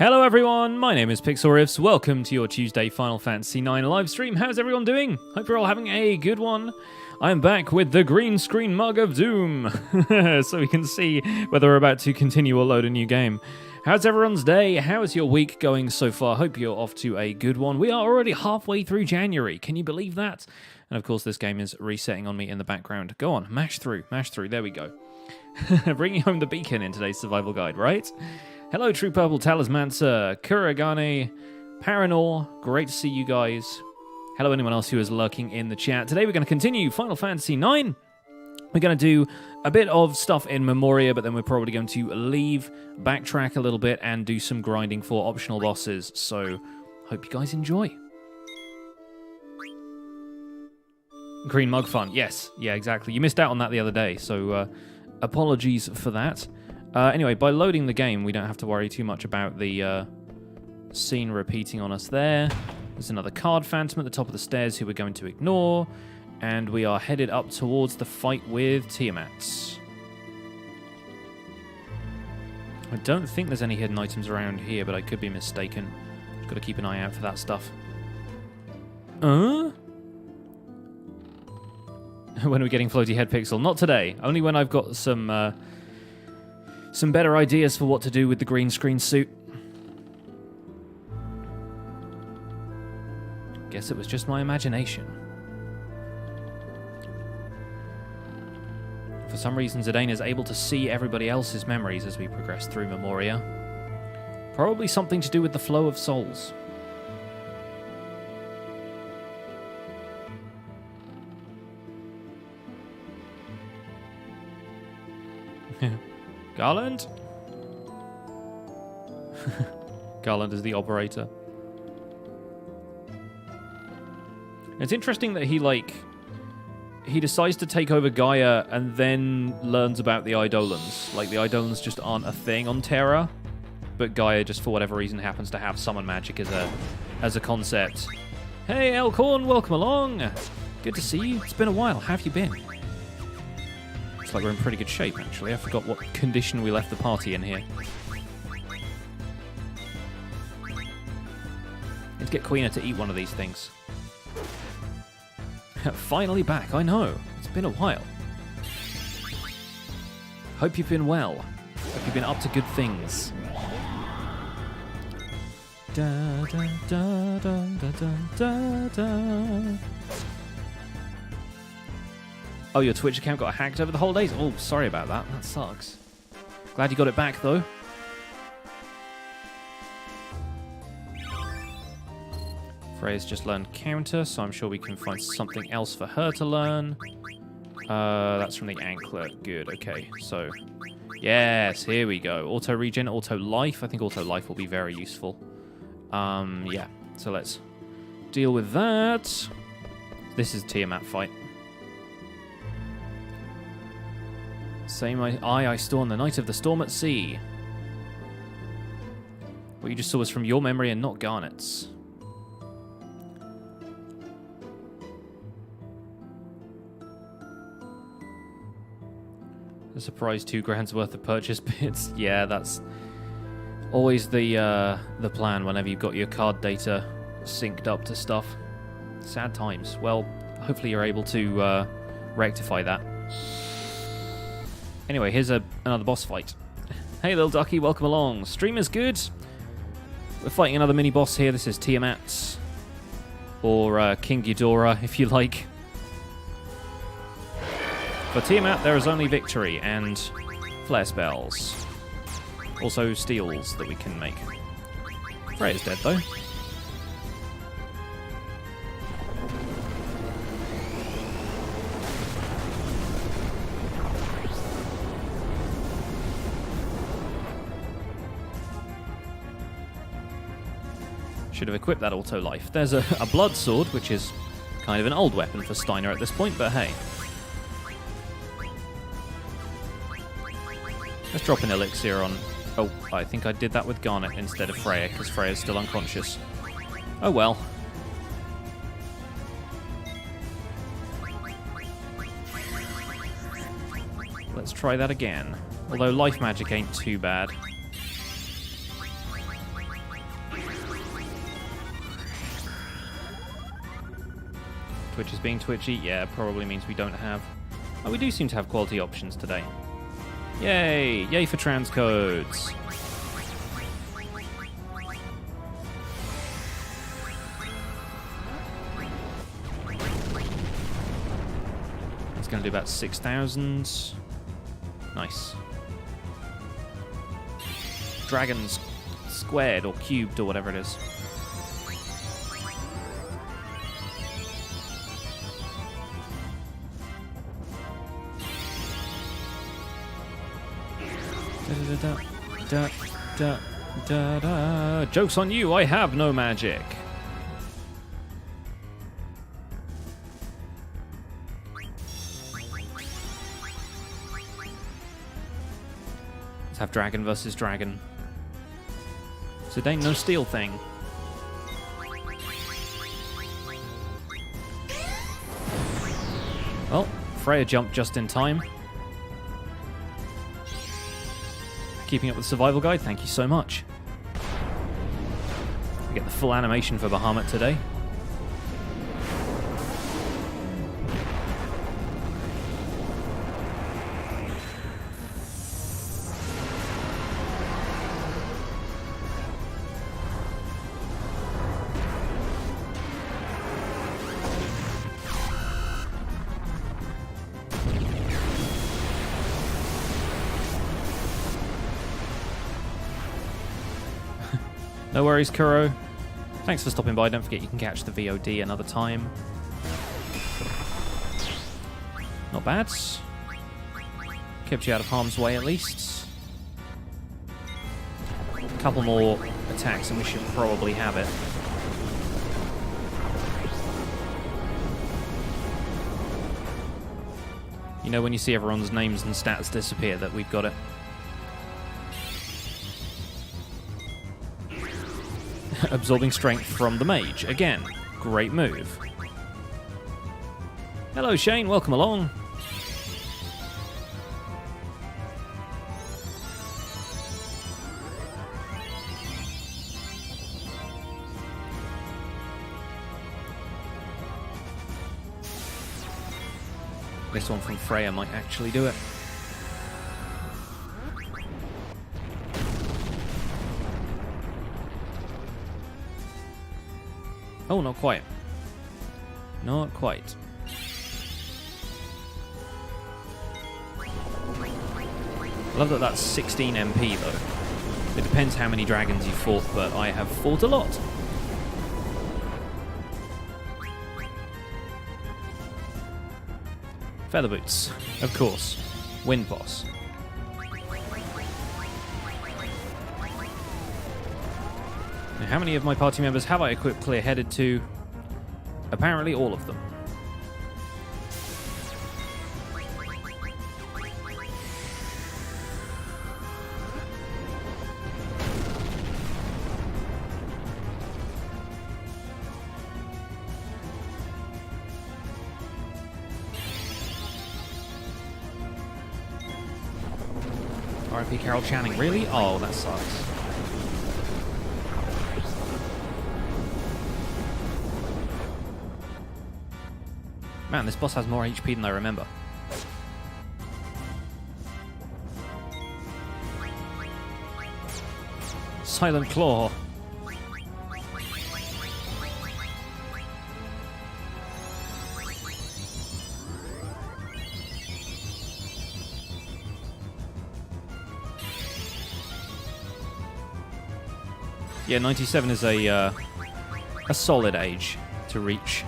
Hello everyone, my name is Pixelriffs. Welcome to your Tuesday Final Fantasy IX live stream. How's everyone doing? Hope you're all having a good one. I'm back with the green screen mug of doom, so we can see whether we're about to continue or load a new game. How's everyone's day? How is your week going so far? Hope you're off to a good one. We are already halfway through January. Can you believe that? And of course, this game is resetting on me in the background. Go on, mash through. There we go. Bringing home the beacon in today's survival guide, right? Hello, True Purple Talismancer, Kuragane, Paranor, great to see you guys. Hello, anyone else who is lurking in the chat. Today we're going to continue Final Fantasy IX. We're going to do a bit of stuff in Memoria, but then we're probably going to leave, backtrack a little bit, and do some grinding for optional bosses. So, hope you guys enjoy. Green mug fun, yes. Yeah, exactly. You missed out on that the other day, so apologies for that. Anyway, by loading the game, we don't have to worry too much about the scene repeating on us there. There's another card phantom at the top of the stairs who we're going to ignore. And we are headed up towards the fight with Tiamat. I don't think there's any hidden items around here, but I could be mistaken. Got to keep an eye out for that stuff. When are we getting floaty head pixel? Not today. Only when I've got some better ideas for what to do with the green screen suit. Guess it was just my imagination. For some reason, Zidane is able to see everybody else's memories as we progress through Memoria. Probably something to do with the flow of souls. Garland? Garland is the operator. It's interesting that he decides to take over Gaia and then learns about the Eidolons. Like, the Eidolons just aren't a thing on Terra, but Gaia just for whatever reason happens to have summon magic as a concept. Hey, Elkhorn, welcome along. Good to see you. It's been a while. How have you been? Looks like we're in pretty good shape, actually. I forgot what condition we left the party in here. Let's get Queena to eat one of these things. Finally back, I know. It's been a while. Hope you've been well. Hope you've been up to good things. Da, da, da, da, da, da, da. Oh, your Twitch account got hacked over the holidays? Oh, sorry about that. That sucks. Glad you got it back, though. Freya's just learned counter, so I'm sure we can find something else for her to learn. That's from the anklet. Good, okay. So, yes, here we go. Auto regen, auto life. I think auto life will be very useful. Yeah, so let's deal with that. This is Tiamat fight. Same eye I saw on the night of the storm at sea. What you just saw was from your memory and not Garnet's. A surprise 2 grand's worth of purchase bits. Yeah, that's always the plan whenever you've got your card data synced up to stuff. Sad times. Well, hopefully you're able to rectify that. Anyway, here's another boss fight. Hey, little ducky, welcome along. Stream is good. We're fighting another mini-boss here. This is Tiamat. Or King Ghidorah, if you like. For Tiamat, there is only victory and flare spells. Also steals that we can make. Freya's dead, though. Should have equipped that auto life. There's a blood sword, which is kind of an old weapon for Steiner at this point, but hey. Let's drop an elixir on... Oh, I think I did that with Garnet instead of Freya, because Freya's still unconscious. Oh well. Let's try that again. Although life magic ain't too bad. Twitch is being twitchy. Yeah, probably means we don't have... Oh, we do seem to have quality options today. Yay! Yay for transcodes. It's going to do about 6,000. Nice. Dragons squared or cubed or whatever it is. Da, da, da, da, da. Joke's on you, I have no magic. Let's have dragon versus dragon. So it ain't no steel thing. Well, Freya jumped just in time. Keeping up with the survival guide, thank you so much. We get the full animation for Bahamut today. No worries, Kuro. Thanks for stopping by. Don't forget you can catch the VOD another time. Not bad. Kept you out of harm's way at least. A couple more attacks and we should probably have it. You know when you see everyone's names and stats disappear that we've got it. Absorbing strength from the mage. Again, great move. Hello, Shane. Welcome along. This one from Freya might actually do it. Oh, not quite. Not quite. I love that that's 16 MP, though. It depends how many dragons you fought, but I have fought a lot. Feather boots, of course. Wind boss. Now, how many of my party members have I equipped clear-headed to? Apparently all of them. R.I.P. Carol Channing, really? Oh, that sucks. Man, this boss has more HP than I remember. Silent Claw. Yeah, 97 is a solid age to reach.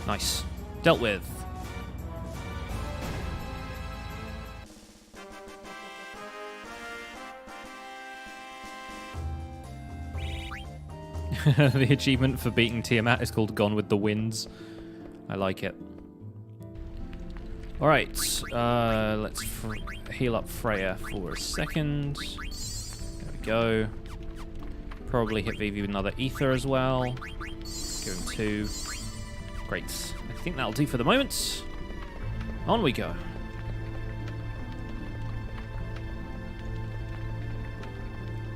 Nice. Dealt with. The achievement for beating Tiamat is called Gone with the Winds. I like it. Alright, let's heal up Freya for a second. There we go. Probably hit Vivi with another Ether as well. Give him 2. Great. I think that'll do for the moment. On we go.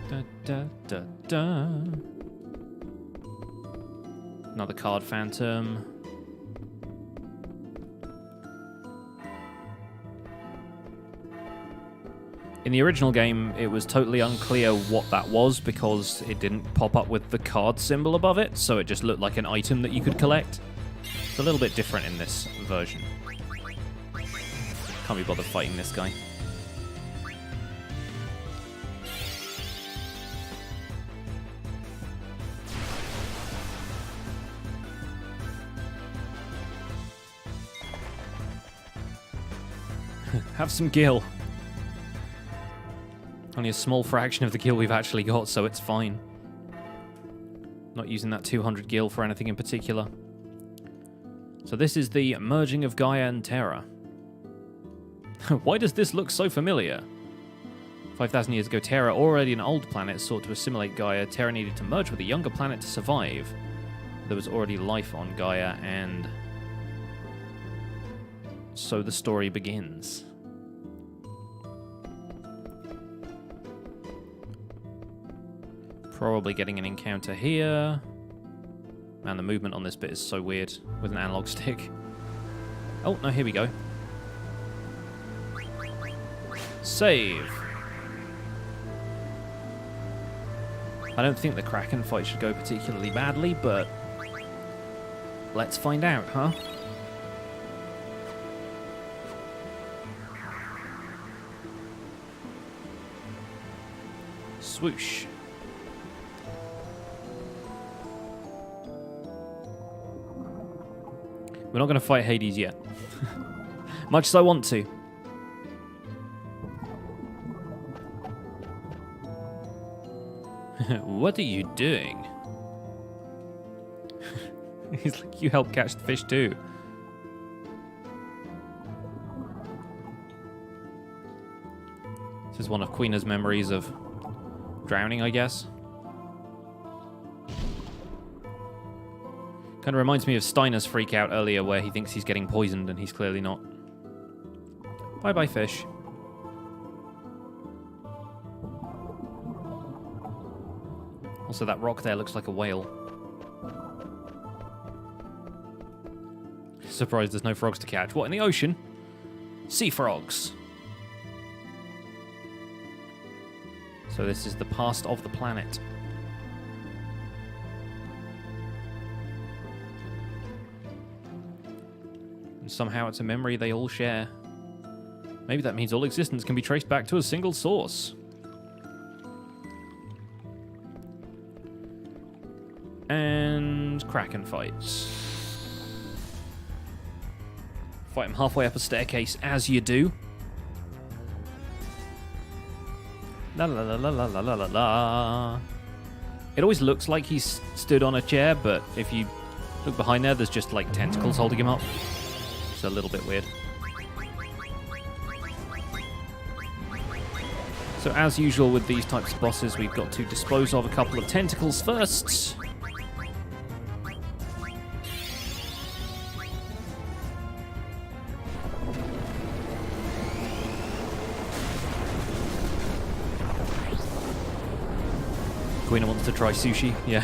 Da, da, da, da. Another card phantom. In the original game, it was totally unclear what that was because it didn't pop up with the card symbol above it, so it just looked like an item that you could collect. It's a little bit different in this version. Can't be bothered fighting this guy. Have some gil. Only a small fraction of the gil we've actually got, so it's fine. Not using that 200 gil for anything in particular. So this is the merging of Gaia and Terra. Why does this look so familiar? 5,000 years ago, Terra, already an old planet, sought to assimilate Gaia. Terra needed to merge with a younger planet to survive. There was already life on Gaia, and so the story begins. Probably getting an encounter here. Man, the movement on this bit is so weird with an analog stick. Oh, no, here we go. Save. I don't think the Kraken fight should go particularly badly, but let's find out, huh? Swoosh. We're not going to fight Hades yet. Much as I want to. What are you doing? He's like, you helped catch the fish too. This is one of Queena's memories of drowning, I guess. Kind of reminds me of Steiner's freak out earlier where he thinks he's getting poisoned and he's clearly not. Bye-bye, fish. Also, that rock there looks like a whale. Surprised there's no frogs to catch. What, in the ocean? Sea frogs. So this is the past of the planet. And somehow it's a memory they all share. Maybe that means all existence can be traced back to a single source. And Kraken fights. Fight him halfway up a staircase, as you do. La la la la la la la la la. It always looks like he's stood on a chair, but if you look behind there, there's just like tentacles holding him up. It's a little bit weird. So as usual with these types of bosses, we've got to dispose of a couple of tentacles first. Queen wants to try sushi, yeah.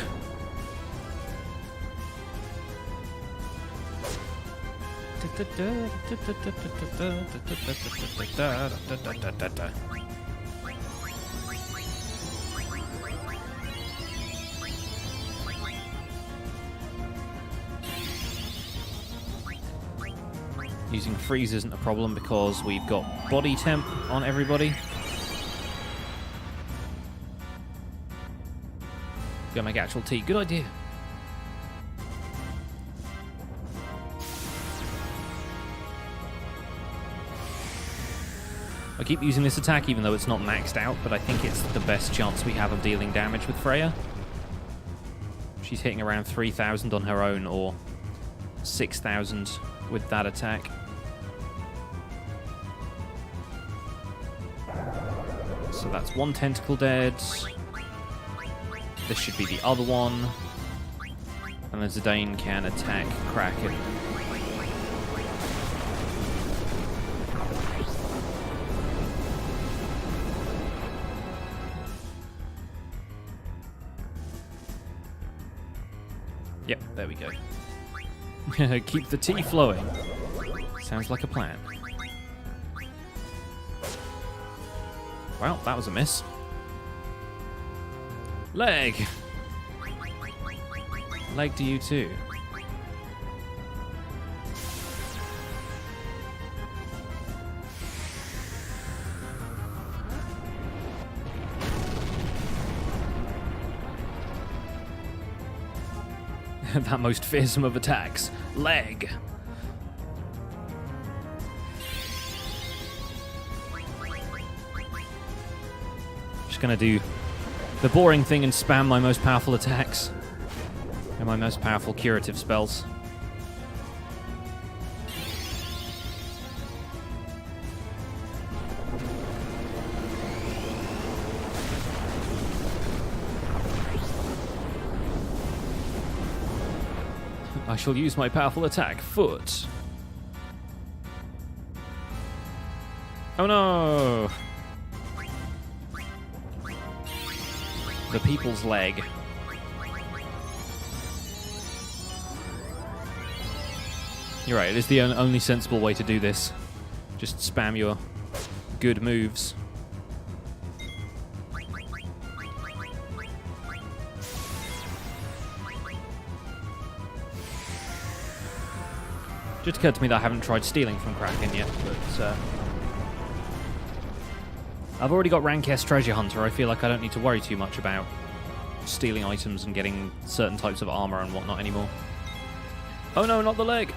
Using freeze isn't a problem because we've got body temp on everybody. Go make actual tea. Good idea. I keep using this attack even though it's not maxed out, but I think it's the best chance we have of dealing damage with Freya. She's hitting around 3,000 on her own or 6,000 with that attack. So that's one tentacle dead. This should be the other one. And then Zidane can attack Kraken. Yep, there we go. Keep the tea flowing. Sounds like a plan. Well, that was a miss. Leg! Leg to you too. That most fearsome of attacks. Leg! Just gonna do the boring thing and spam my most powerful attacks. And my most powerful curative spells. I shall use my powerful attack, foot. Oh no! The people's leg. You're right, it is the only sensible way to do this. Just spam your good moves. Just occurred to me that I haven't tried stealing from Kraken yet, but I've already got rank S Treasure Hunter. I feel like I don't need to worry too much about stealing items and getting certain types of armor and whatnot anymore. Oh no, not the leg!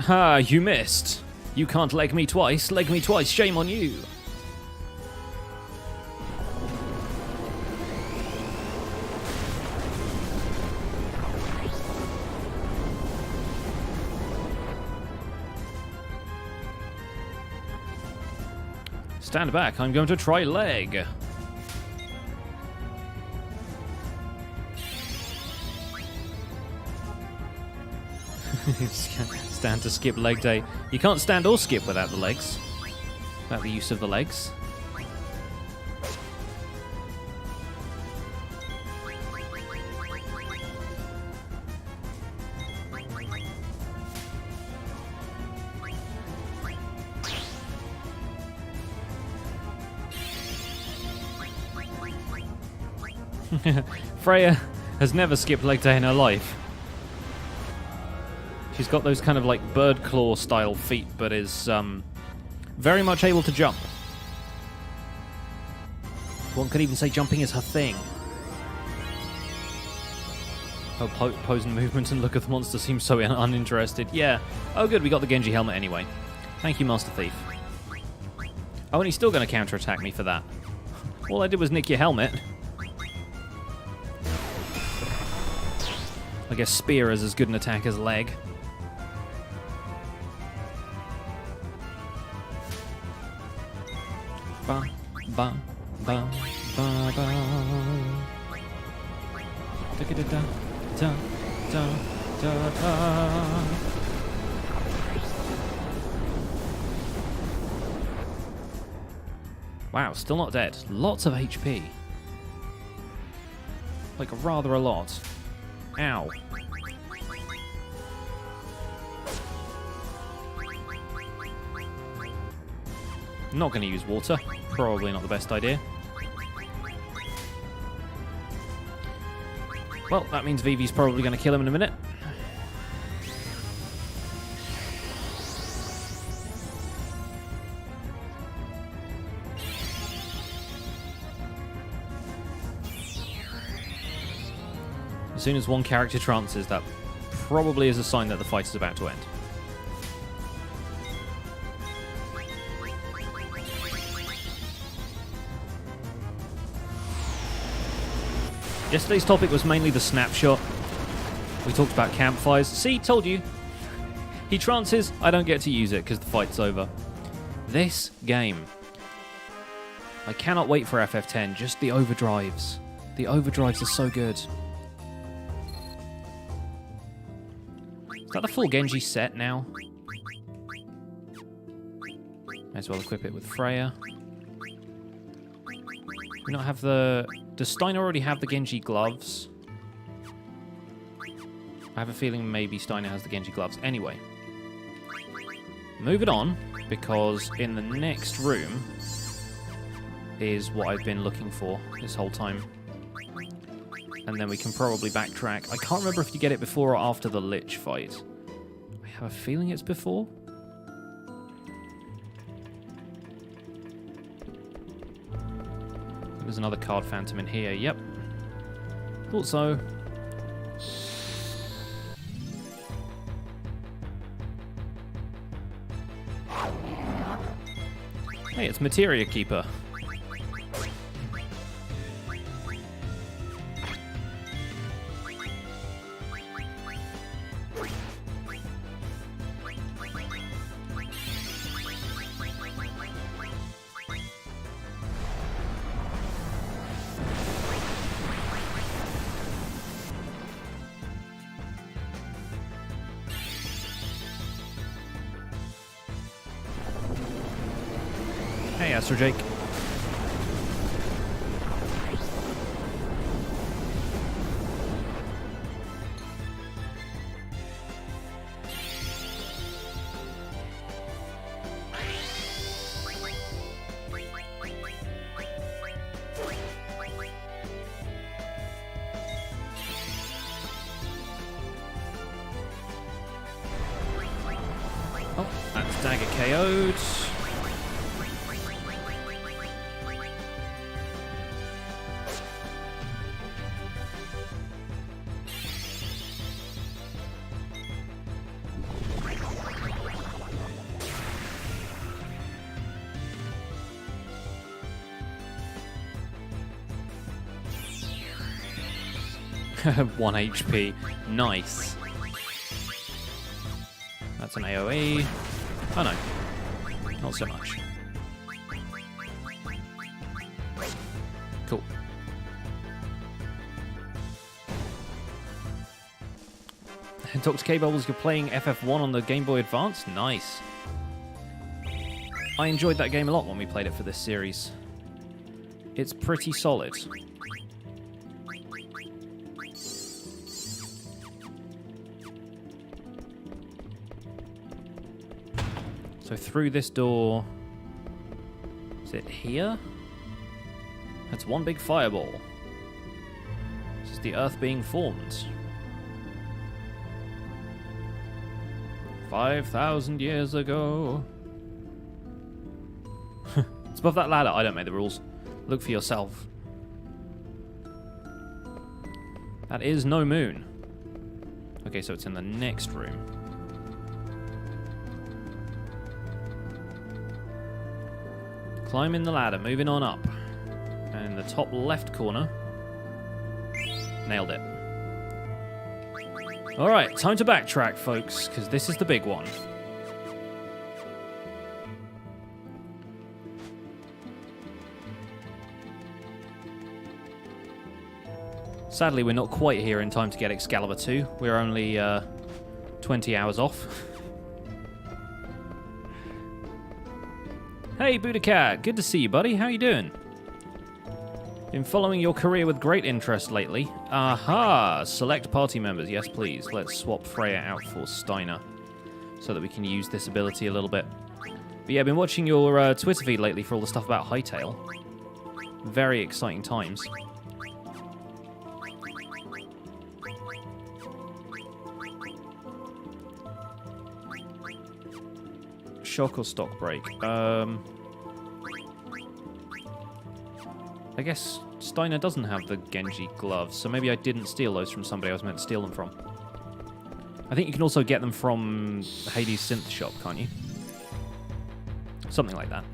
Ha, you missed. You can't leg me twice. Leg me twice, shame on you. Stand back, I'm going to try leg. Stand to skip leg day. You can't stand or skip without the legs. Without the use of the legs. Freya has never skipped leg day in her life. She's got those kind of like bird claw style feet, but is very much able to jump. One could even say jumping is her thing. Her pose and movement and look of the monster seems so uninterested. Yeah. Oh good, we got the Genji helmet anyway. Thank you, Master Thief. Oh, and he's still going to counterattack me for that. All I did was nick your helmet. I guess spear is as good an attack as leg. Ba, ba, ba, ba, ba. Da, da, da, da, da, da, da. Wow, still not dead. Lots of HP. Like, rather a lot. Ow. I'm not going to use water. Probably not the best idea. Well, that means Vivi's probably going to kill him in a minute. As soon as one character trances, that probably is a sign that the fight is about to end. Yesterday's topic was mainly the snapshot. We talked about campfires. See, told you. He trances, I don't get to use it because the fight's over. This game. I cannot wait for FF10, just the overdrives. The overdrives are so good. Is that the full Genji set now? Might as well equip it with Freya. we not have the... Does Steiner already have the Genji gloves? I have a feeling maybe Steiner has the Genji gloves. Anyway. Moving on, because in the next room is what I've been looking for this whole time. And then we can probably backtrack. I can't remember if you get it before or after the Lich fight. I have a feeling it's before. There's another card phantom in here. Yep. Thought so. Hey, it's Materia Keeper. Hey, Astro Jake. Oh, that's dagger KO'd. One HP. Nice. That's an AoE. Oh no. Not so much. Cool. Dr. K Bubbles, you're playing FF1 on the Game Boy Advance? Nice. I enjoyed that game a lot when we played it for this series. It's pretty solid. So through this door... Is it here? That's one big fireball. This is the Earth being formed. 5,000 years ago. It's above that ladder. I don't make the rules. Look for yourself. That is no moon. Okay, so it's in the next room. Climbing the ladder, moving on up. And in the top left corner. Nailed it. Alright, time to backtrack, folks, because this is the big one. Sadly, we're not quite here in time to get Excalibur 2. We're only 20 hours off. Hey, Buddha good to see you, buddy. How you doing? Been following your career with great interest lately. Aha! Select party members. Yes, please. Let's swap Freya out for Steiner so that we can use this ability a little bit. But yeah, I've been watching your Twitter feed lately for all the stuff about Hytale. Very exciting times. Shock or stock break? I guess Steiner doesn't have the Genji gloves, so maybe I didn't steal those from somebody I was meant to steal them from. I think you can also get them from Hades' synth shop, can't you? Something like that.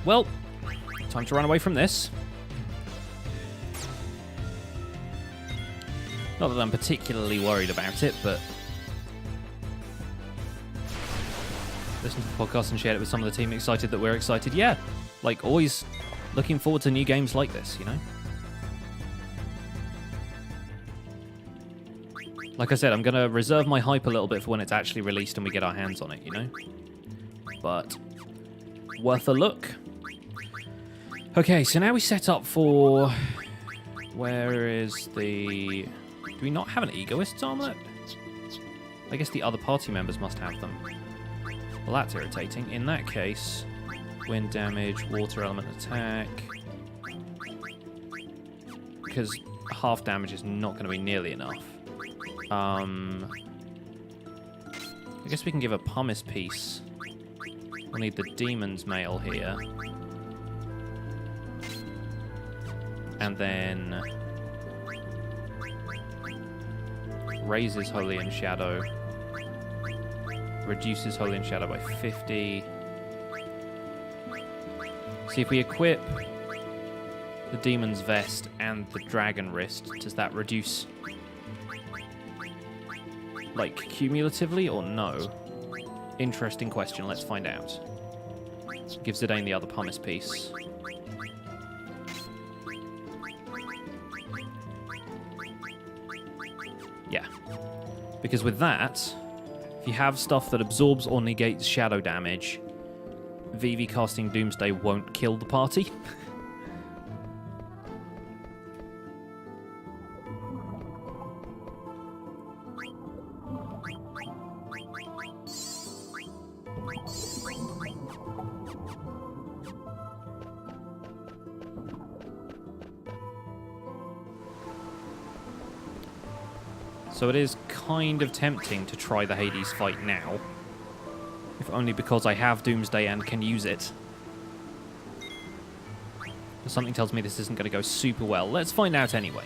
Well, time to run away from this. Not that I'm particularly worried about it, but... Listen to the podcast and shared it with some of the team. Excited that we're excited. Yeah, like always looking forward to new games like this, you know? Like I said, I'm going to reserve my hype a little bit for when it's actually released and we get our hands on it, you know? But worth a look. Okay, so now we set up for... Where is the... Do we not have an egoist's armlet? I guess the other party members must have them. Well, that's irritating. In that case, wind damage, water element attack... Because half damage is not going to be nearly enough. I guess we can give a pumice piece. We'll need the demon's mail here. And then... Raises Holy and Shadow. Reduces Holy and Shadow by 50. See if we equip the Demon's Vest and the Dragon Wrist, does that reduce, like, cumulatively or no? Interesting question, let's find out. Give Zidane the other pumice piece. Yeah. Because with that, if you have stuff that absorbs or negates shadow damage, Vivi casting Doomsday won't kill the party. So it is kind of tempting to try the Hades fight now. If only because I have Doomsday and can use it. But something tells me this isn't going to go super well. Let's find out anyway.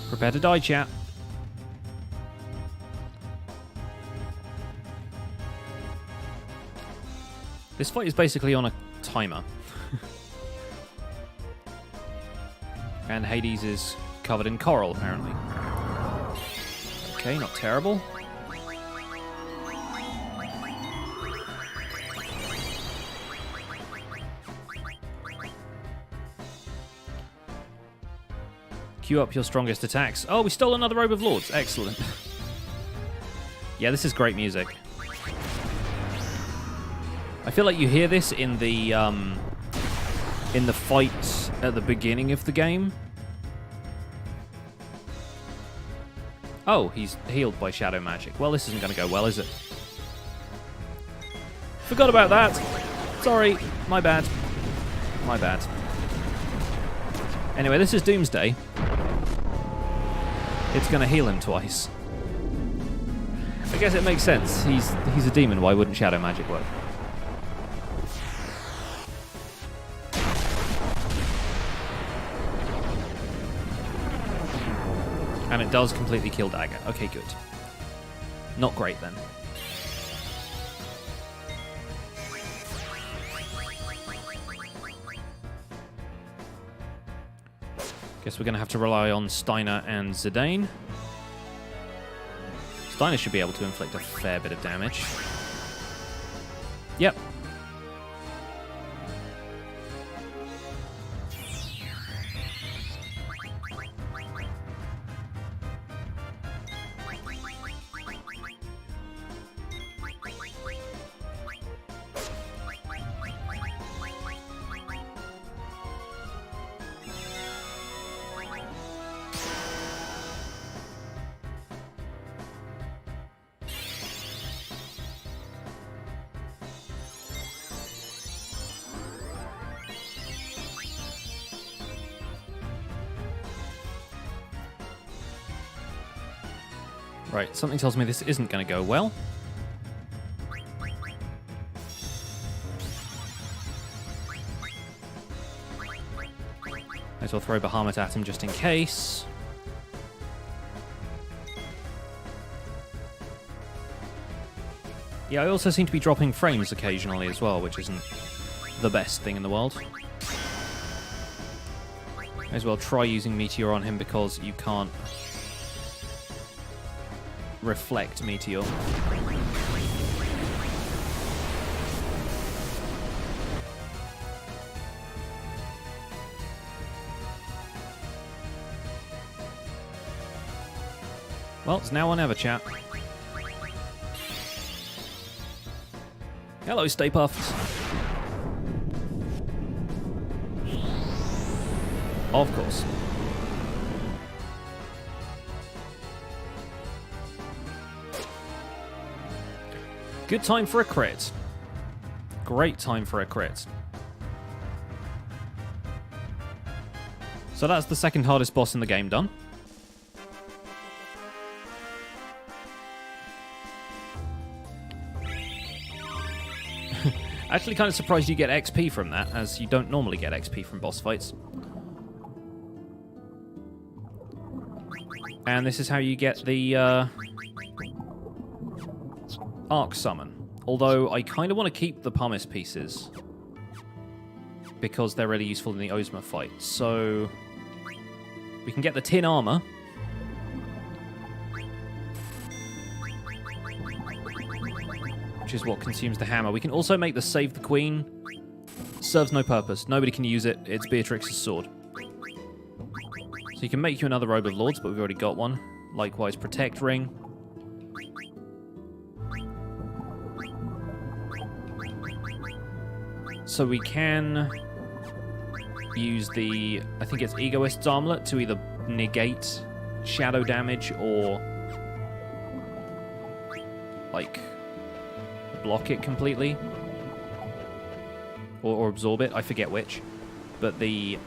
Prepare to die, chat. This fight is basically on a timer. And Hades is covered in coral, apparently. Okay, not terrible. Queue up your strongest attacks. Oh, we stole another Robe of Lords. Excellent. Yeah, this is great music. I feel like you hear this in the fight at the beginning of the game. Oh, he's healed by shadow magic. Well, this isn't going to go well, is it? Forgot about that. Sorry, my bad. My bad. Anyway, this is Doomsday. It's going to heal him twice. I guess it makes sense. He's a demon. Why wouldn't shadow magic work? And it does completely kill Dagger. Okay, good. Not great then. Guess we're going to have to rely on Steiner and Zidane. Steiner should be able to inflict a fair bit of damage. Yep. Right, something tells me this isn't going to go well. Might as well throw Bahamut at him just in case. Yeah, I also seem to be dropping frames occasionally as well, which isn't the best thing in the world. Might as well try using Meteor on him because you can't reflect meteor. Well, it's now or never, chat. Hello, Stay Puffed. Of course. Good time for a crit. Great time for a crit. So that's the second hardest boss in the game done. Actually kind of surprised you get XP from that, as you don't normally get XP from boss fights. And this is how you get the Arc Summon. Although I kind of want to keep the pumice pieces, because they're really useful in the Ozma fight. So we can get the tin armor. Which is what consumes the hammer. We can also make the Save the Queen. Serves no purpose. Nobody can use it. It's Beatrix's sword. So you can make you another Robe of Lords, but we've already got one. Likewise, Protect Ring. So we can use the, I think it's Egoist's Armlet to either negate shadow damage or like block it completely or absorb it. I forget which. But the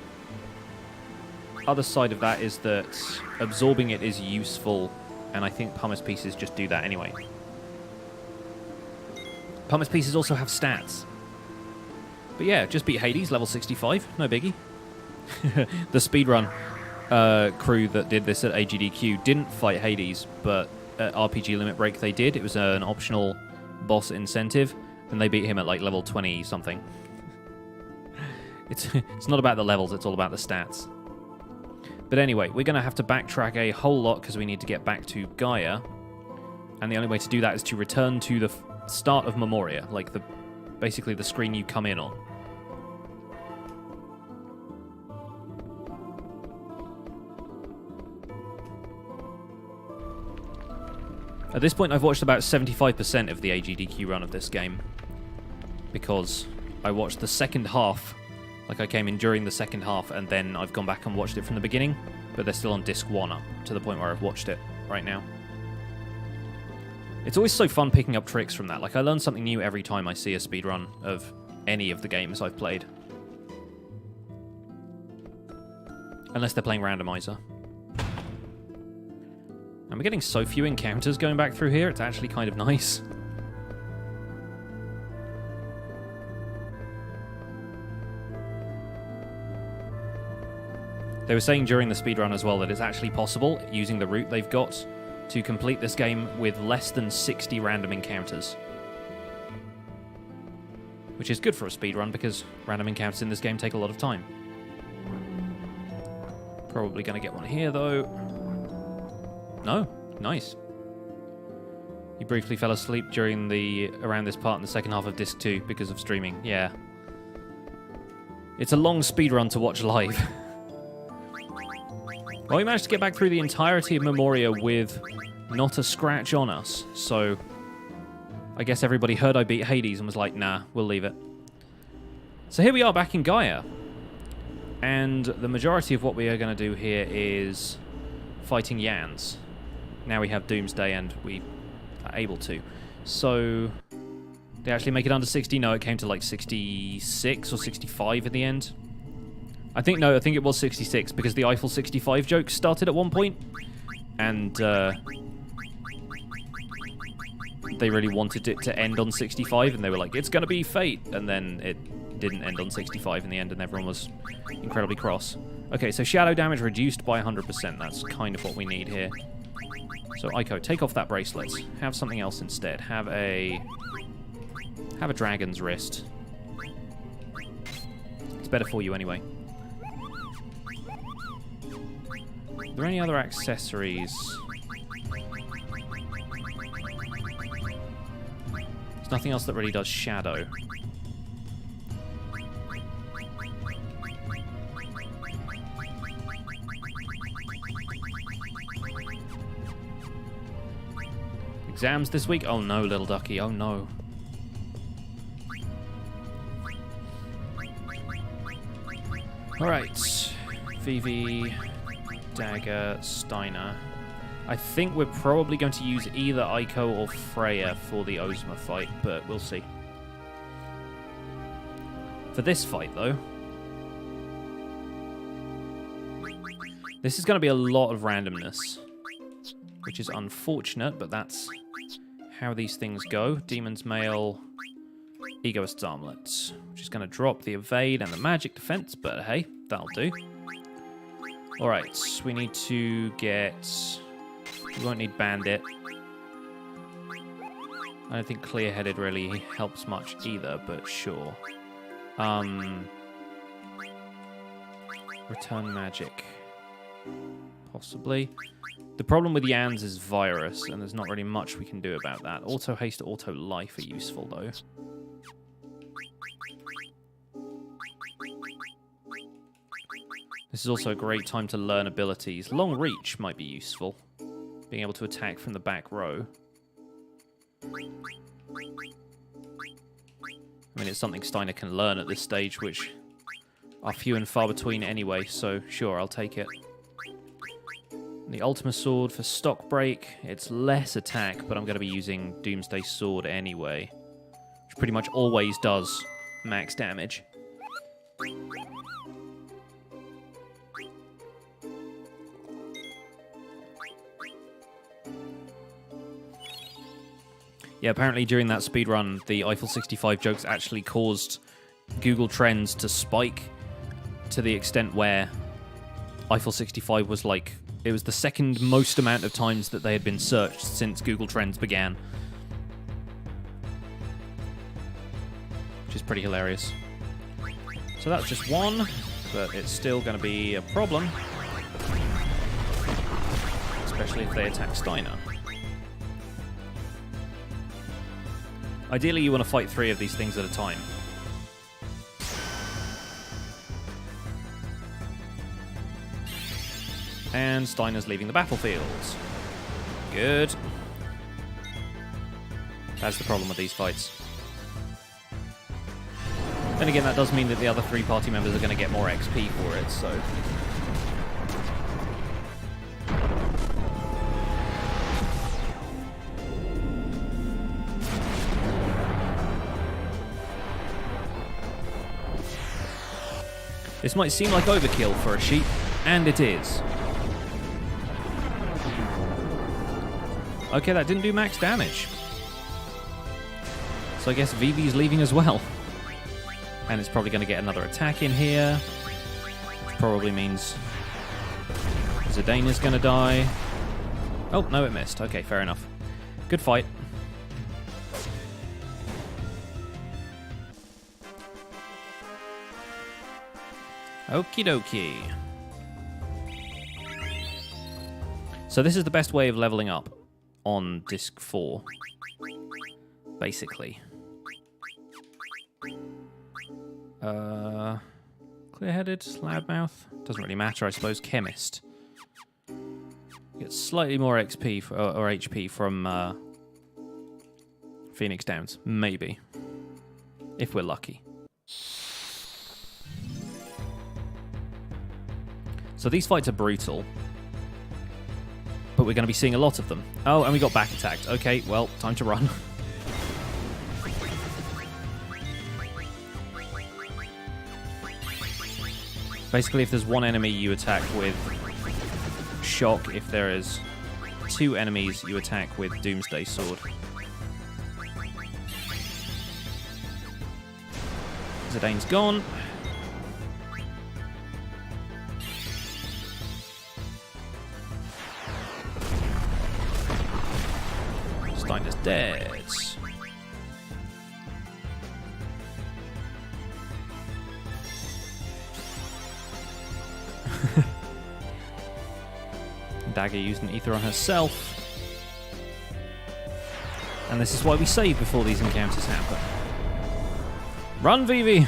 other side of that is that absorbing it is useful, and I think pumice pieces just do that anyway. Pumice pieces also have stats. But yeah, just beat Hades, level 65, no biggie. The speedrun crew that did this at AGDQ didn't fight Hades, but at RPG Limit Break they did. It was an optional boss incentive, and they beat him at like level 20 something. It's not about the levels, it's all about the stats. But anyway, we're going to have to backtrack a whole lot because we need to get back to Gaia, and the only way to do that is to return to the start of Memoria, like basically the screen you come in on. At this point, I've watched about 75% of the AGDQ run of this game, because I watched the second half, like I came in during the second half, and then I've gone back and watched it from the beginning, but they're still on disc 1 up to the point where I've watched it right now. It's always so fun picking up tricks from that. Like, I learn something new every time I see a speedrun of any of the games I've played. Unless they're playing randomizer. And we're getting so few encounters going back through here, it's actually kind of nice. They were saying during the speedrun as well that it's actually possible, using the route they've got, to complete this game with less than 60 random encounters. Which is good for a speedrun, because random encounters in this game take a lot of time. Probably going to get one here, though. No, nice. You briefly fell asleep around this part in the second half of Disc 2 because of streaming. Yeah. It's a long speedrun to watch live. Well, we managed to get back through the entirety of Memoria with not a scratch on us, so I guess everybody heard I beat Hades and was like, nah, we'll leave it. So here we are back in Gaia, and the majority of what we are going to do here is fighting Yans. Now we have Doomsday, and we are able to. So, did they actually make it under 60? No, it came to like 66 or 65 in the end. I think it was 66, because the Eiffel 65 joke started at one point, and they really wanted it to end on 65, and they were like, it's going to be fate, and then it didn't end on 65 in the end, and everyone was incredibly cross. Okay, so shadow damage reduced by 100%, that's kind of what we need here. So, Aiko, take off that bracelet. Have something else instead. Have a dragon's wrist. It's better for you anyway. Are there any other accessories? There's nothing else that really does shadow. Exams this week? Oh no, little ducky. Oh no. Alright. Vivi, Dagger, Steiner. I think we're probably going to use either Aiko or Freya for the Ozma fight, but we'll see. For this fight, though, this is going to be a lot of randomness, which is unfortunate, but that's how these things go. Demon's Mail, Egoist's Armlet, which is going to drop the evade and the magic defense, but hey, that'll do. Alright, we need to get... We won't need Bandit. I don't think Clear-Headed really helps much either, but sure. Return Magic. Possibly. The problem with Yans is Virus, and there's not really much we can do about that. Auto Haste, Auto Life are useful, though. This is also a great time to learn abilities. Long Reach might be useful. Being able to attack from the back row. I mean, it's something Steiner can learn at this stage, which are few and far between anyway, so sure, I'll take it. The Ultima Sword for stock break. It's less attack, but I'm going to be using Doomsday Sword anyway. Which pretty much always does max damage. Yeah, apparently during that speedrun, the Eiffel 65 jokes actually caused Google Trends to spike to the extent where Eiffel 65 was like... It was the second most amount of times that they had been searched since Google Trends began. Which is pretty hilarious. So that's just one, but it's still going to be a problem. Especially if they attack Steiner. Ideally, you want to fight 3 of these things at a time. And Steiner's leaving the battlefield. Good. That's the problem with these fights. Then again, that does mean that the other 3 party members are going to get more XP for it, so... This might seem like overkill for a sheep, and it is. Okay, that didn't do max damage. So I guess Vivi's leaving as well. And it's probably going to get another attack in here. Which probably means Zidane is going to die. Oh, no, it missed. Okay, fair enough. Good fight. Okie dokie. So this is the best way of leveling up on Disc 4, basically. Clear-Headed, Loudmouth, doesn't really matter, I suppose. Chemist. Get slightly more XP or HP from Phoenix Downs, maybe, if we're lucky. So these fights are brutal, but we're going to be seeing a lot of them. Oh, and we got back attacked. Okay, well, time to run. Basically, if there's one enemy, you attack with Shock. If there is 2 enemies, you attack with Doomsday Sword. Zidane's gone. Steiner's dead. Dagger used an ether on herself. And this is why we save before these encounters happen. Run, Vivi!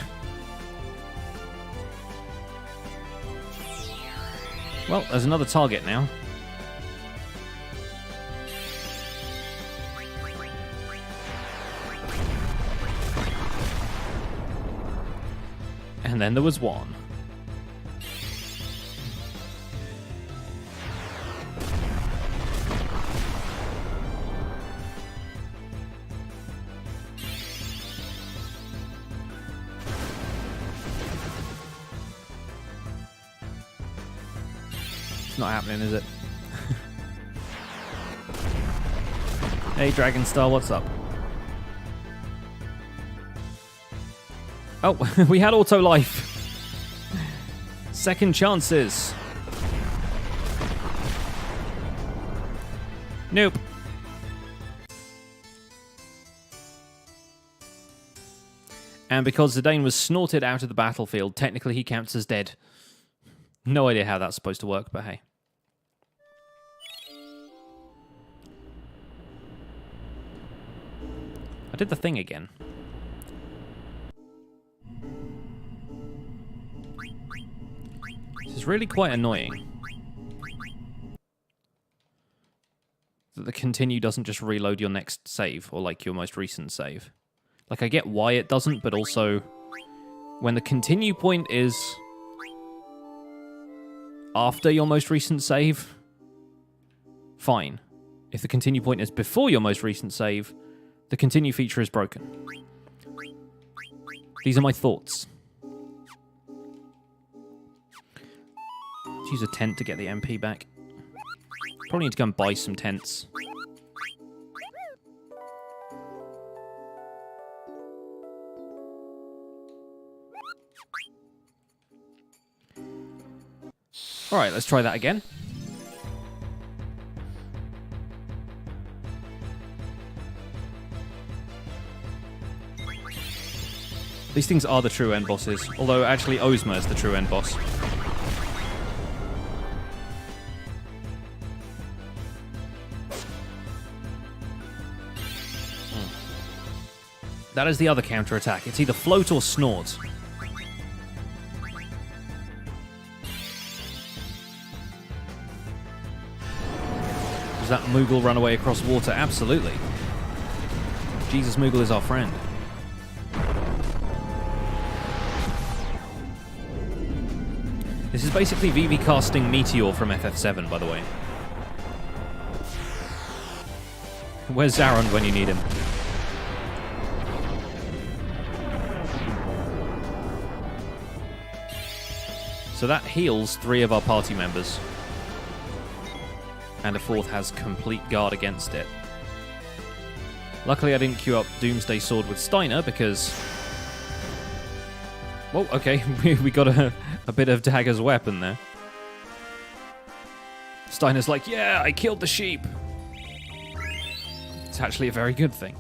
Well, there's another target now. And then there was one. It's not happening, is it? Hey, Dragonstar, what's up? Oh, we had auto life. Second chances. Nope. And because Zidane was snorted out of the battlefield, technically he counts as dead. No idea how that's supposed to work, but hey. I did the thing again. This is really quite annoying. That the continue doesn't just reload your next save, or like your most recent save. Like, I get why it doesn't, but also, when the continue point is after your most recent save, fine. If the continue point is before your most recent save, the continue feature is broken. These are my thoughts. Let's use a tent to get the MP back. Probably need to go and buy some tents. Alright, let's try that again. These things are the true end bosses, although actually Ozma is the true end boss. That is the other counter-attack. It's either float or snort. Does that Moogle run away across water? Absolutely. Jesus Moogle is our friend. This is basically Vivi casting Meteor from FF7, by the way. Where's Zaron when you need him? So that heals 3 of our party members. And a 4th has complete guard against it. Luckily I didn't queue up Doomsday Sword with Steiner because... Well, okay, we got a bit of Dagger's weapon there. Steiner's like, yeah, I killed the sheep. It's actually a very good thing.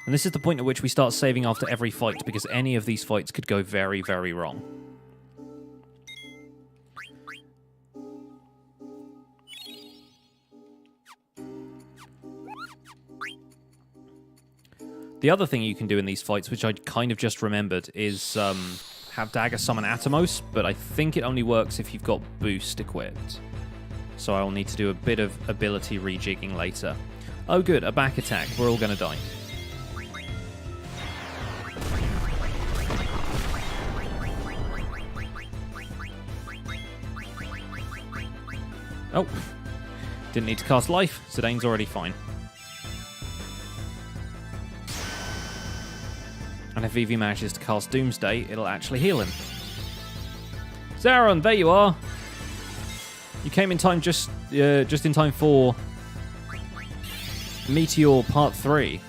And this is the point at which we start saving after every fight, because any of these fights could go very, very wrong. The other thing you can do in these fights, which I kind of just remembered, is have Dagger summon Atomos, but I think it only works if you've got Boost equipped. So I will need to do a bit of ability rejigging later. Oh good, a back attack. We're all going to die. Oh, didn't need to cast life. Zidane's already fine. And if Vivi manages to cast Doomsday, it'll actually heal him. Zaron, there you are. You came in time just in time for Meteor Part 3.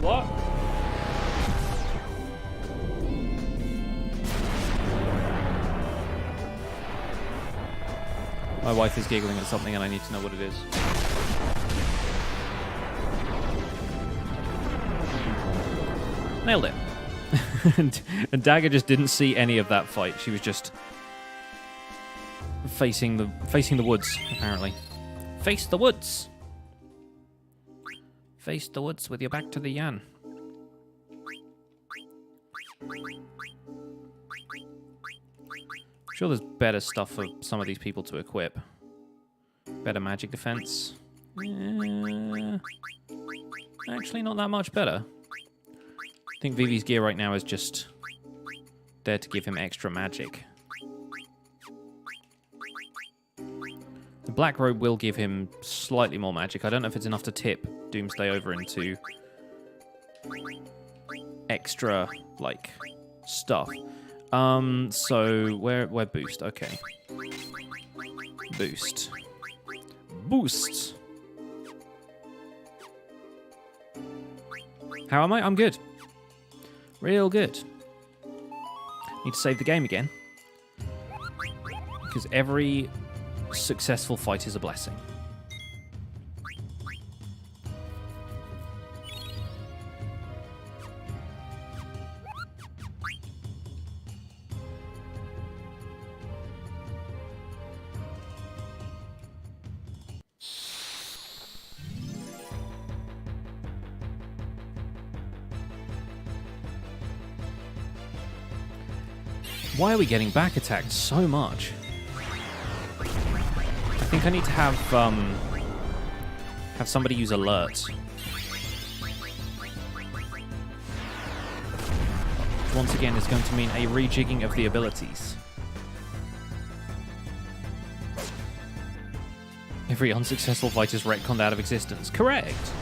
What? My wife is giggling at something and I need to know what it is. Nailed it. and Dagger just didn't see any of that fight. She was just facing the woods, apparently. Face the woods. Face the woods with your back to the Yan. Sure, there's better stuff for some of these people to equip. Better magic defense. Actually, not that much better. I think Vivi's gear right now is just there to give him extra magic. The black robe will give him slightly more magic. I don't know if it's enough to tip Doomsday over into extra, like, stuff. So, where boost? Okay. Boost. Boost! How am I? I'm good. Real good. Need to save the game again. Because every successful fight is a blessing. Why are we getting back attacked so much? I think I need to have somebody use alert. Once again, is going to mean a rejigging of the abilities. Every unsuccessful fight is retconned out of existence. Correct.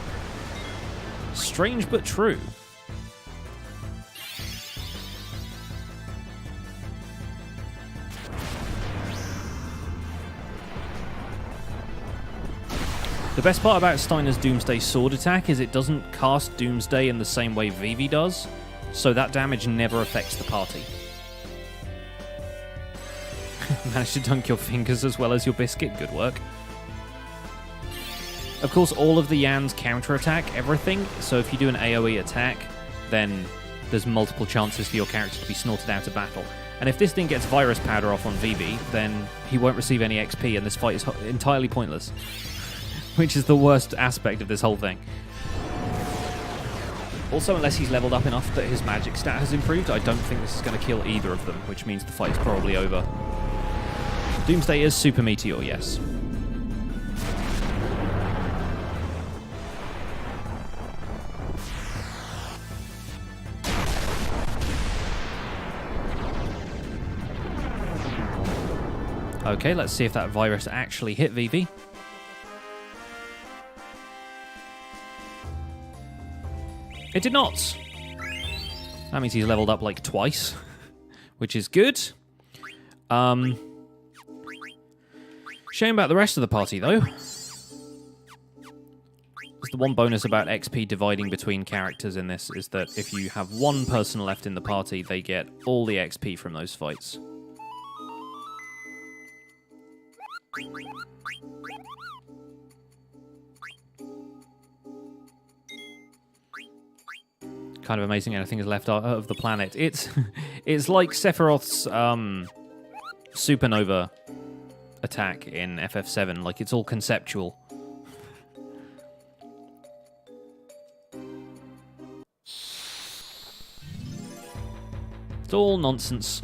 Strange but true. The best part about Steiner's Doomsday sword attack is it doesn't cast Doomsday in the same way Vivi does, so that damage never affects the party. Managed to dunk your fingers as well as your biscuit, good work. Of course, all of the Yans counterattack everything, so if you do an AoE attack, then there's multiple chances for your character to be snorted out of battle. And if this thing gets virus powder off on Vivi, then he won't receive any XP and this fight is entirely pointless. Which is the worst aspect of this whole thing. Also, unless he's leveled up enough that his magic stat has improved, I don't think this is going to kill either of them, which means the fight is probably over. Doomsday is Super Meteor, yes. Okay, let's see if that virus actually hit Vivi. It did not. That means he's leveled up like twice, which is good. Shame about the rest of the party, though. There's the one bonus about XP dividing between characters in this is that if you have one person left in the party, they get all the XP from those fights. Kind of amazing anything is left of the planet. It's like Sephiroth's supernova attack in FF7. Like, it's all conceptual. It's all nonsense.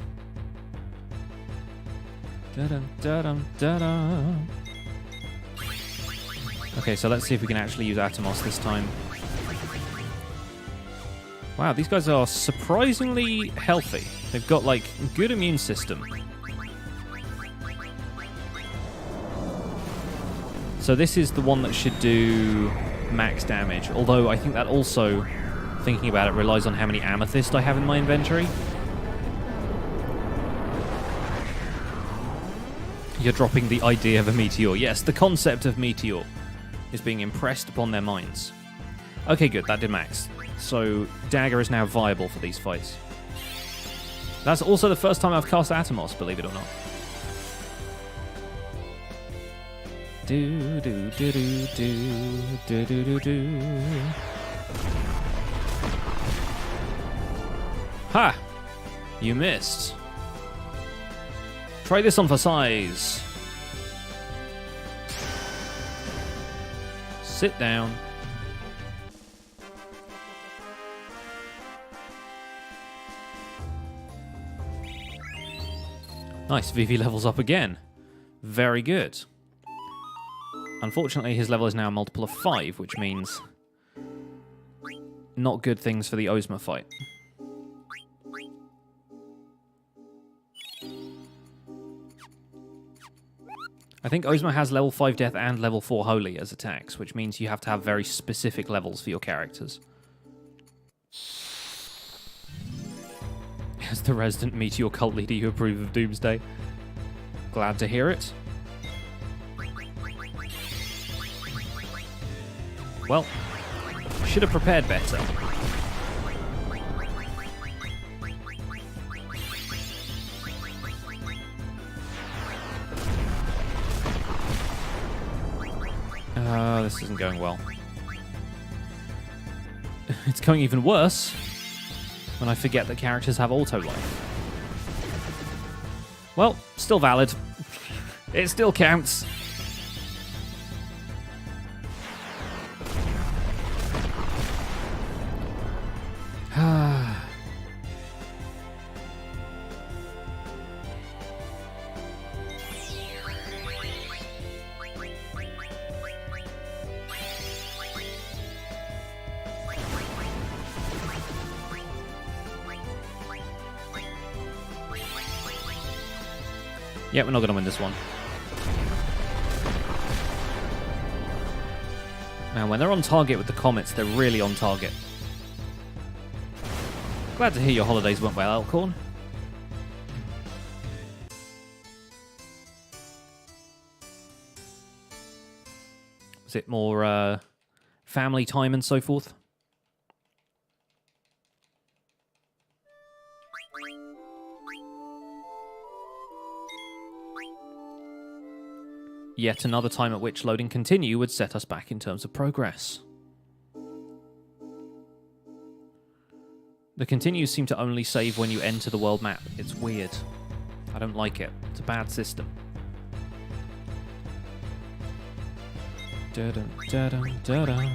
Da-dum, da-dum, da-dum. Okay, so let's see if we can actually use Atomos this time. Wow, these guys are surprisingly healthy. They've got, like, good immune system. So this is the one that should do max damage. Although I think that also, thinking about it, relies on how many amethyst I have in my inventory. You're dropping the idea of a meteor. Yes, the concept of meteor is being impressed upon their minds. Okay, good. That did max. So Dagger is now viable for these fights. That's also the first time I've cast Atomos, believe it or not. Do do do do do do do do do. Ha! You missed. Try this on for size. Sit down. Nice, Vivi levels up again. Very good. Unfortunately, his level is now a multiple of 5, which means not good things for the Ozma fight. I think Ozma has level 5 Death and level 4 Holy as attacks, which means you have to have very specific levels for your characters. As the resident Meteor cult leader, you approve of Doomsday. Glad to hear it. Well, should have prepared better. This isn't going well. It's going even worse when I forget that characters have auto life. Well, still valid. It still counts. Yeah, we're not going to win this one. Man, when they're on target with the comets, they're really on target. Glad to hear your holidays went well, Elkhorn. Was it more family time and so forth? Yet another time at which loading continue would set us back in terms of progress. The continues seem to only save when you enter the world map. It's weird. I don't like it. It's a bad system. Da-dum, da-dum, da-dum.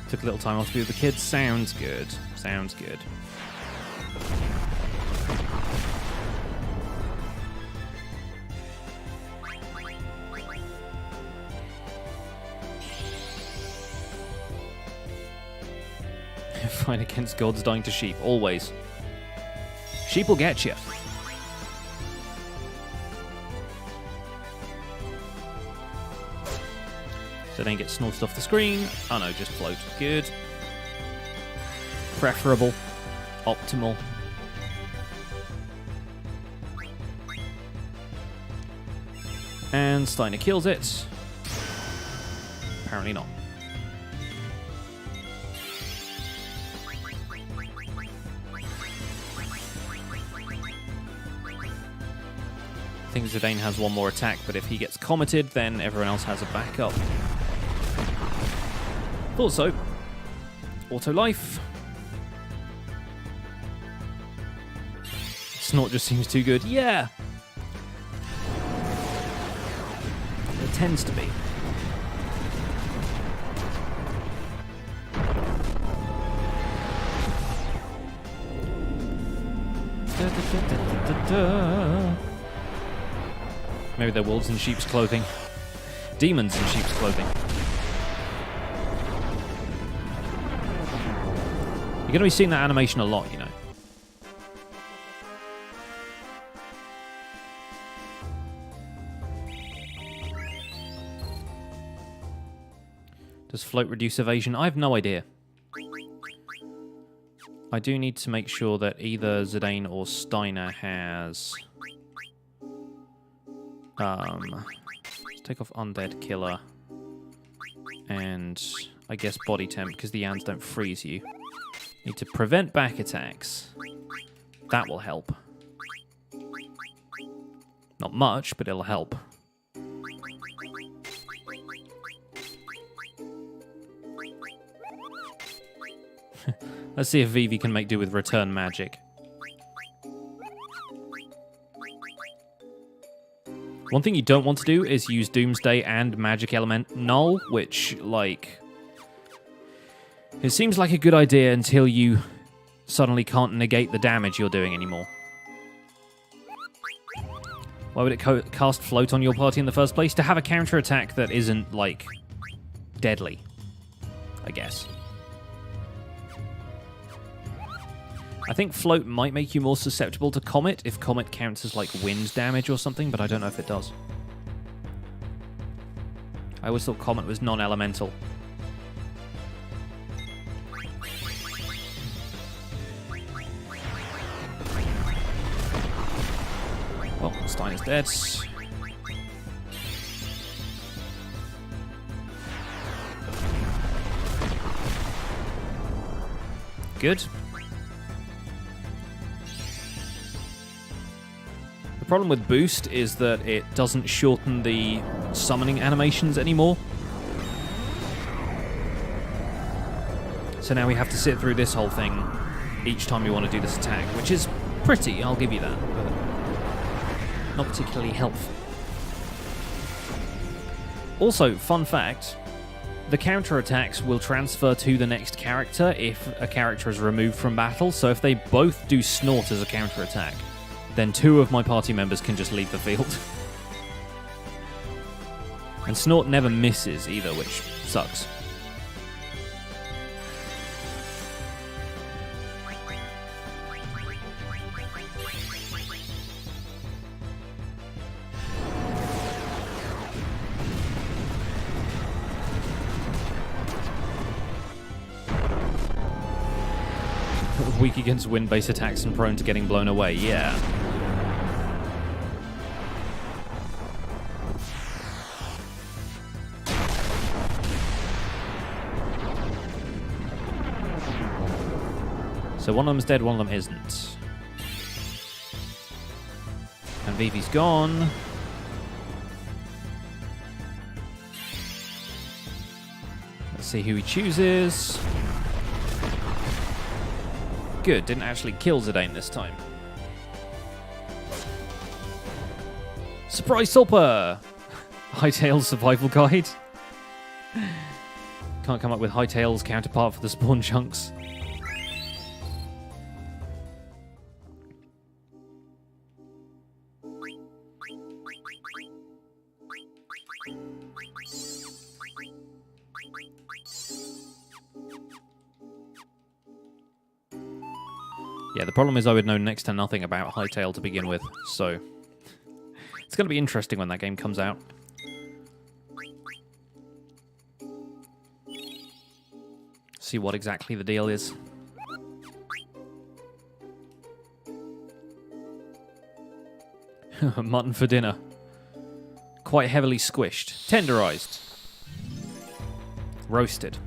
Took a little time off to be with the kids. Sounds good. Sounds good. Fight against gods dying to sheep. Always. Sheep will get you. So don't get snorted off the screen. Oh no, just float. Good. Preferable. Optimal. And Steiner kills it. Apparently not. I think Zidane has one more attack, but if he gets committed, then everyone else has a backup. Thought so. Auto life. Snort just seems too good. Yeah. It tends to be. Maybe they're wolves in sheep's clothing. Demons in sheep's clothing. You're going to be seeing that animation a lot, you know. Does float reduce evasion? I have no idea. I do need to make sure that either Zidane or Steiner has Let's take off Undead Killer. And I guess Body Temp, because the Yans don't freeze you. Need to prevent back attacks. That will help. Not much, but it'll help. Let's see if Vivi can make do with return magic. One thing you don't want to do is use Doomsday and Magic Element Null, which, like... It seems like a good idea until you suddenly can't negate the damage you're doing anymore. Why would it cast Float on your party in the first place? To have a counterattack that isn't, like, deadly, I guess. I think Float might make you more susceptible to Comet if Comet counts as, like, wind damage or something, but I don't know if it does. I always thought Comet was non-elemental. Well, Stein is dead. Good. The problem with Boost is that it doesn't shorten the summoning animations anymore. So now we have to sit through this whole thing each time we want to do this attack, which is pretty, I'll give you that, but not particularly helpful. Also, fun fact, the counterattacks will transfer to the next character if a character is removed from battle, so if they both do Snort as a counterattack, then 2 of my party members can just leave the field. And Snort never misses either, which sucks. Weak against wind-based attacks and prone to getting blown away, yeah. So one of them's dead, one of them isn't. And Vivi's gone. Let's see who he chooses. Good, didn't actually kill Zidane this time. Surprise Sulper! Hightail's survival guide. Can't come up with Hightail's counterpart for the spawn chunks. Yeah, the problem is I would know next to nothing about Hightail to begin with, so it's going to be interesting when that game comes out. See what exactly the deal is. Mutton for dinner. Quite heavily squished. Tenderized. Roasted.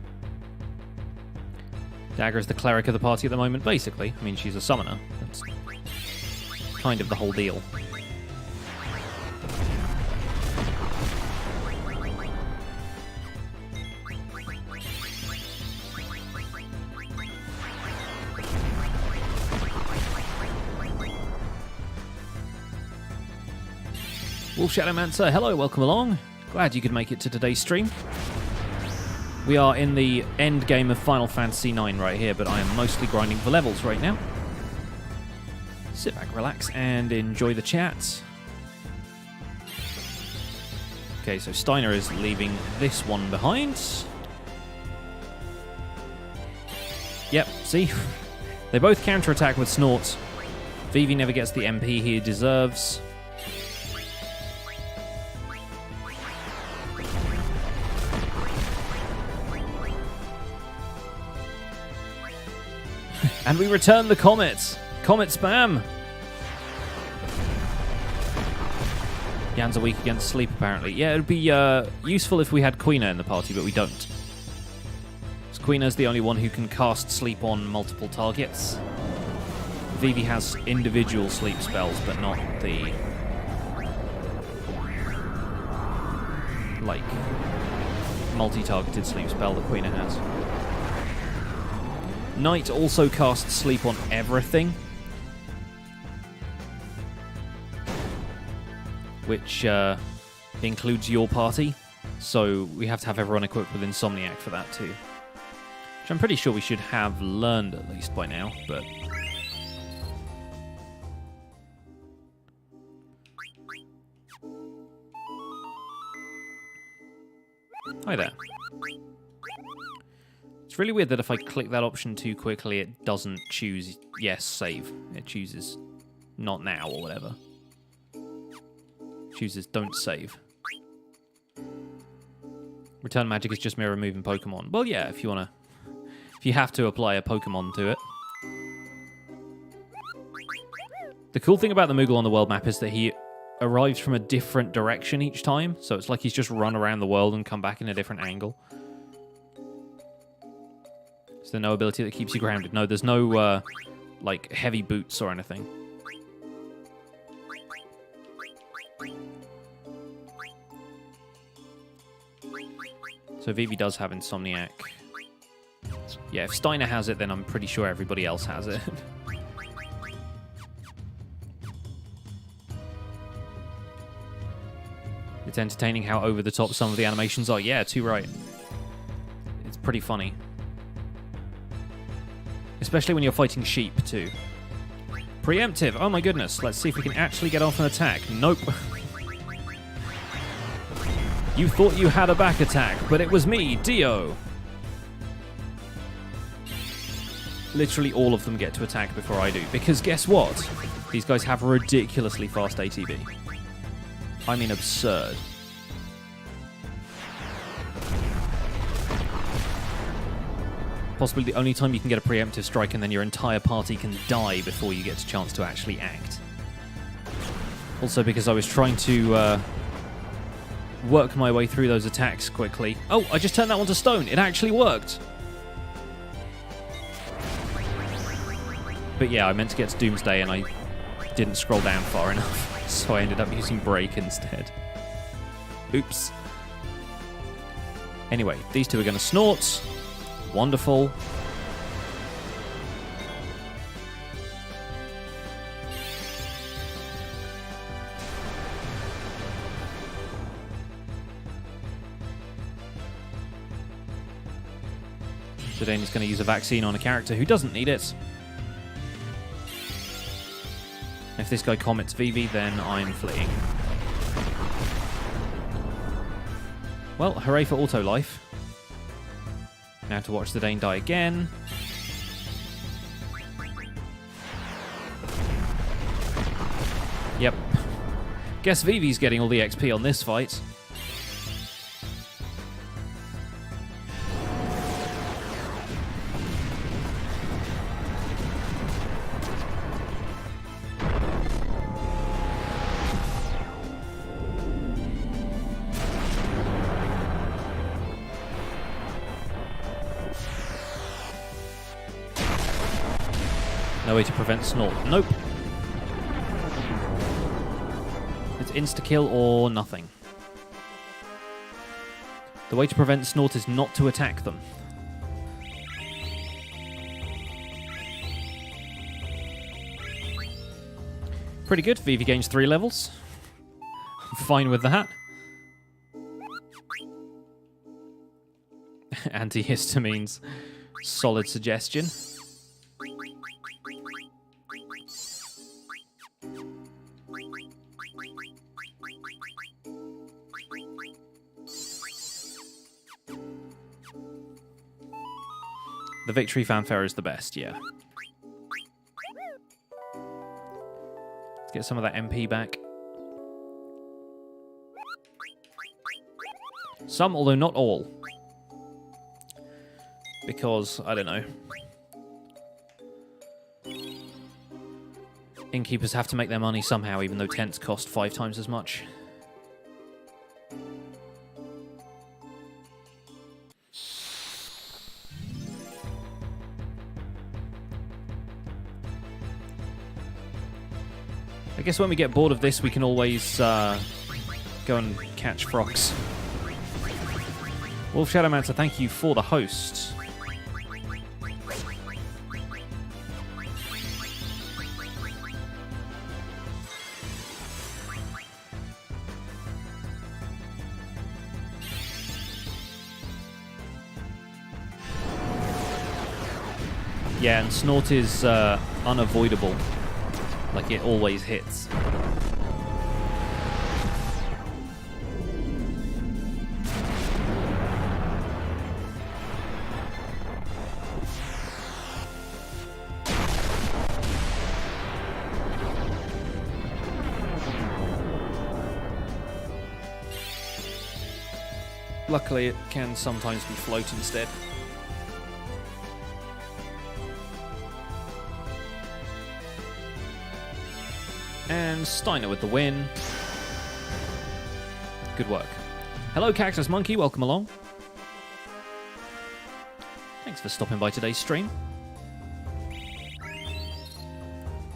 Dagger is the cleric of the party at the moment, basically. I mean, she's a summoner. That's kind of the whole deal. Wolf Shadowmancer, hello, welcome along. Glad you could make it to today's stream. We are in the end game of Final Fantasy IX right here, but I am mostly grinding for levels right now. Sit back, relax, and enjoy the chat. Okay, so Steiner is leaving this one behind. Yep, see? They both counterattack with Snort. Vivi never gets the MP he deserves. And we return the Comet. Comet spam. Gans are weak against sleep, apparently. Yeah, it would be useful if we had Quina in the party, but we don't. Because Quina's the only one who can cast sleep on multiple targets. Vivi has individual sleep spells, but not the... like, multi-targeted sleep spell that Quina has. Knight also casts sleep on everything, which includes your party, so we have to have everyone equipped with Insomniac for that too. Which I'm pretty sure we should have learned at least by now, but... Hi there. It's really weird that if I click that option too quickly, it doesn't choose yes, save. It chooses not now or whatever. It chooses don't save. Return magic is just mirror moving Pokemon. Well, yeah, if you have to apply a Pokemon to it. The cool thing about the Moogle on the world map is that he arrives from a different direction each time, so it's like he's just run around the world and come back in a different angle. Is there no ability that keeps you grounded? No, there's no, like, heavy boots or anything. So Vivi does have Insomniac. Yeah, if Steiner has it, then I'm pretty sure everybody else has it. It's entertaining how over the top some of the animations are. Yeah, too right. It's pretty funny. Especially when you're fighting sheep, too. Preemptive. Oh my goodness. Let's see if we can actually get off an attack. Nope. You thought you had a back attack, but it was me, Dio. Literally all of them get to attack before I do. Because guess what? These guys have ridiculously fast ATB. I mean, absurd. Possibly the only time you can get a preemptive strike and then your entire party can die before you get a chance to actually act. Also because I was trying to work my way through those attacks quickly. Oh, I just turned that one to stone. It actually worked. But yeah, I meant to get to Doomsday and I didn't scroll down far enough. So I ended up using Break instead. Oops. Anyway, these two are going to snort. Wonderful. Zidane is going to use a vaccine on a character who doesn't need it. If this guy commits Vivi, then I'm fleeing. Well, hooray for auto life. Now to watch Zidane die again. Yep. Guess Vivi's getting all the XP on this fight. No way to prevent Snort. Nope. It's insta-kill or nothing. The way to prevent Snort is not to attack them. Pretty good. Vivi gains 3 levels. I'm fine with that. Antihistamines. Solid suggestion. The victory fanfare is the best, yeah. Let's get some of that MP back. Some, although not all. Because, I don't know. Innkeepers have to make their money somehow, even though tents cost 5 times as much. I guess when we get bored of this, we can always go and catch frogs. Wolf Shadowmancer, thank you for the host. Yeah, and snort is unavoidable. Like, it always hits. Luckily, it can sometimes be float instead. And Steiner with the win. Good work. Hello, Cactus Monkey. Welcome along. Thanks for stopping by today's stream.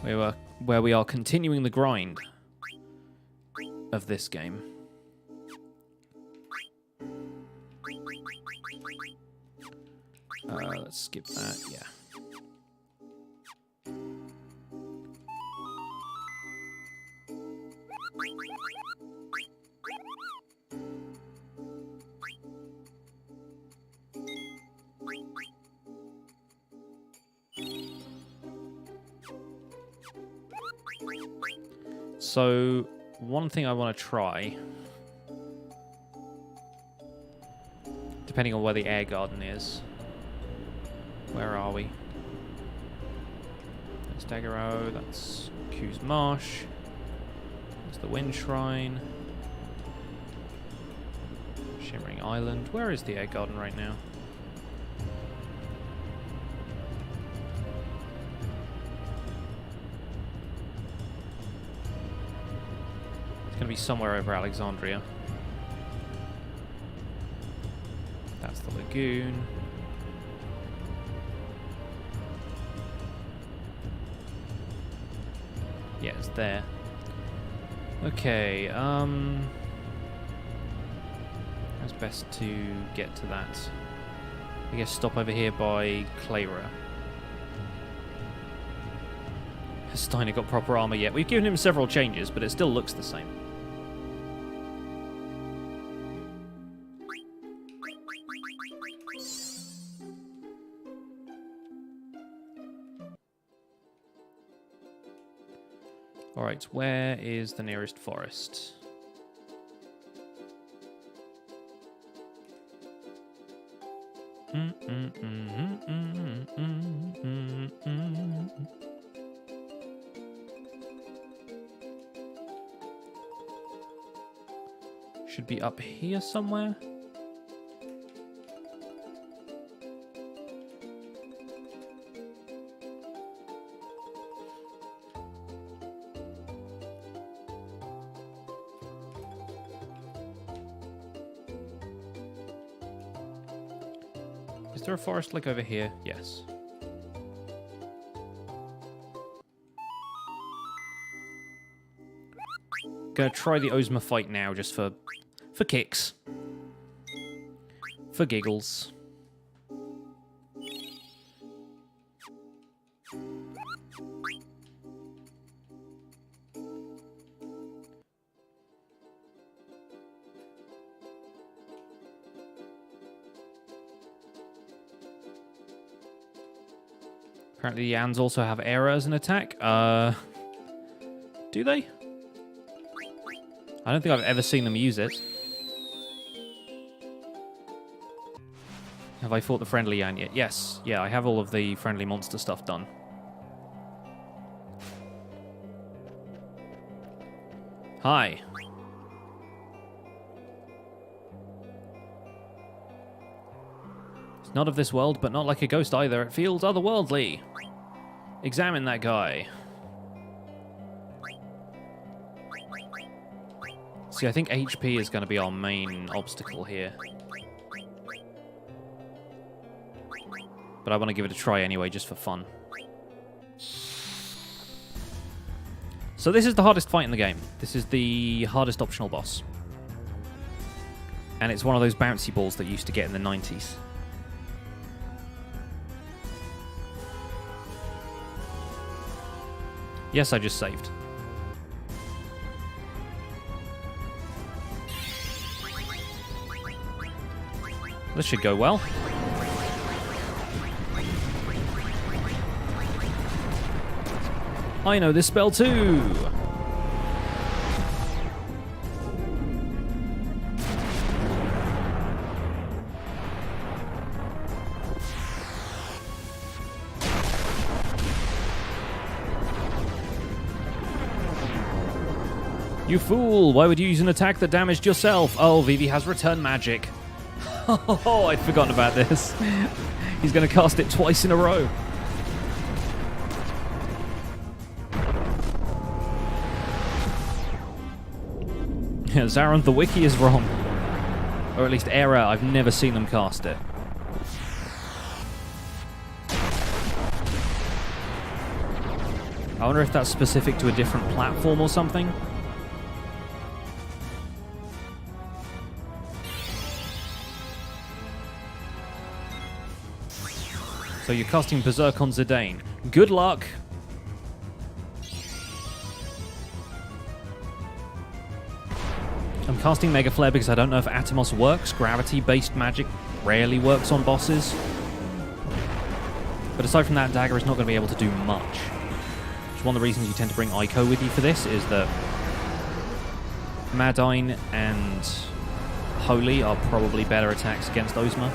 Where we are continuing the grind of this game. Let's skip that, yeah. So, one thing I want to try, depending on where the air garden is. Where are we? That's Daggero, that's Q's Marsh, there's the Wind Shrine, Shimmering Island. Where is the air garden right now? It's going to be somewhere over Alexandria. That's the lagoon. Yeah, it's there. Okay, how's best to get to that? I guess stop over here by Clara. Has Steiner got proper armor yet? We've given him several changes, but it still looks the same. Alright, where is the nearest forest? Should be up here somewhere. Is there a forest like over here? Yes. Gonna try the Ozma fight now, just for kicks. For giggles. Apparently the Yans also have Era as an attack. Do they? I don't think I've ever seen them use it. Have I fought the friendly Yan yet? Yes. Yeah, I have all of the friendly monster stuff done. Hi. It's not of this world, but not like a ghost either. It feels otherworldly. Examine that guy. See, I think HP is going to be our main obstacle here. But I want to give it a try anyway, just for fun. So this is the hardest fight in the game. This is the hardest optional boss. And it's one of those bouncy balls that you used to get in the 90s. Yes, I just saved. This should go well. I know this spell too! You fool! Why would you use an attack that damaged yourself? Oh, Vivi has return magic. Oh, I'd forgotten about this. He's going to cast it twice in a row. Yeah, Zaron, the wiki is wrong. Or at least error. I've never seen them cast it. I wonder if that's specific to a different platform or something. So you're casting Berserk on Zidane. Good luck! I'm casting Mega Flare because I don't know if Atomos works. Gravity-based magic rarely works on bosses. But aside from that, Dagger is not going to be able to do much. It's one of the reasons you tend to bring Ico with you for this, is that Madine and Holy are probably better attacks against Ozma.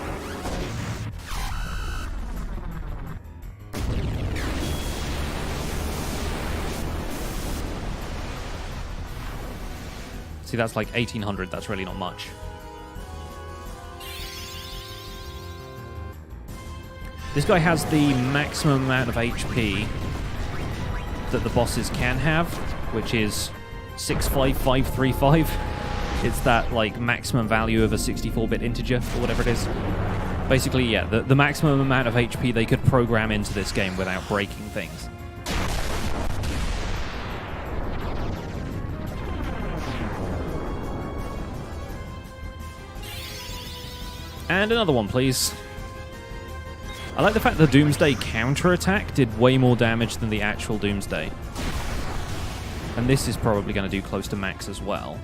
See, that's like 1800, that's really not much. This guy has the maximum amount of HP that the bosses can have, which is 65535. It's that like maximum value of a 64-bit integer, or whatever it is. Basically, yeah, the maximum amount of HP they could program into this game without breaking things. And another one, please. I like the fact the Doomsday counterattack did way more damage than the actual Doomsday. And this is probably going to do close to max as well.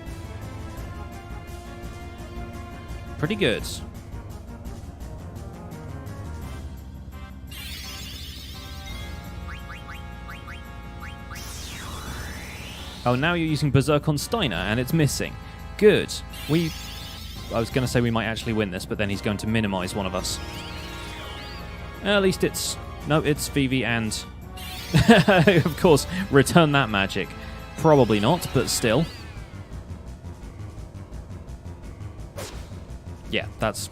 Pretty good. Oh, now you're using Berserk on Steiner, and it's missing. Good. I was going to say we might actually win this, but then he's going to minimize one of us. At least it's... No, it's Vivi and... of course, return that magic. Probably not, but still. Yeah, that's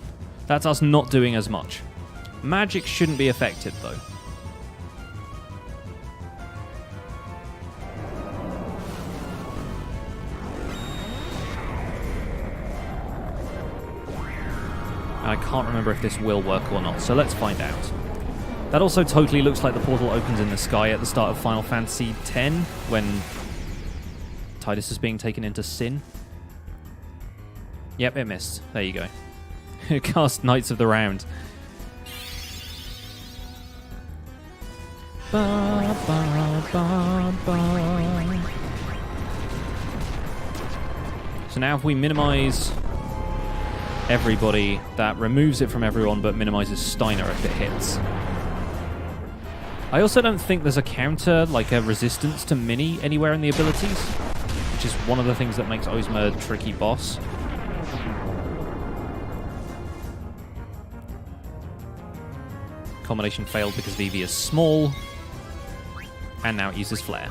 us not doing as much. Magic shouldn't be affected, though. I can't remember if this will work or not, so let's find out. That also totally looks like the portal opens in the sky at the start of Final Fantasy X, when Tidus is being taken into Sin. Yep, it missed. There you go. Cast Knights of the Round. Ba, ba, ba, ba. So now if we minimize everybody, that removes it from everyone but minimizes Steiner if it hits. I also don't think there's a counter, like a resistance to Mini anywhere in the abilities, which is one of the things that makes Ozma a tricky boss. Combination failed because Vivi is small, and now it uses Flare.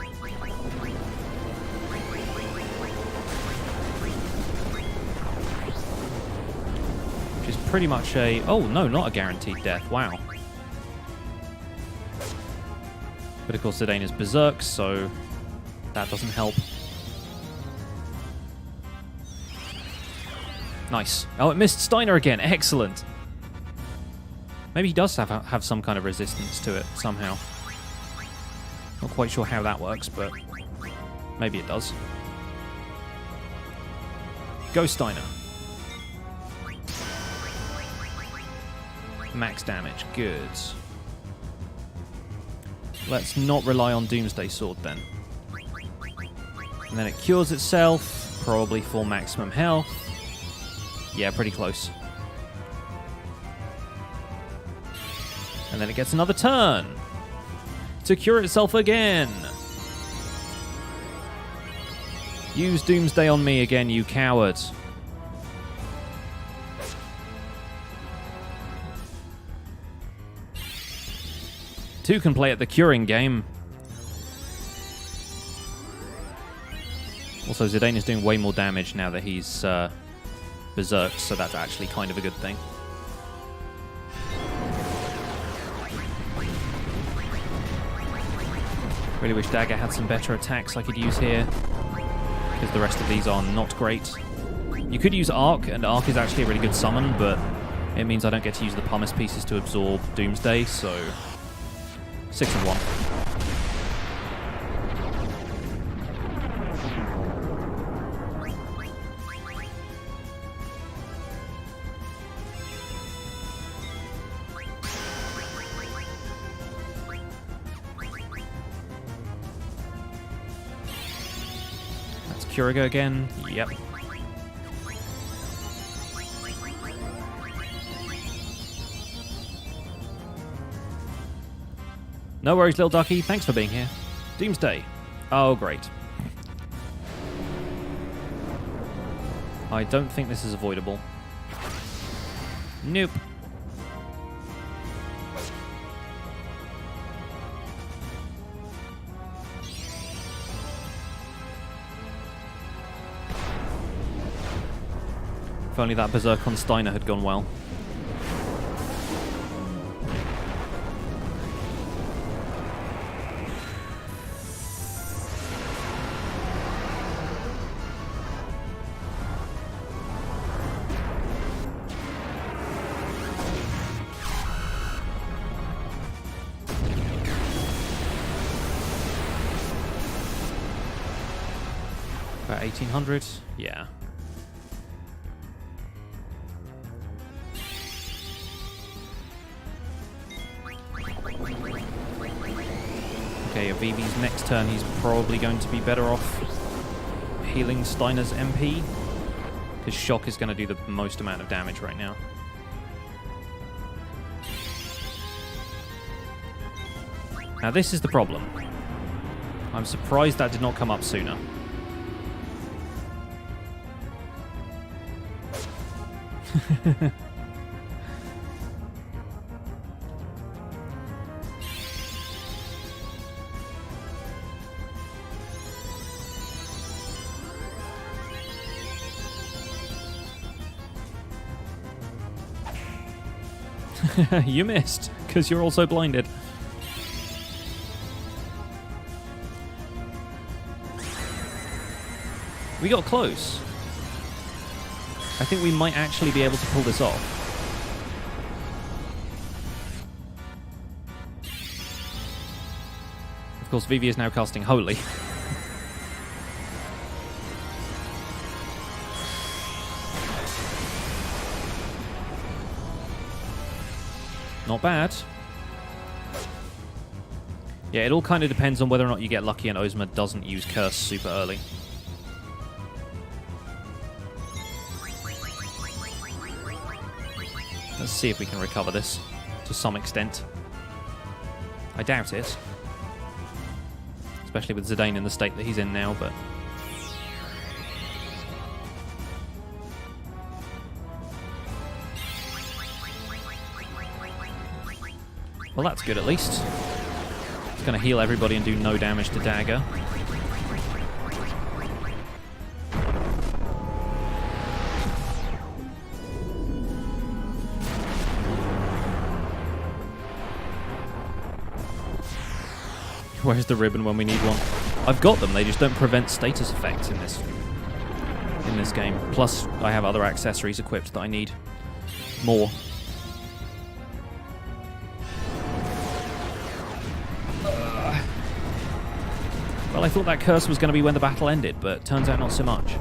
Which is pretty much a... Oh, no, not a guaranteed death. Wow. But of course, Zidane is Berserk, so that doesn't help. Nice. Oh, it missed Steiner again. Excellent. Maybe he does have some kind of resistance to it somehow. Not quite sure how that works, but... Maybe it does. Go Steiner. Max damage. Good. Let's not rely on Doomsday Sword then. And then it cures itself, probably for maximum health. Yeah, pretty close. And then it gets another turn to cure itself again. Use Doomsday on me again, you coward. Two can play at the curing game. Also, Zidane is doing way more damage now that he's berserked, so that's actually kind of a good thing. Really wish Dagger had some better attacks I could use here, because the rest of these are not great. You could use Arc, and Arc is actually a really good summon, but it means I don't get to use the pumice pieces to absorb Doomsday, so 6 of 1. That's Kuriga again. Yep. No worries, little ducky. Thanks for being here. Doomsday. Oh, great. I don't think this is avoidable. Nope. If only that Berserk on Steiner had gone well. About 1800? Yeah. Okay, Avivi's next turn, he's probably going to be better off healing Steiner's MP, because Shock is going to do the most amount of damage right now. Now this is the problem. I'm surprised that did not come up sooner. You missed, because you're also blinded. We got close. I think we might actually be able to pull this off. Of course, Vivi is now casting Holy. Not bad. Yeah, it all kind of depends on whether or not you get lucky and Ozma doesn't use Curse super early. Let's see if we can recover this to some extent. I doubt it. Especially with Zidane in the state that he's in now, but... well, that's good at least. It's going to heal everybody and do no damage to Dagger. Where's the ribbon when we need one? I've got them, they just don't prevent status effects in this game. Plus, I have other accessories equipped that I need more. Well, I thought that curse was going to be when the battle ended, but turns out not so much.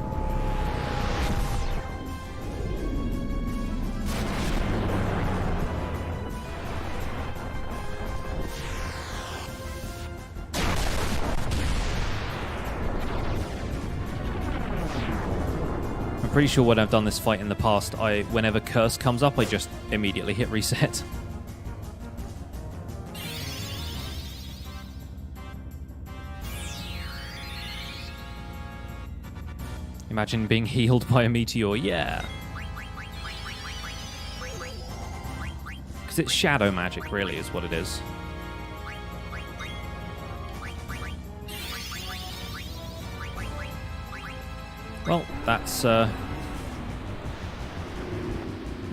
I'm pretty sure when I've done this fight in the past, whenever curse comes up, I just immediately hit reset. Imagine being healed by a meteor, yeah. Because it's shadow magic, really, is what it is. Well, that's the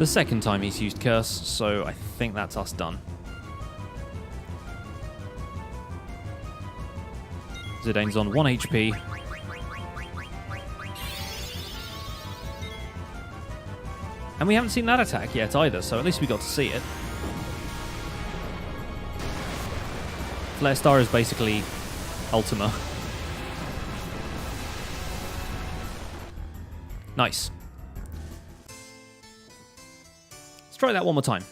second time he's used curse, so I think that's us done. Zidane's on 1 HP. And we haven't seen that attack yet either, so at least we got to see it. Flare Star is basically Ultima. Nice. Let's try that one more time.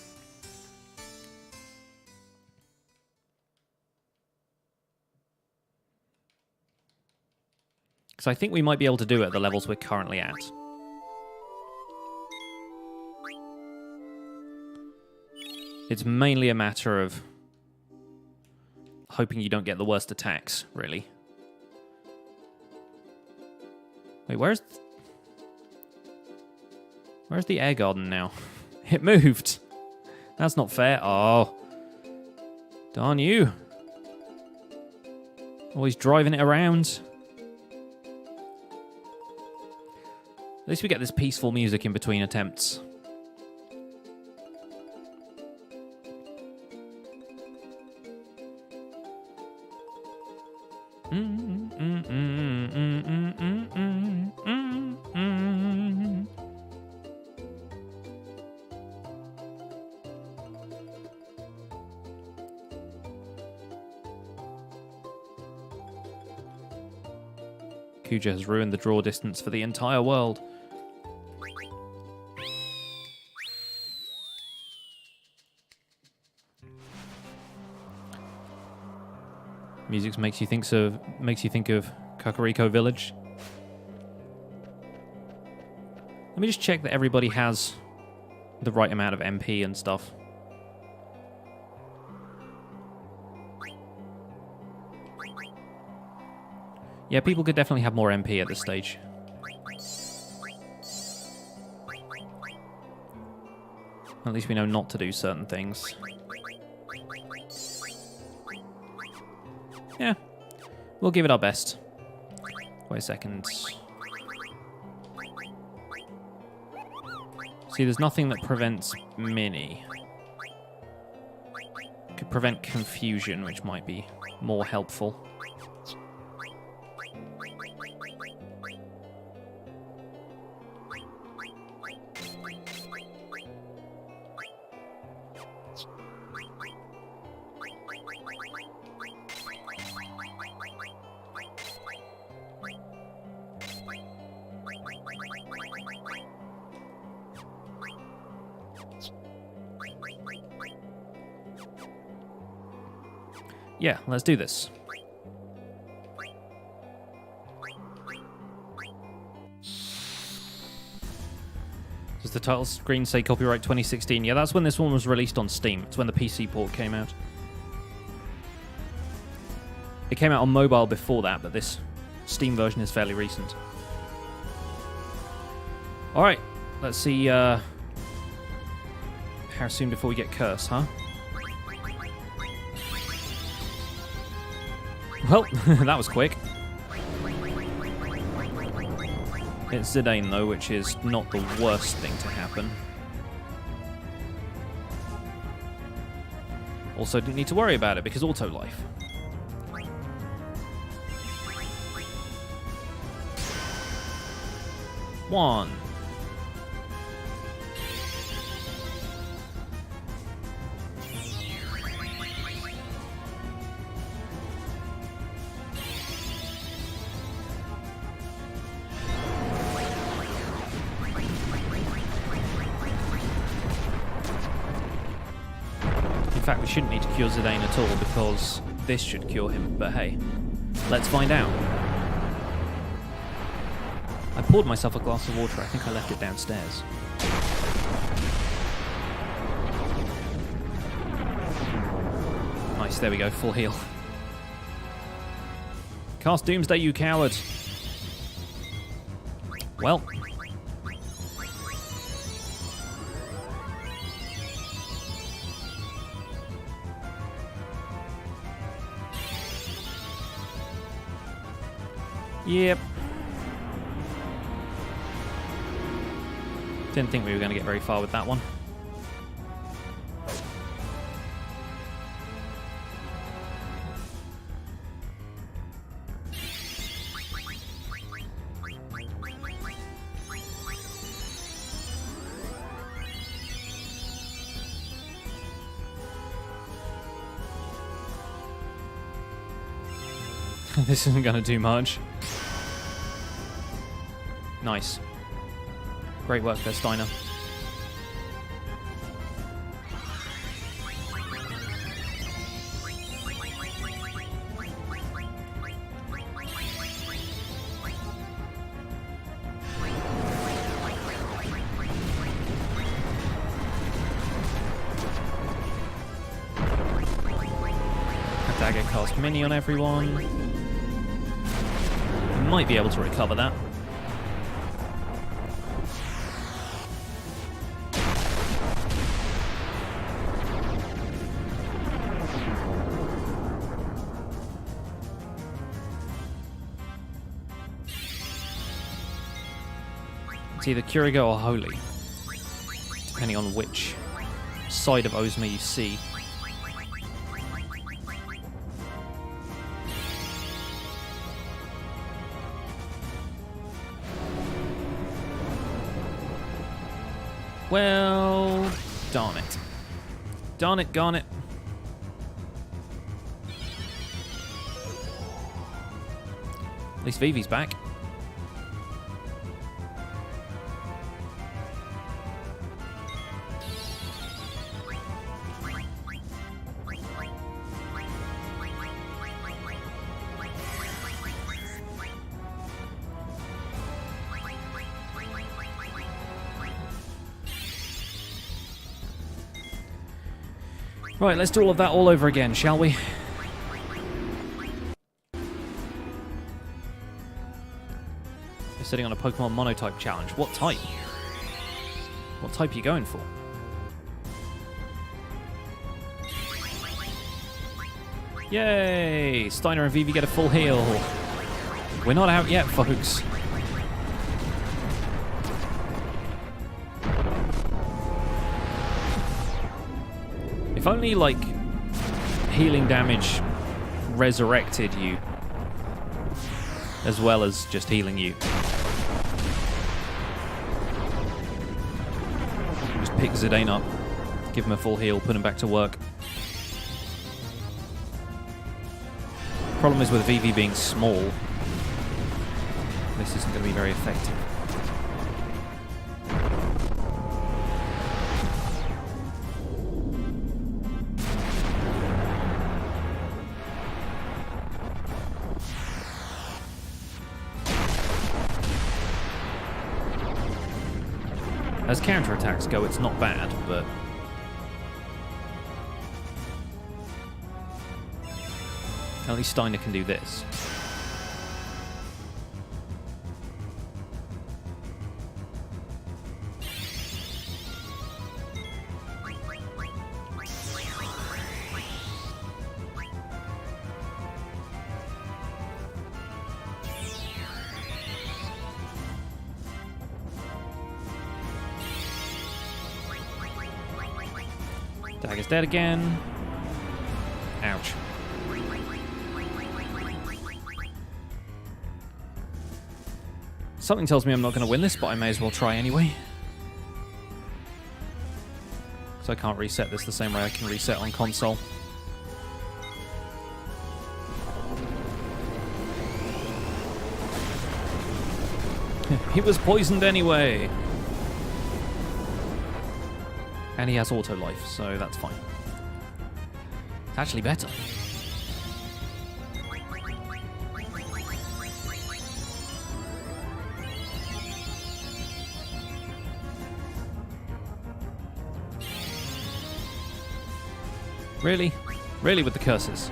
Because I think we might be able to do it at the levels we're currently at. It's mainly a matter of hoping you don't get the worst attacks, really. Wait, where's the air garden now? It moved. That's not fair. Oh. Darn you. Always driving it around. At least we get this peaceful music in between attempts. Kuja has ruined the draw distance for the entire world. Music makes you think of Kakariko Village. Let me just check that everybody has the right amount of MP and stuff. Yeah, people could definitely have more MP at this stage. At least we know not to do certain things. Yeah, we'll give it our best. Wait a second. See, there's nothing that prevents Mini. Could prevent confusion, which might be more helpful. Yeah, let's do this. Does the title screen say copyright 2016? Yeah, that's when this one was released on Steam. It's when the PC port came out. It came out on mobile before that, but this Steam version is fairly recent. Alright, let's see how soon before we get Curse, huh? Well, that was quick. It's Zidane, though, which is not the worst thing to happen. Also, didn't need to worry about it, because auto life. One. fact, we shouldn't need to cure Zidane at all, because this should cure him. But hey, let's find out. I poured myself a glass of water. I think I left it downstairs. Nice, there we go, full heal. Cast Doomsday, you coward. Well. Yep. Didn't think we were going to get very far with that one. This isn't going to do much. Nice. Great work there, Steiner. Dagger cast mini on everyone. Might be able to recover that. It's either Kurigo or Holy, depending on which side of Ozma you see. Well, darn it. Darn it, garn it. At least Vivi's back. Right, let's do all of that all over again, shall we? They're sitting on a Pokemon Monotype challenge. What type? What type are you going for? Yay! Steiner and Vivi get a full heal. We're not out yet, folks. If only, like, healing damage resurrected you, as well as just healing you. Just pick Zidane up, give him a full heal, put him back to work. Problem is with Vivi being small, this isn't going to be very effective. As counterattacks go, it's not bad, but at least Steiner can do this. Dagger's dead again. Ouch. Something tells me I'm not going to win this, but I may as well try anyway. So I can't reset this the same way I can reset on console. He was poisoned anyway. And he has auto life, so that's fine. It's actually better. Really? Really with the curses?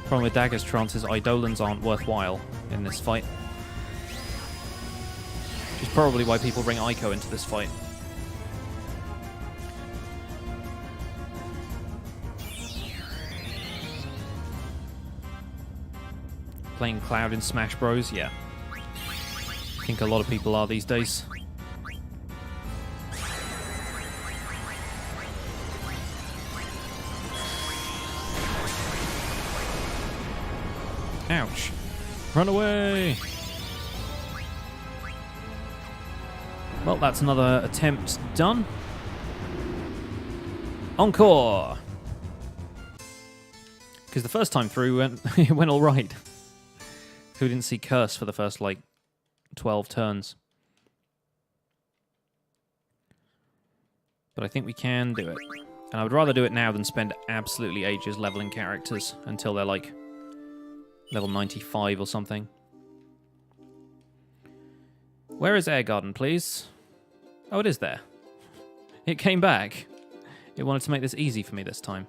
Problem with Dagger's Trance is Eidolons aren't worthwhile in this fight. Which is probably why people bring Ico into this fight. Playing Cloud in Smash Bros? Yeah. I think a lot of people are these days. Ouch. Run away! Well, that's another attempt done. Encore! Because the first time through, it went alright. So we didn't see Curse for the first, 12 turns. But I think we can do it. And I would rather do it now than spend absolutely ages leveling characters until they're, level 95 or something. Where is Air Garden, please? Oh, it is there. It came back. It wanted to make this easy for me this time.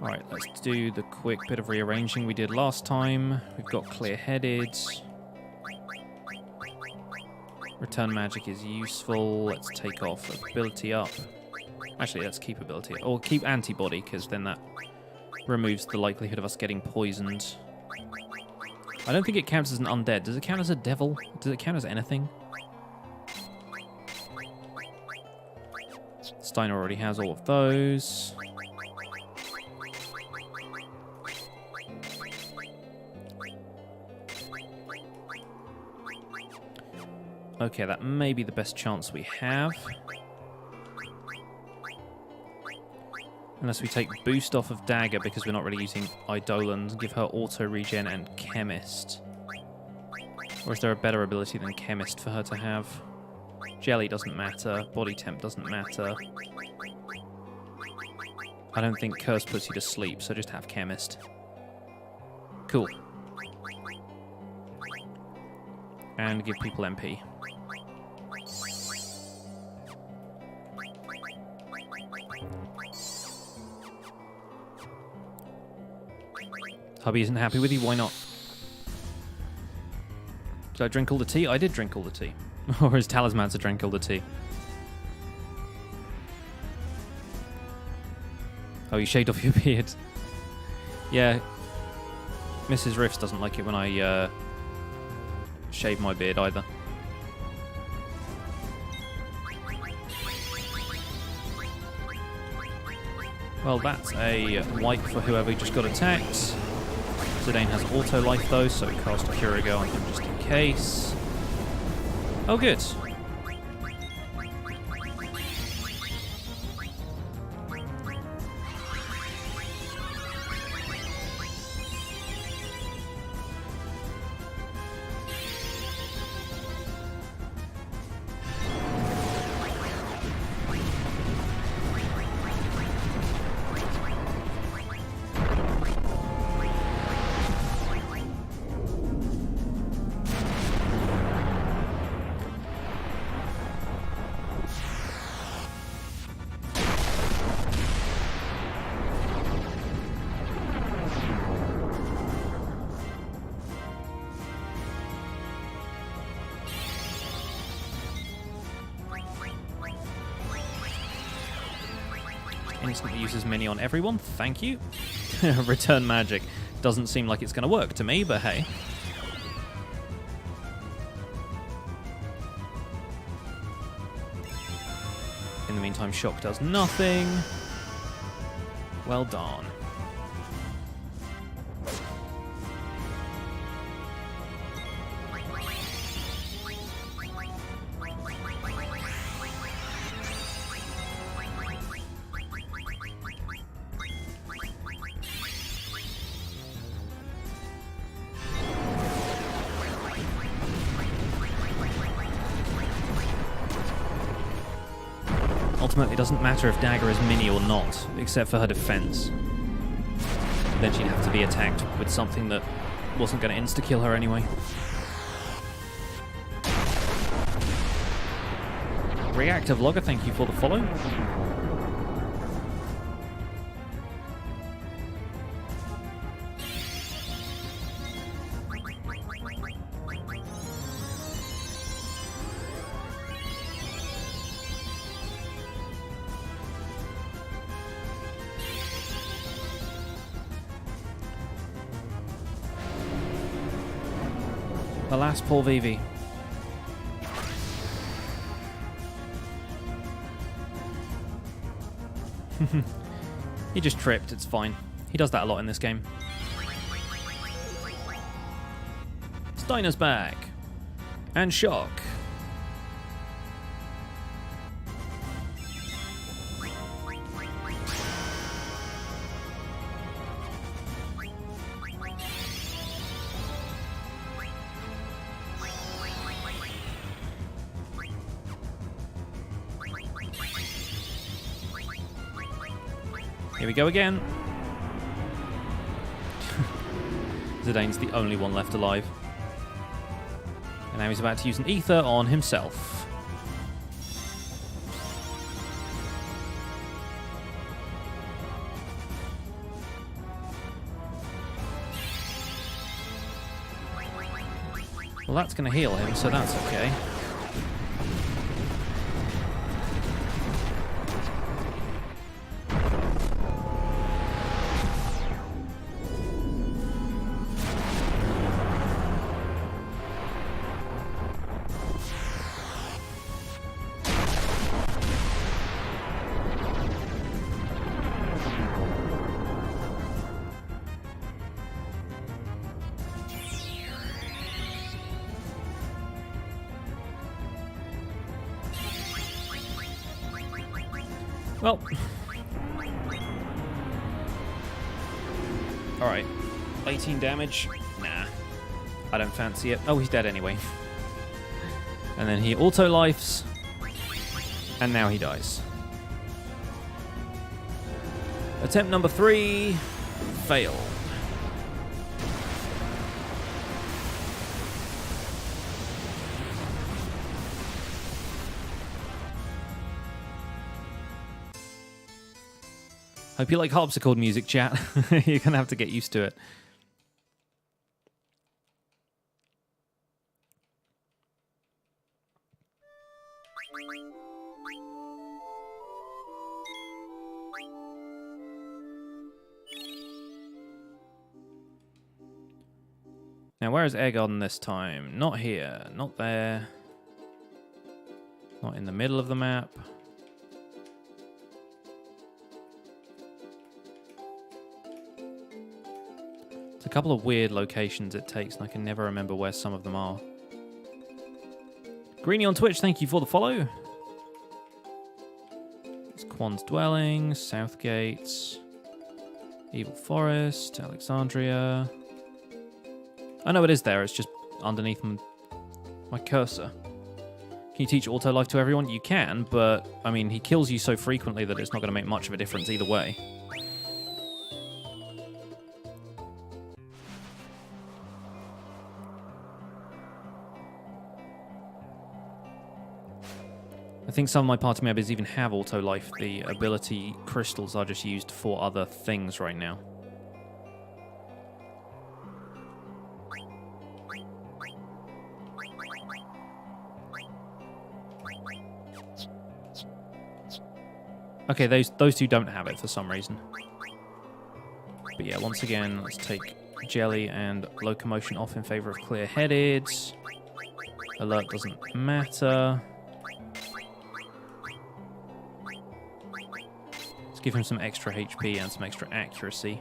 Alright, let's do the quick bit of rearranging we did last time. We've got clear-headed. Return magic is useful. Let's take off ability up. Actually, let's keep ability up. Or keep antibody, because then that removes the likelihood of us getting poisoned. I don't think it counts as an undead. Does it count as a devil? Does it count as anything? Steiner already has all of those. Okay, that may be the best chance we have. Unless we take boost off of Dagger because we're not really using Eidolon, give her auto regen and Chemist. Or is there a better ability than Chemist for her to have? Jelly doesn't matter, Body Temp doesn't matter. I don't think Curse puts you to sleep, so just have Chemist. Cool. And give people MP. Hubby isn't happy with you, why not? Did I drink all the tea? I did drink all the tea. Or his talisman to drink all the tea. Oh, you shaved off your beard. Yeah. Mrs. Riffs doesn't like it when I shave my beard either. Well, that's a wipe for whoever just got attacked. Zidane has auto life though, so we cast Curigo on him just in case. Oh, good. Instantly uses mini on everyone, thank you. Return magic. Doesn't seem like it's going to work to me, but hey. In the meantime, one-time shock does nothing. Well done. Ultimately, it doesn't matter if Dagger is mini or not, except for her defense. Then she'd have to be attacked with something that wasn't going to insta-kill her anyway. Reactive Logger, thank you for the follow. Alas, poor Vivi. He just tripped, it's fine. He does that a lot in this game. Steiner's back. And Shock. Here we go again. Zidane's the only one left alive. And now he's about to use an ether on himself. Well, that's going to heal him, so that's okay. Well. Alright. 18 damage. Nah. I don't fancy it. Oh, he's dead anyway. And then he auto-lifes. And now he dies. Attempt number 3. Fail. Hope you like harpsichord music, chat. You're going to have to get used to it. Now, where is Airgarden this time? Not here, not there. Not in the middle of the map. A couple of weird locations it takes, and I can never remember where some of them are. Greenie on Twitch, thank you for the follow. It's Quan's Dwelling, Southgate, Evil Forest, Alexandria. I know it is there, it's just underneath my cursor. Can you teach auto-life to everyone? You can, but, I mean, he kills you so frequently that it's not going to make much of a difference either way. I think some of my party members even have auto-life. The ability crystals are just used for other things right now. Okay, those two don't have it for some reason. But yeah, once again, let's take Jelly and Locomotion off in favor of Clear-Headed. Alert doesn't matter. Give him some extra HP and some extra accuracy.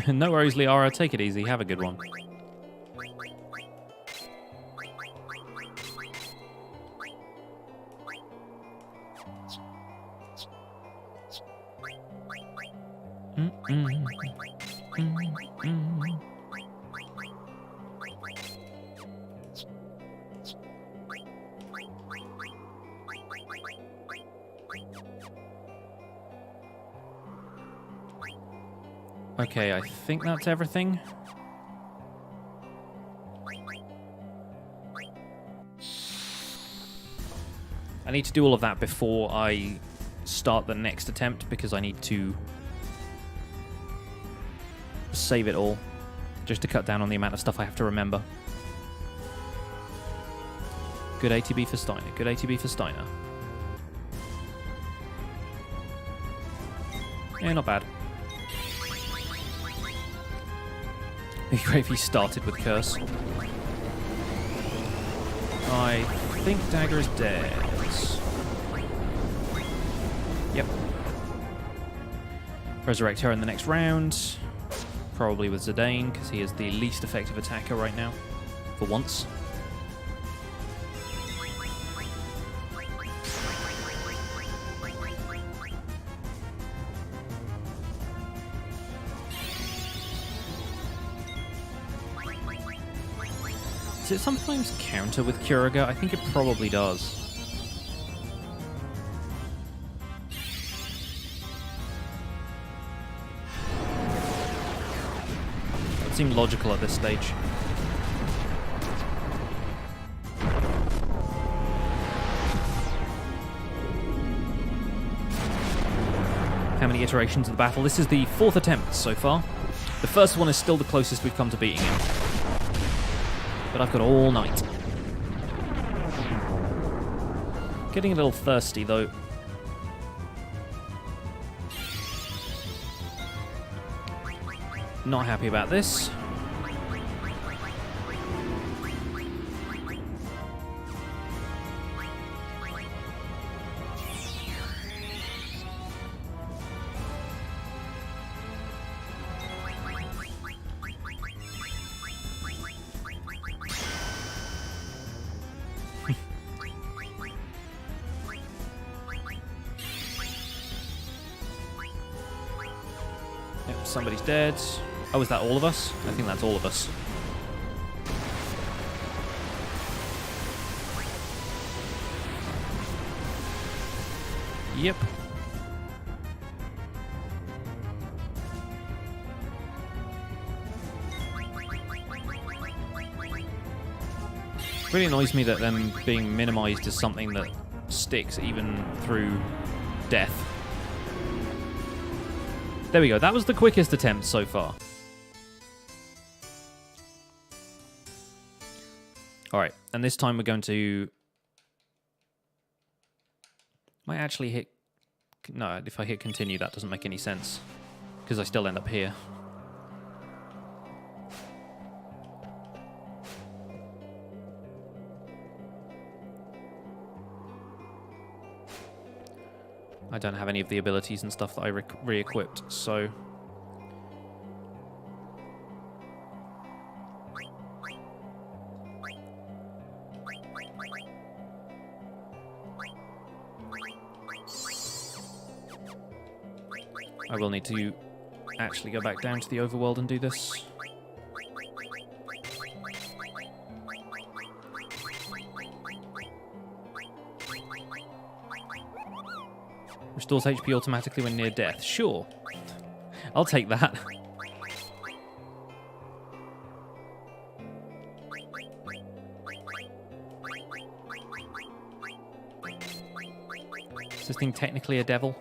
No worries, Liara. Take it easy. Have a good one. Okay, I think that's everything. I need to do all of that before I start the next attempt because I need to save it all, just to cut down on the amount of stuff I have to remember. Good ATB for Steiner. Good ATB for Steiner. Yeah, not bad. It'd be great if he started with Curse. I think Dagger is dead. Yep. Resurrect her in the next round. Probably with Zidane, because he is the least effective attacker right now. For once. Does it sometimes counter with Curaga? I think it probably does. That seemed logical at this stage. How many iterations of the battle? This is the 4th attempt so far. The first one is still the closest we've come to beating him. But I've got all night. Getting a little thirsty, though. Not happy about this. Somebody's dead. Oh, is that all of us? I think that's all of us. Yep. Really annoys me that them being minimized is something that sticks even through death. There we go. That was the quickest attempt so far. Alright, and this time we're going to... Might actually hit... No, if I hit continue, that doesn't make any sense. Because I still end up here. I don't have any of the abilities and stuff that I re-equipped, so... I will need to actually go back down to the overworld and do this. Restores HP automatically when near death. Sure. I'll take that. Is this thing technically a devil?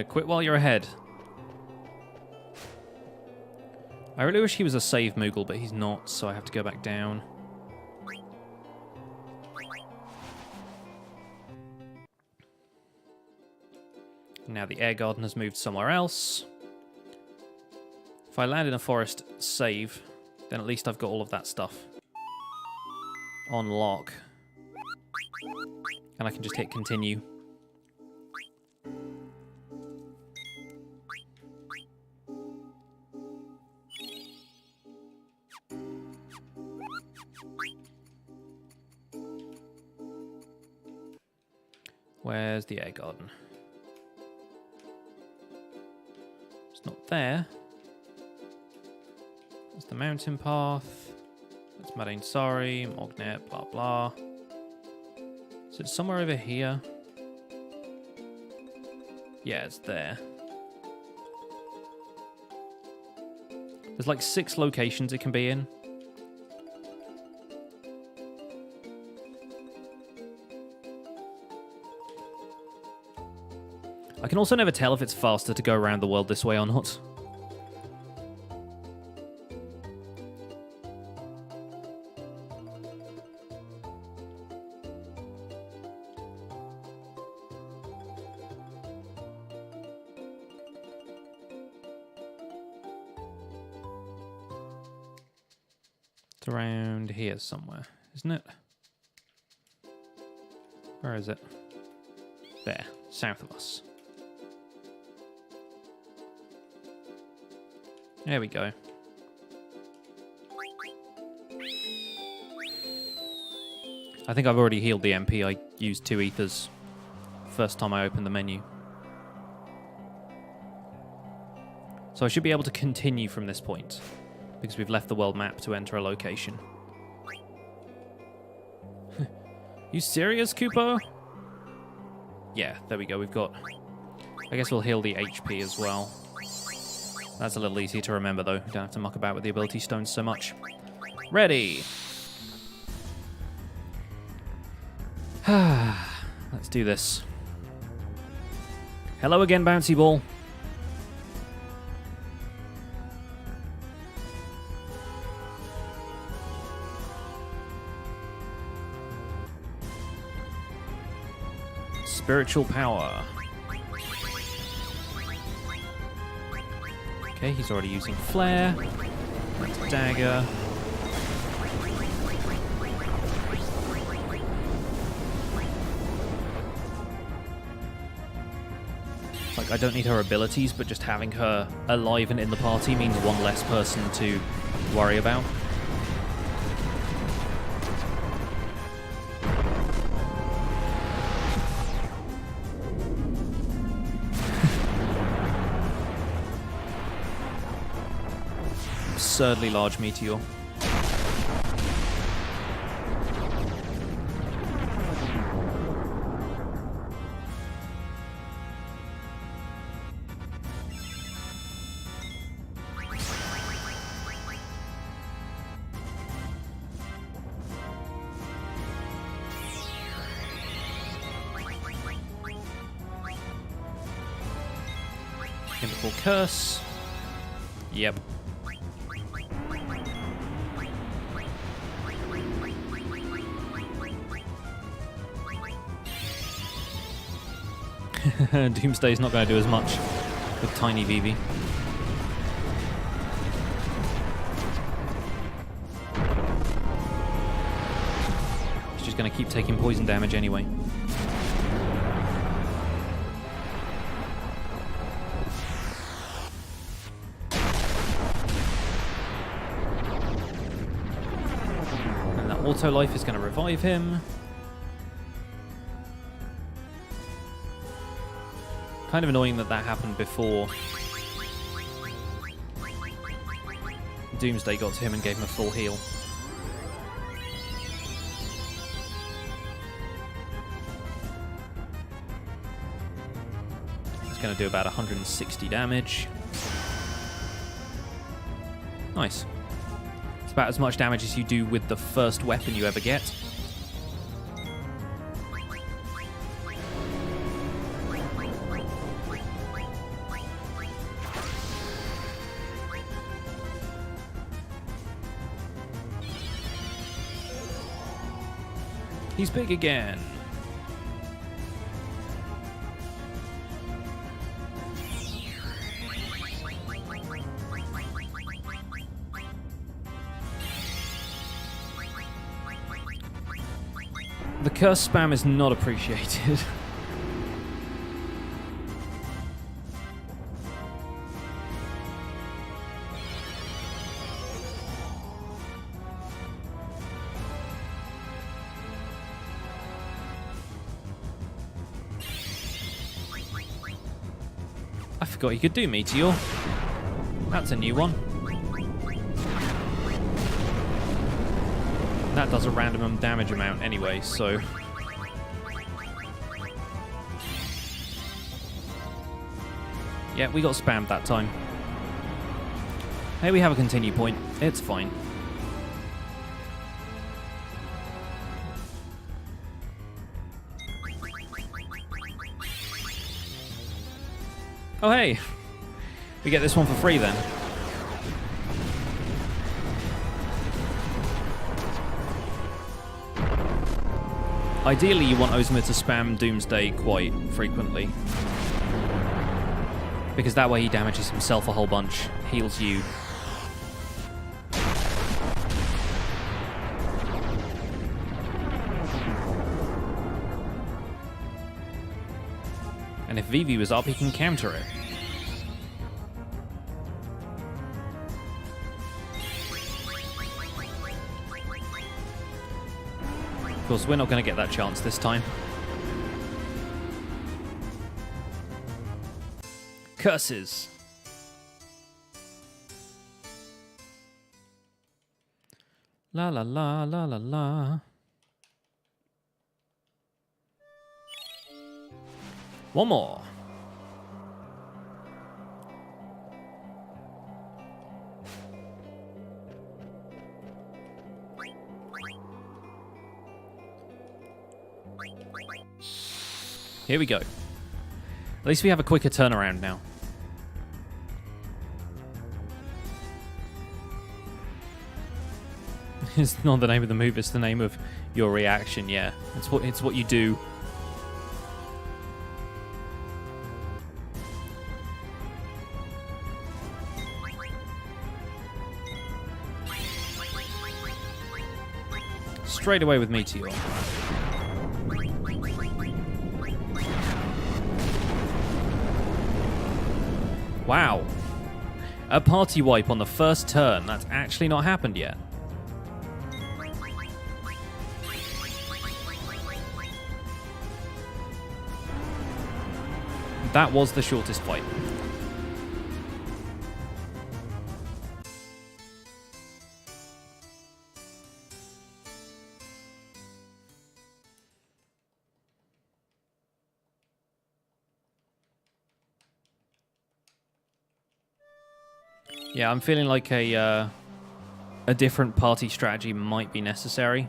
Quit while you're ahead. I really wish he was a save Moogle, but he's not, so I have to go back down. Now the air garden has moved somewhere else. If I land in a forest save, then at least I've got all of that stuff on lock. And I can just hit continue. Where's the air garden? It's not there. That's the mountain path. That's Madain Sari, Mognet, blah blah. So it's somewhere over here. Yeah, it's there. There's like 6 locations it can be in. I can also never tell if it's faster to go around the world this way or not. It's around here somewhere, isn't it? Where is it? There, south of us. There we go. I think I've already healed the MP. I used 2 ethers first time I opened the menu. So I should be able to continue from this point, because we've left the world map to enter a location. You serious, Kupo? Yeah, there we go. We've got... I guess we'll heal the HP as well. That's a little easier to remember, though. You don't have to muck about with the ability stones so much. Ready! Let's do this. Hello again, Bouncy Ball. Spiritual power. Okay, he's already using flare. That's dagger. Like, I don't need her abilities, but just having her alive and in the party means one less person to worry about. Absurdly large meteor. Chemical curse. Yep. Doomsday's not going to do as much with tiny VV. She's just going to keep taking poison damage anyway. And that auto life is going to revive him. Kind of annoying that happened before Doomsday got to him and gave him a full heal. It's going to do about 160 damage. Nice. It's about as much damage as you do with the first weapon you ever get. He's big again. The curse spam is not appreciated. I forgot you could do Meteor. That's a new one. That does a random damage amount anyway, so... Yeah, we got spammed that time. Hey, we have a continue point. It's fine. Oh, hey! We get this one for free then. Ideally, you want Ozma to spam Doomsday quite frequently. Because that way he damages himself a whole bunch, heals you. And if Vivi was up, he can counter it. Of course, we're not going to get that chance this time. Curses. La la la la la la. One more. Here we go. At least we have a quicker turnaround now. It's not the name of the move, it's the name of your reaction, yeah. It's what you do. Straight away with Meteor. Wow. A party wipe on the first turn. That's actually not happened yet. That was the shortest fight. Yeah, I'm feeling like a different party strategy might be necessary.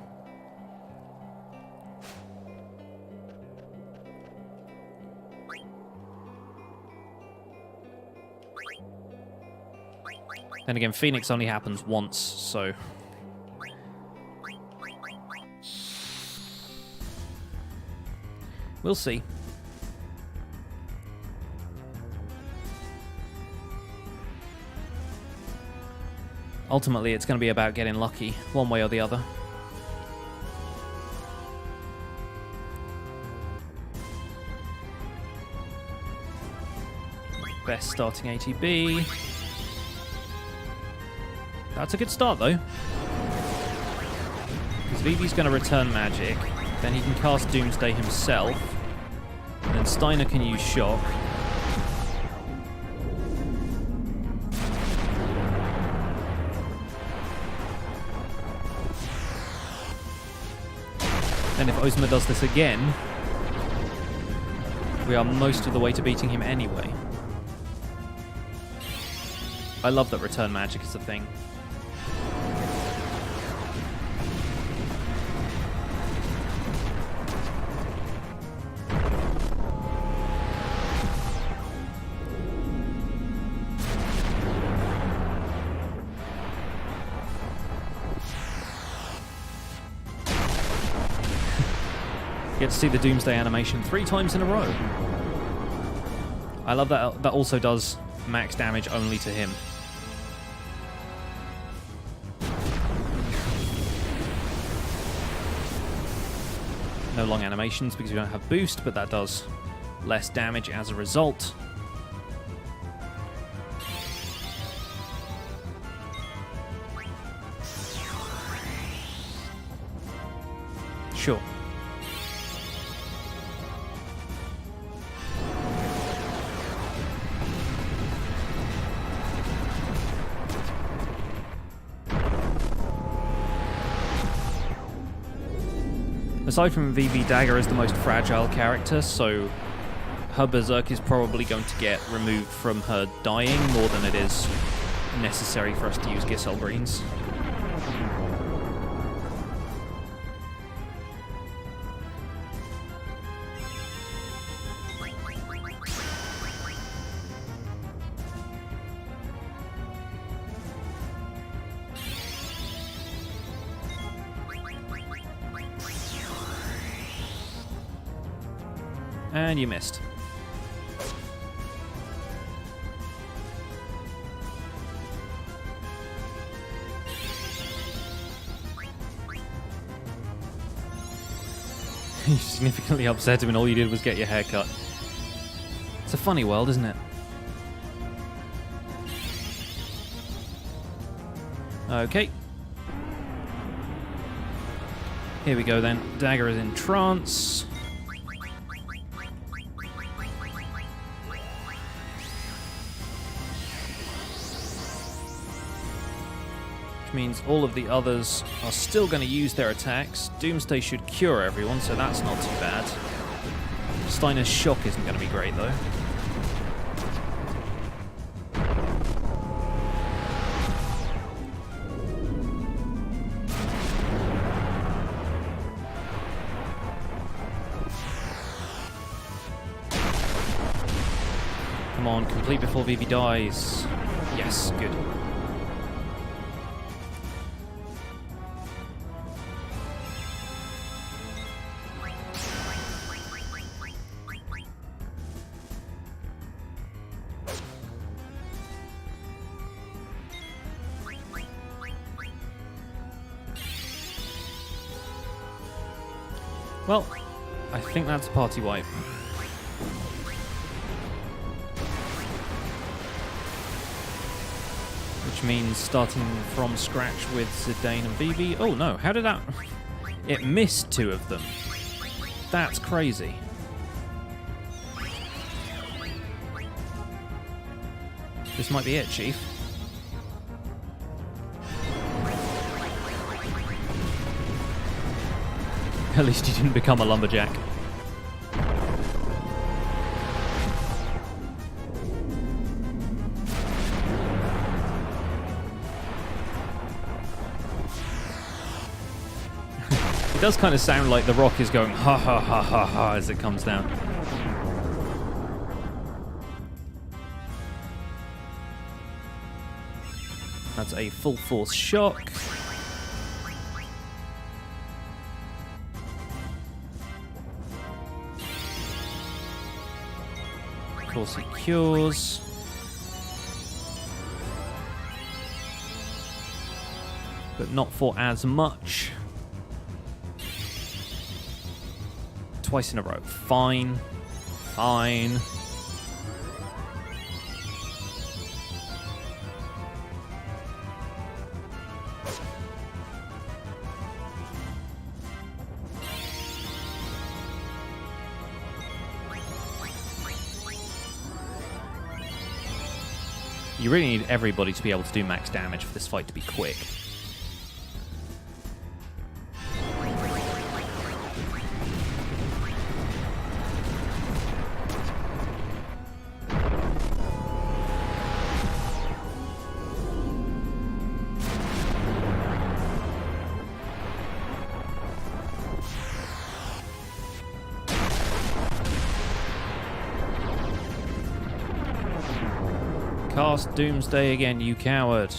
Then again, Phoenix only happens once, so... We'll see. Ultimately, it's going to be about getting lucky, one way or the other. Best starting ATB. That's a good start, though. Because Vivi's going to return magic. Then he can cast Doomsday himself. And then Steiner can use Shock. And if Ozma does this again, we are most of the way to beating him anyway. I love that return magic is a thing. get to see the Doomsday animation 3 times in a row. I love that that also does max damage only to him. No long animations because we don't have boost, but that does less damage as a result. Sure. Aside from Vivi, Dagger is the most fragile character, so her Berserk is probably going to get removed from her dying more than it is necessary for us to use Giselle Greens. And you missed. You significantly upset him and all you did was get your hair cut. It's a funny world, isn't it? Okay. Here we go then. Dagger is in trance. Which means all of the others are still going to use their attacks. Doomsday should cure everyone, so that's not too bad. Steiner's shock isn't going to be great, though. Come on, complete before Vivi dies. Yes, good. Well, I think that's a party wipe. Which means starting from scratch with Zidane and Vivi. Oh no, how did that... It missed 2 of them. That's crazy. This might be it, Chief. At least you didn't become a lumberjack. It does kind of sound like the rock is going ha ha ha ha ha as it comes down. That's a full force shock. Of course it cures. But not for as much. Twice in a row. Fine. Fine. You really need everybody to be able to do max damage for this fight to be quick. Cast Doomsday again, you coward.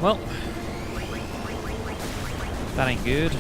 Well, that ain't good.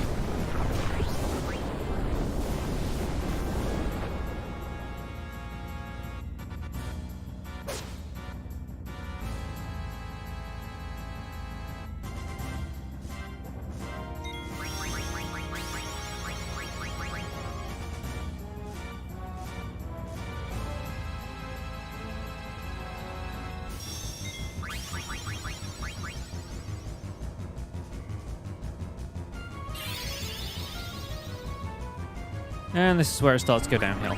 And this is where it starts to go downhill.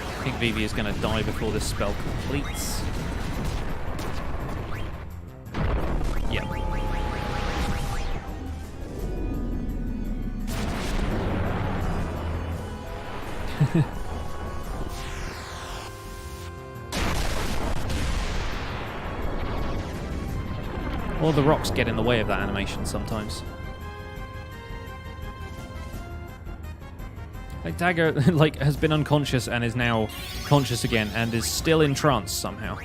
I think Vivi is going to die before this spell completes. Yep. Or the rocks get in the way of that animation sometimes. Like Dagger like has been unconscious and is now conscious again and is still in trance somehow.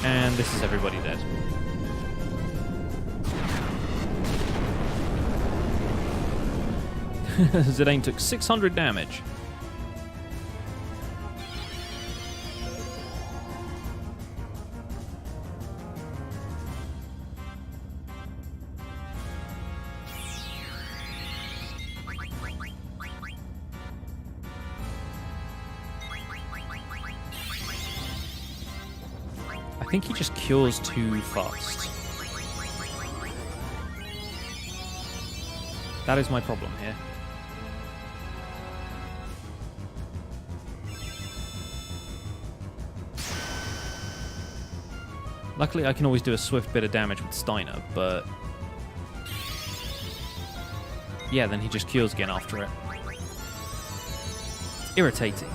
And this is everybody dead. Zidane took 600 damage. I think he just cures too fast. That is my problem here. Luckily, I can always do a swift bit of damage with Steiner, but... yeah, then he just cures again after it. Irritating.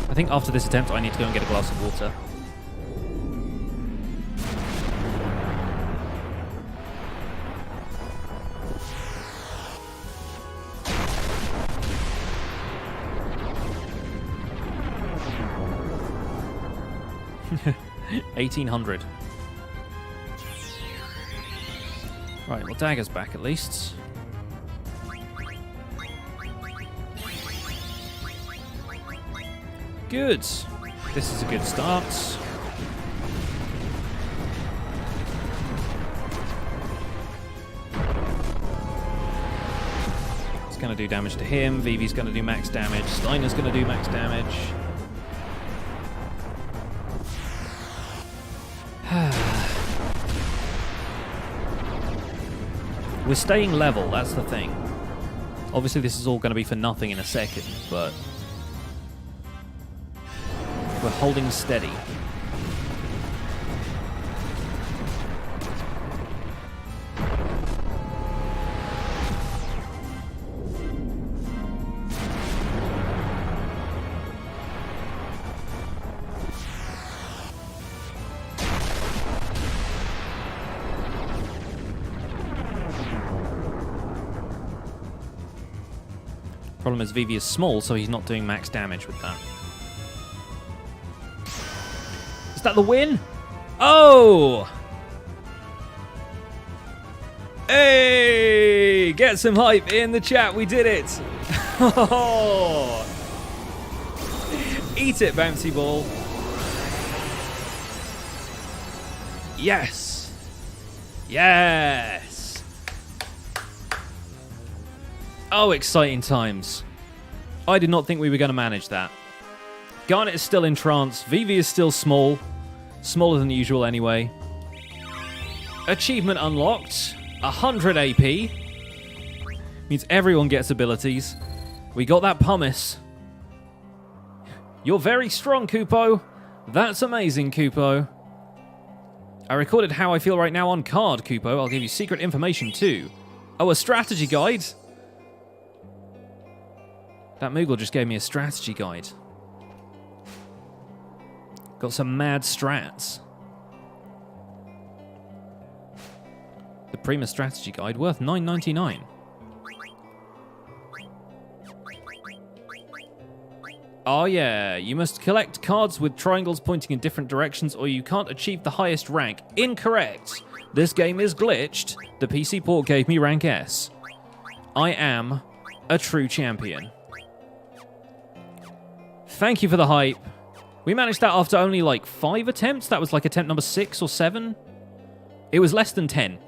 I think after this attempt, I need to go and get a glass of water. $1,800. Right, well, Dagger's back at least. Good. This is a good start. It's going to do damage to him. Vivi's going to do max damage. Steiner's going to do max damage. We're staying level, that's the thing. Obviously this is all going to be for nothing in a second, but we're holding steady. Problem is Vivi is small, so he's not doing max damage with that. Is that the win? Oh! Hey! Get some hype in the chat. We did it. Oh! Eat it, bouncy ball. Yes. Yes. Oh, exciting times. I did not think we were going to manage that. Garnet is still in trance. Vivi is still small. Smaller than usual anyway. Achievement unlocked. 100 AP. Means everyone gets abilities. We got that pumice. You're very strong, Kupo. That's amazing, Kupo. I recorded how I feel right now on card, Kupo. I'll give you secret information too. Oh, a strategy guide? That Moogle just gave me a strategy guide. Got some mad strats. The Prima strategy guide worth $9.99. Oh yeah, you must collect cards with triangles pointing in different directions or you can't achieve the highest rank. Incorrect! This game is glitched. The PC port gave me rank S. I am a true champion. Thank you for the hype. We managed that after only like 5 attempts. That was like attempt number 6 or 7. It was less than 10.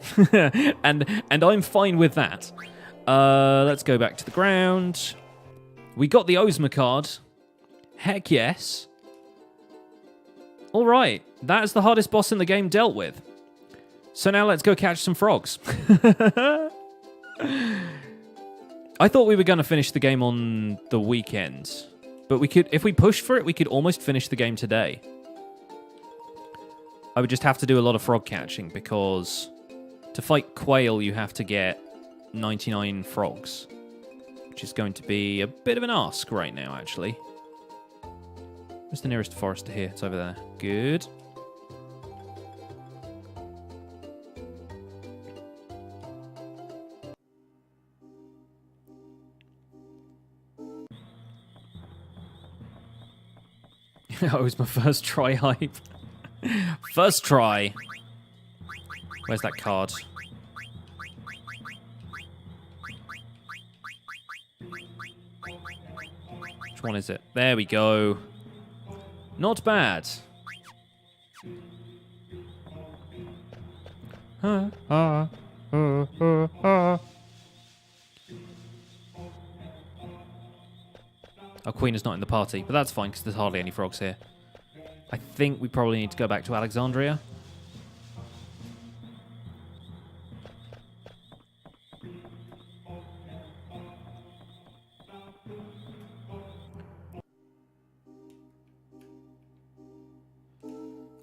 and I'm fine with that. Let's go back to the ground. We got the Ozma card. Heck yes. Alright, that is the hardest boss in the game dealt with. So now let's go catch some frogs. I thought we were going to finish the game on the weekend. But we could, if we pushed for it, we could almost finish the game today. I would just have to do a lot of frog catching because to fight Quail you have to get 99 frogs. Which is going to be a bit of an ask right now, actually. Where's the nearest forest to here? It's over there. Good. That was my first try hype. First try. Where's that card? Which one is it? There we go. Not bad. Our queen is not in the party, but that's fine because there's hardly any frogs here. I think we probably need to go back to Alexandria.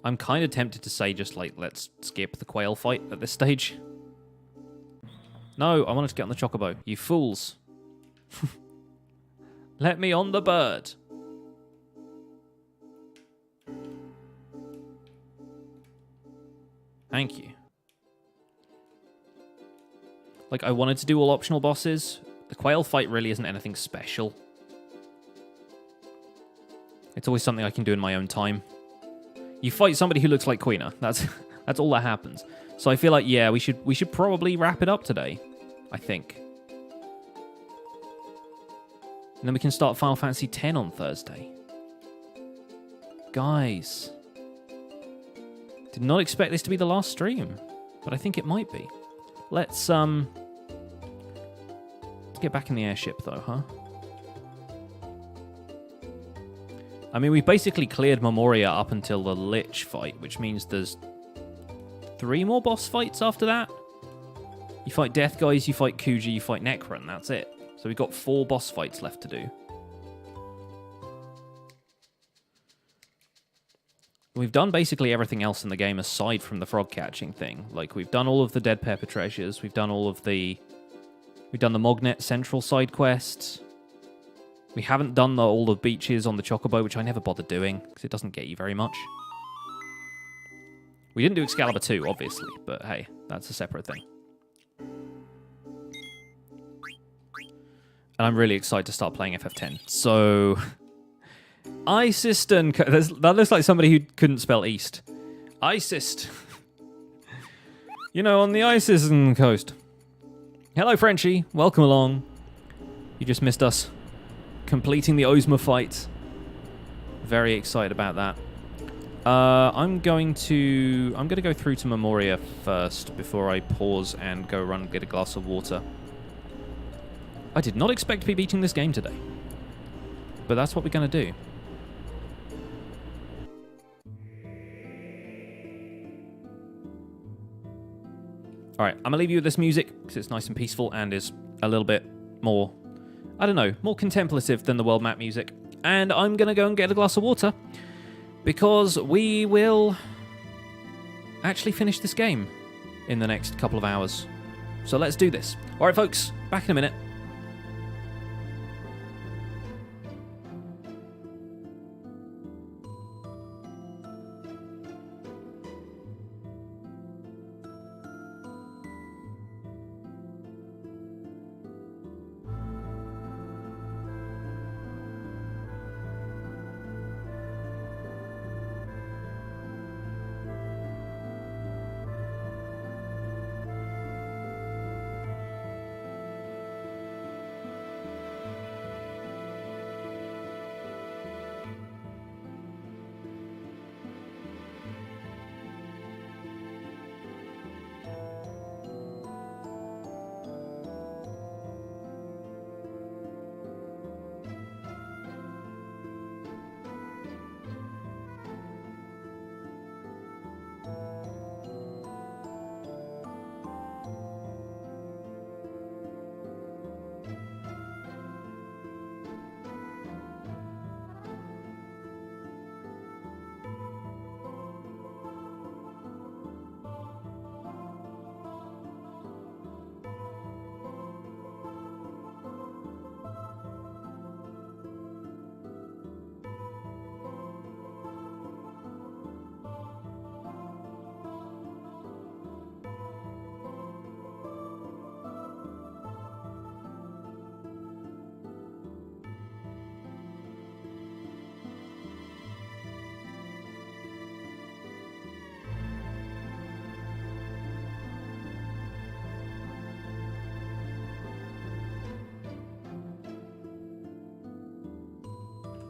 I'm kind of tempted to say just like, let's skip the quail fight at this stage. No, I wanted to get on the chocobo. You fools. Let me on the bird. Thank you. Like, I wanted to do all optional bosses. The quail fight really isn't anything special. It's always something I can do in my own time. You fight somebody who looks like Queena. That's all that happens. So I feel like, yeah, we should probably wrap it up today. I think. And then we can start Final Fantasy X on Thursday. Guys. Did not expect this to be the last stream. But I think it might be. Let's get back in the airship though, huh? I mean, we basically cleared Memoria up until the Lich fight, which means there's 3 more boss fights after that. You fight Death Guys, you fight Kuji, you fight Necron, that's it. So we've got 4 boss fights left to do. We've done basically everything else in the game aside from the frog catching thing. Like, we've done all of the Dead Pepper treasures, we've done all of the... We've done the Mognet Central side quests. We haven't done all the beaches on the Chocobo, which I never bothered doing, because it doesn't get you very much. We didn't do Excalibur 2, obviously, but hey, that's a separate thing. And I'm really excited to start playing FF10. So, Icist, that looks like somebody who couldn't spell East. Icist. You know, on the Icist coast. Hello, Frenchie. Welcome along. You just missed us. Completing the Ozma fight. Very excited about that. I'm going to go through to Memoria first before I pause and go run and get a glass of water. I did not expect to be beating this game today. But that's what we're going to do. Alright, I'm going to leave you with this music, because it's nice and peaceful and is a little bit more, I don't know, more contemplative than the world map music. And I'm going to go and get a glass of water, because we will actually finish this game in the next couple of hours. So let's do this. Alright folks, back in a minute.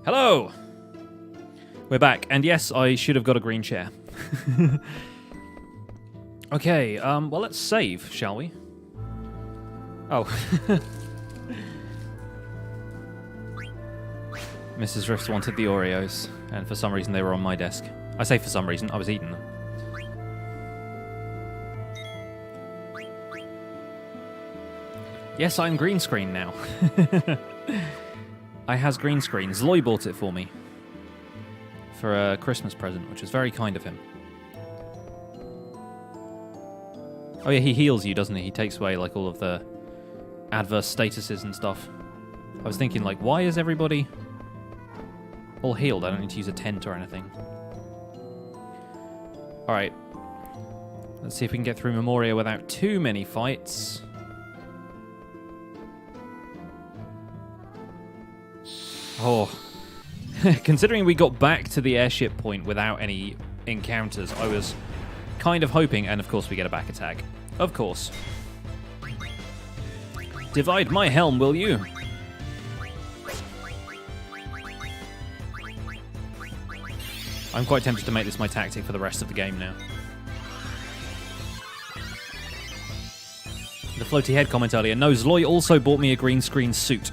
Hello! We're back, and yes, I should have got a green chair. Okay, well, let's save, shall we? Oh. Mrs. Rifts wanted the Oreos, and for some reason they were on my desk. I say for some reason, I was eating them. Yes, I'm green screen now. I has green screen. Zloy bought it for me. For a Christmas present, which was very kind of him. Oh yeah, he heals you, doesn't he? He takes away, like, all of the adverse statuses and stuff. I was thinking, like, why is everybody all healed? I don't need to use a tent or anything. Alright. Let's see if we can get through Memoria without too many fights. Oh. Considering we got back to the airship point without any encounters, I was kind of hoping, and of course we get a back attack. Of course. Divide my helm, will you? I'm quite tempted to make this my tactic for the rest of the game now. The floaty head comment earlier. No, Zloy also bought me a green screen suit.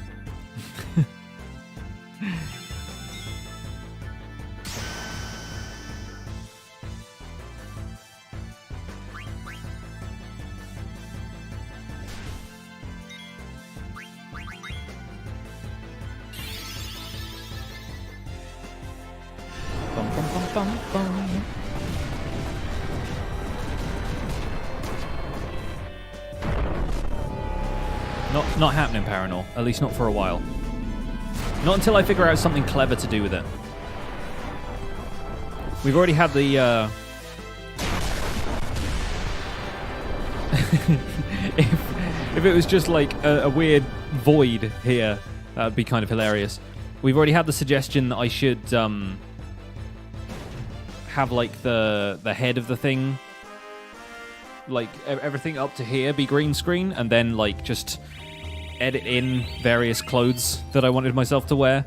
Not happening, Paranor. At least not for a while. Not until I figure out something clever to do with it. We've already had the, if it was just like a weird void here, that would be kind of hilarious. We've already had the suggestion that I should, have like the head of the thing, like everything up to here be green screen, and then like just edit in various clothes that I wanted myself to wear.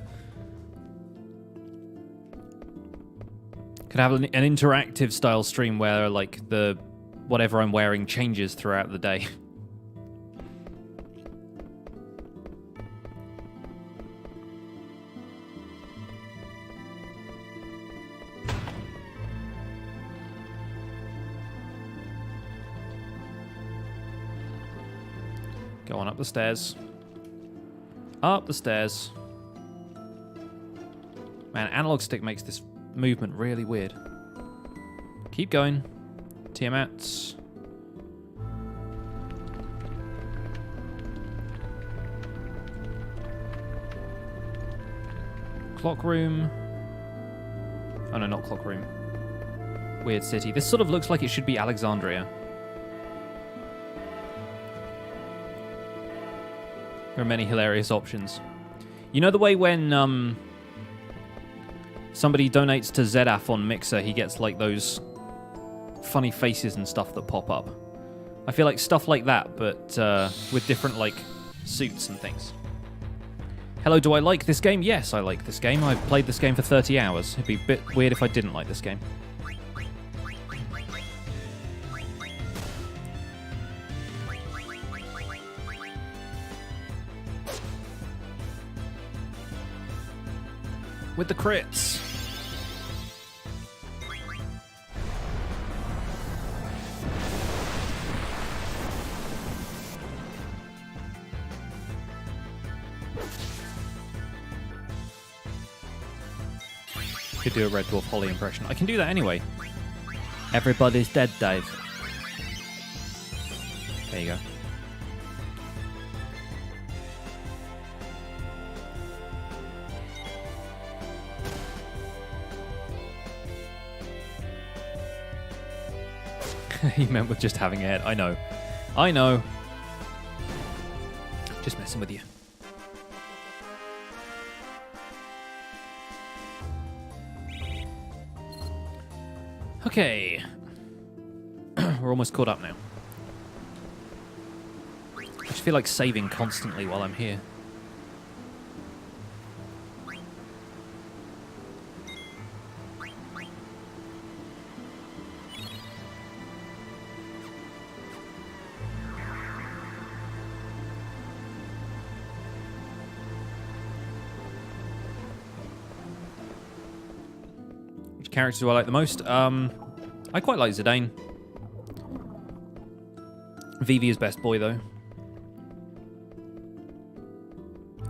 Could have an interactive style stream where like the whatever I'm wearing changes throughout the day. Go on up the stairs. Up the stairs. Man, analog stick makes this movement really weird. Keep going. Tiamats. Clock room. Oh no, not clock room. Weird city. This sort of looks like it should be Alexandria. There are many hilarious options. You know the way when somebody donates to ZAF on Mixer, he gets like those funny faces and stuff that pop up. I feel like stuff like that, but with different like suits and things. Hello, do I like this game? Yes, I like this game. I've played this game for 30 hours. It'd be a bit weird if I didn't like this game. With the crits. Could do a Red Dwarf Holly impression. I can do that anyway. Everybody's dead, Dave. There you go. He meant with just having a head. I know. I know. Just messing with you. Okay. We're almost caught up now. I just feel like saving constantly while I'm here. Which characters do I like the most? I quite like Zidane. Vivi is best boy, though.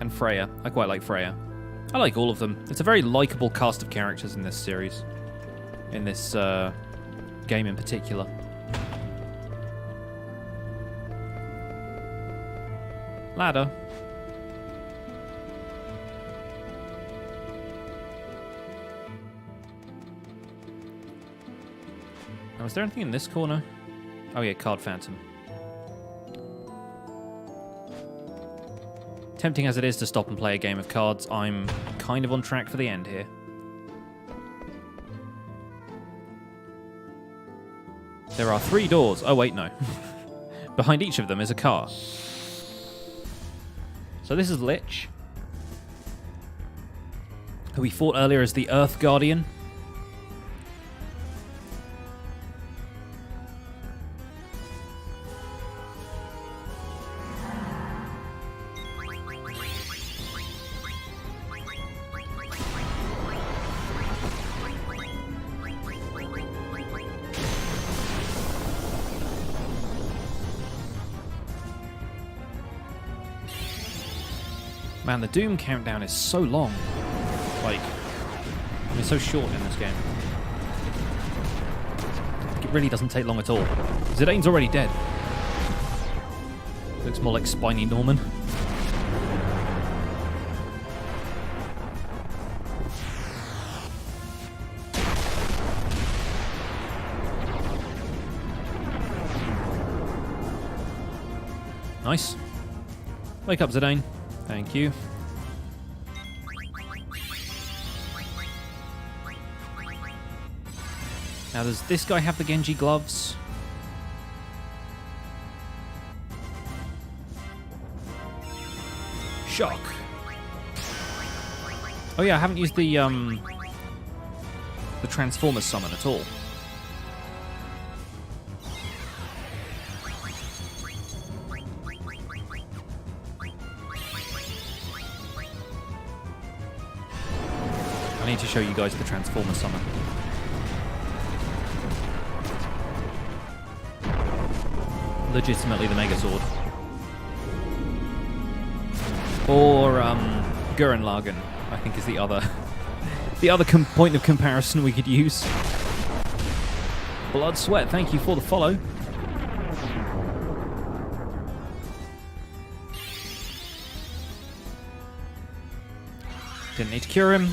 And Freya. I quite like Freya. I like all of them. It's a very likable cast of characters in this series. In this game in particular. Ladder. Now, is there anything in this corner? Oh yeah, Card Phantom. Tempting as it is to stop and play a game of cards, I'm kind of on track for the end here. There are 3 doors. Oh wait, no. Behind each of them is a car. So this is Lich, who we fought earlier as the Earth Guardian. Man, the Doom countdown is so long. Like, I mean, so short in this game. It really doesn't take long at all. Zidane's already dead. Looks more like Spiny Norman. Nice. Wake up, Zidane. Thank you. Now, does this guy have the Genji gloves? Shock. Oh yeah, I haven't used the Transformers summon at all. I need to show you guys the Transformer summon. Legitimately the Megazord. Or Gurren Lagann, I think is the other point of comparison we could use. Blood Sweat, thank you for the follow. Didn't need to cure him.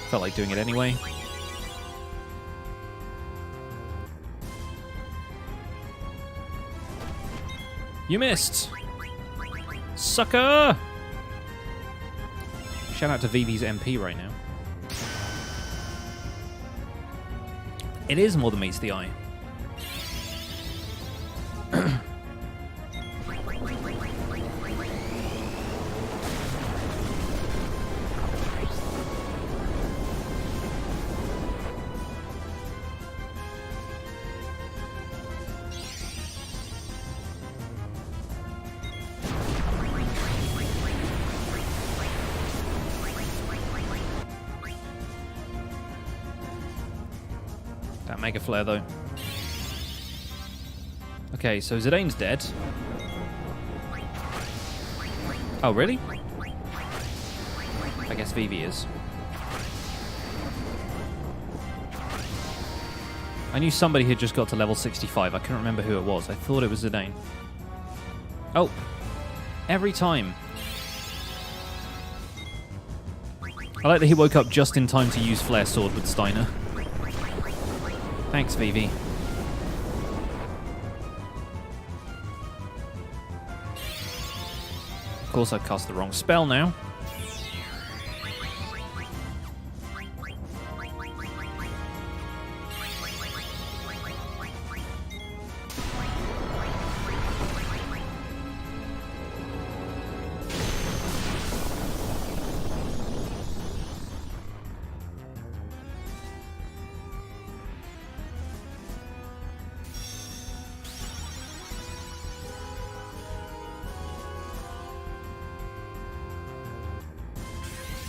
Felt like doing it anyway. You missed! Sucker! Shout out to Vivi's MP right now. It is more than meets the eye. That Mega Flare, though. Okay, so Zidane's dead. Oh, really? I guess Vivi is. I knew somebody had just got to level 65. I couldn't remember who it was. I thought it was Zidane. Oh. Every time. I like that he woke up just in time to use Flare Sword with Steiner. Thanks, Vivi. Of course, I've cast the wrong spell now.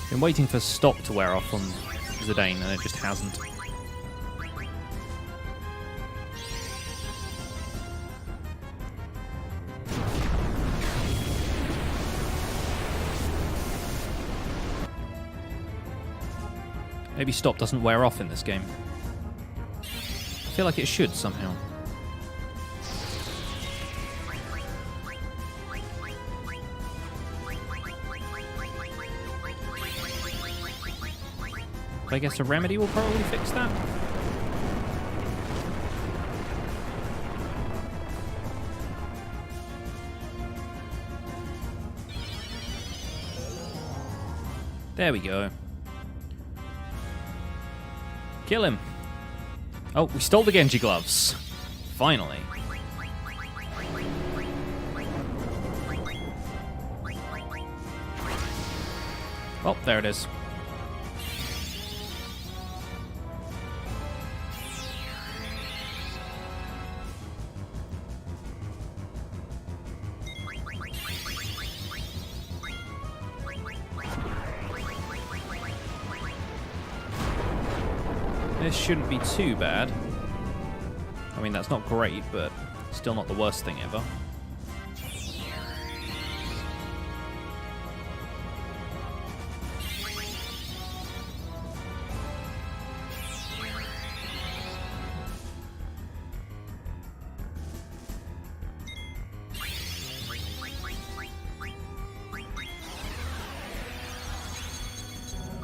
Been waiting for Stop to wear off on Zidane, and it just hasn't. Maybe Stop doesn't wear off in this game. I feel like it should somehow. I guess a remedy will probably fix that. There we go. Kill him. Oh, we stole the Genji gloves. Finally. Oh, there it is. This shouldn't be too bad. I mean, that's not great, but still not the worst thing ever.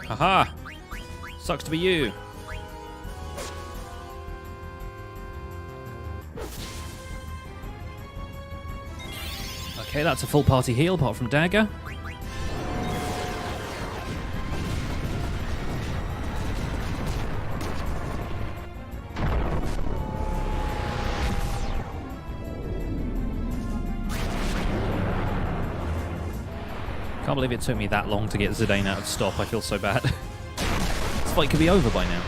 Haha! Sucks to be you. Okay, that's a full party heal, apart from Dagger. Can't believe it took me that long to get Zidane out of Stop. I feel so bad. This fight could be over by now.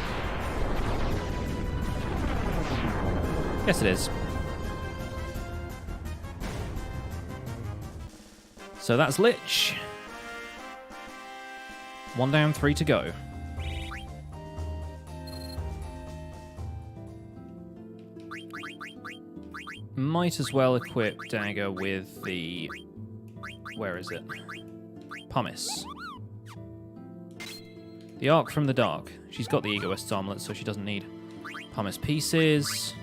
Yes, it is. So that's Lich. 1 down, 3 to go. Might as well equip Dagger with the... Where is it? Pumice. The Arc from the Dark. She's got the Egoist's Armlet, so she doesn't need Pumice pieces.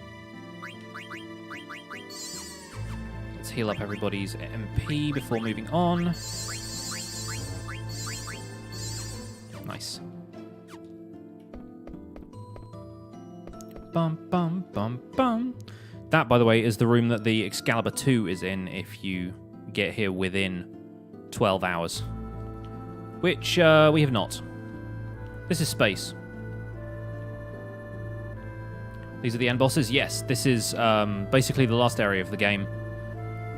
Let's heal up everybody's MP before moving on. Nice. Bum, bum, bum, bum. That, by the way, is the room that the Excalibur 2 is in if you get here within 12 hours. Which we have not. This is space. These are the end bosses? Yes, this is basically the last area of the game.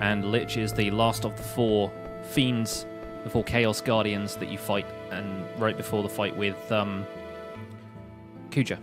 And Lich is the last of the 4 fiends, the 4 Chaos Guardians that you fight, and right before the fight with Kuja.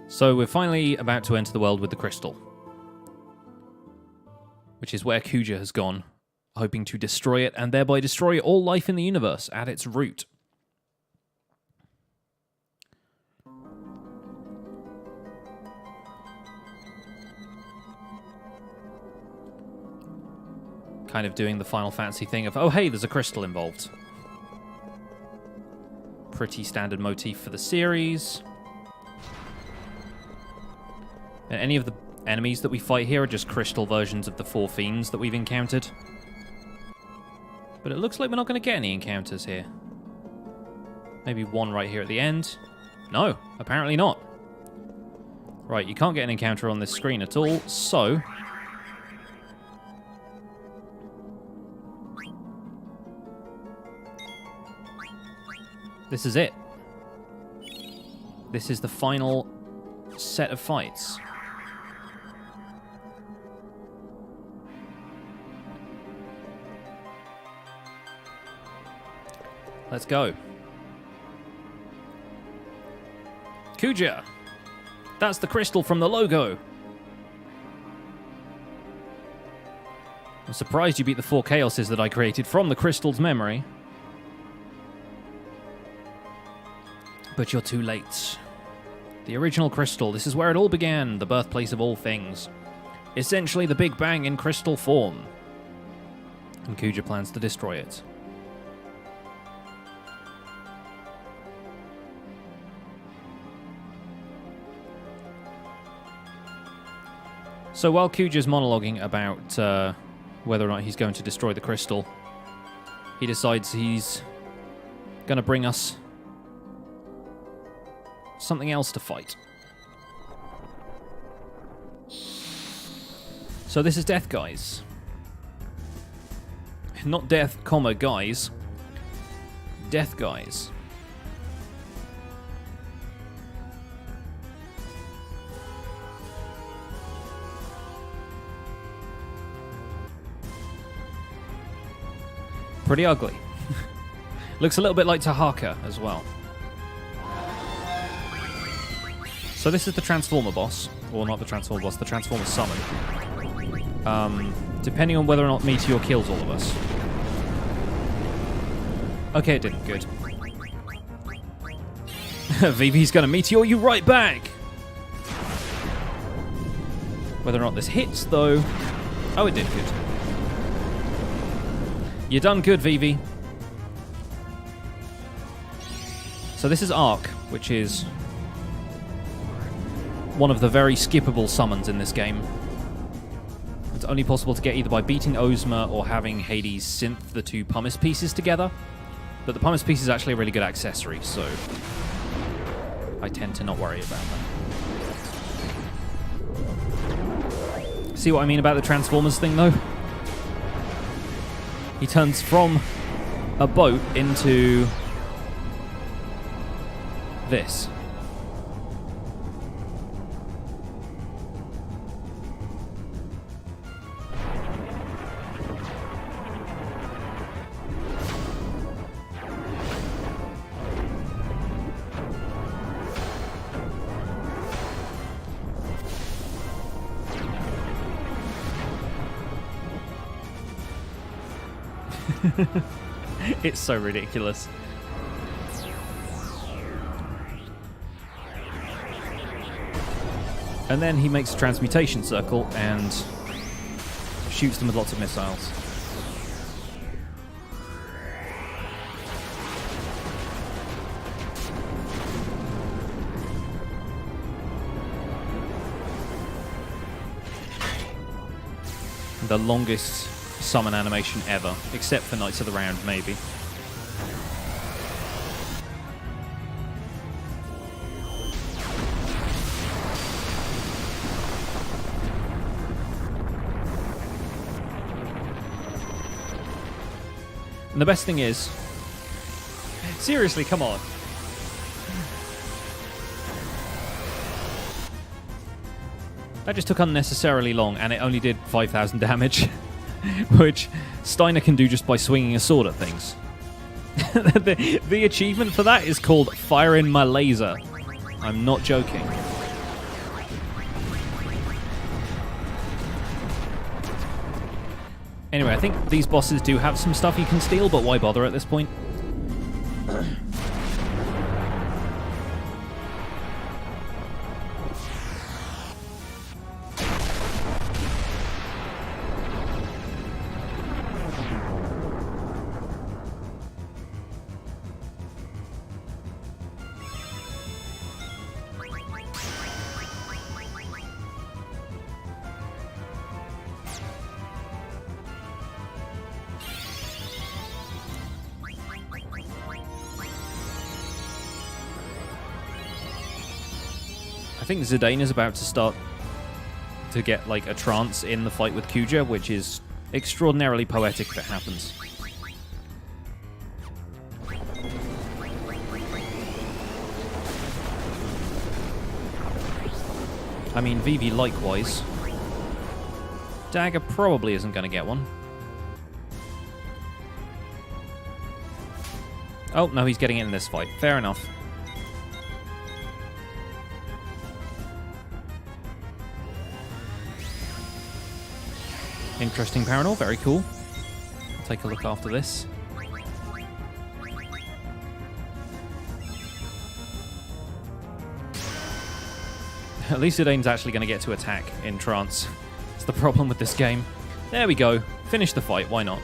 So we're finally about to enter the world with the crystal, which is where Kuja has gone, hoping to destroy it and thereby destroy all life in the universe at its root. Kind of doing the Final Fantasy thing of, oh hey, there's a crystal involved. Pretty standard motif for the series. And any of the enemies that we fight here are just crystal versions of the 4 fiends that we've encountered. But it looks like we're not going to get any encounters here. Maybe one right here at the end. No, apparently not. Right, you can't get an encounter on this screen at all, so... this is it. This is the final set of fights. Let's go. Kuja! That's the crystal from the logo! I'm surprised you beat the 4 Chaoses that I created from the crystal's memory. But you're too late. The original crystal, this is where it all began, the birthplace of all things. Essentially the Big Bang in crystal form. And Kuja plans to destroy it. So while Kuja's monologuing about whether or not he's going to destroy the crystal, he decides he's going to bring us something else to fight. So this is Death Guys. Not Death, comma, Guys. Death Guys. Pretty ugly. Looks a little bit like Tahaka as well. So this is the Transformer boss. Well, not the Transformer boss, the Transformer summon. Depending on whether or not Meteor kills all of us. Okay, it didn't. Good. Vivi's gonna Meteor you right back! Whether or not this hits, though... oh, it did. Good. You done good, Vivi. So this is Arc, which is one of the very skippable summons in this game. It's only possible to get either by beating Ozma or having Hades synth the 2 pumice pieces together. But the pumice piece is actually a really good accessory, so I tend to not worry about that. See what I mean about the Transformers thing, though? He turns from a boat into this. It's so ridiculous. And then he makes a transmutation circle and shoots them with lots of missiles. The longest summon animation ever, except for Knights of the Round, maybe. And the best thing is, seriously, come on. That just took unnecessarily long, and it only did 5,000 damage, which Steiner can do just by swinging a sword at things. The achievement for that is called Fire in My Laser. I'm not joking. Anyway, I think these bosses do have some stuff you can steal, but why bother at this point? I think Zidane is about to start to get like a trance in the fight with Kuja, which is extraordinarily poetic if it happens. I mean, Vivi likewise. Dagger probably isn't going to get one. Oh, no, he's getting it in this fight. Fair enough. Interesting Paranor, very cool. I'll take a look after this. At least Zidane's actually going to get to attack in trance. It's the problem with this game. There we go. Finish the fight, why not?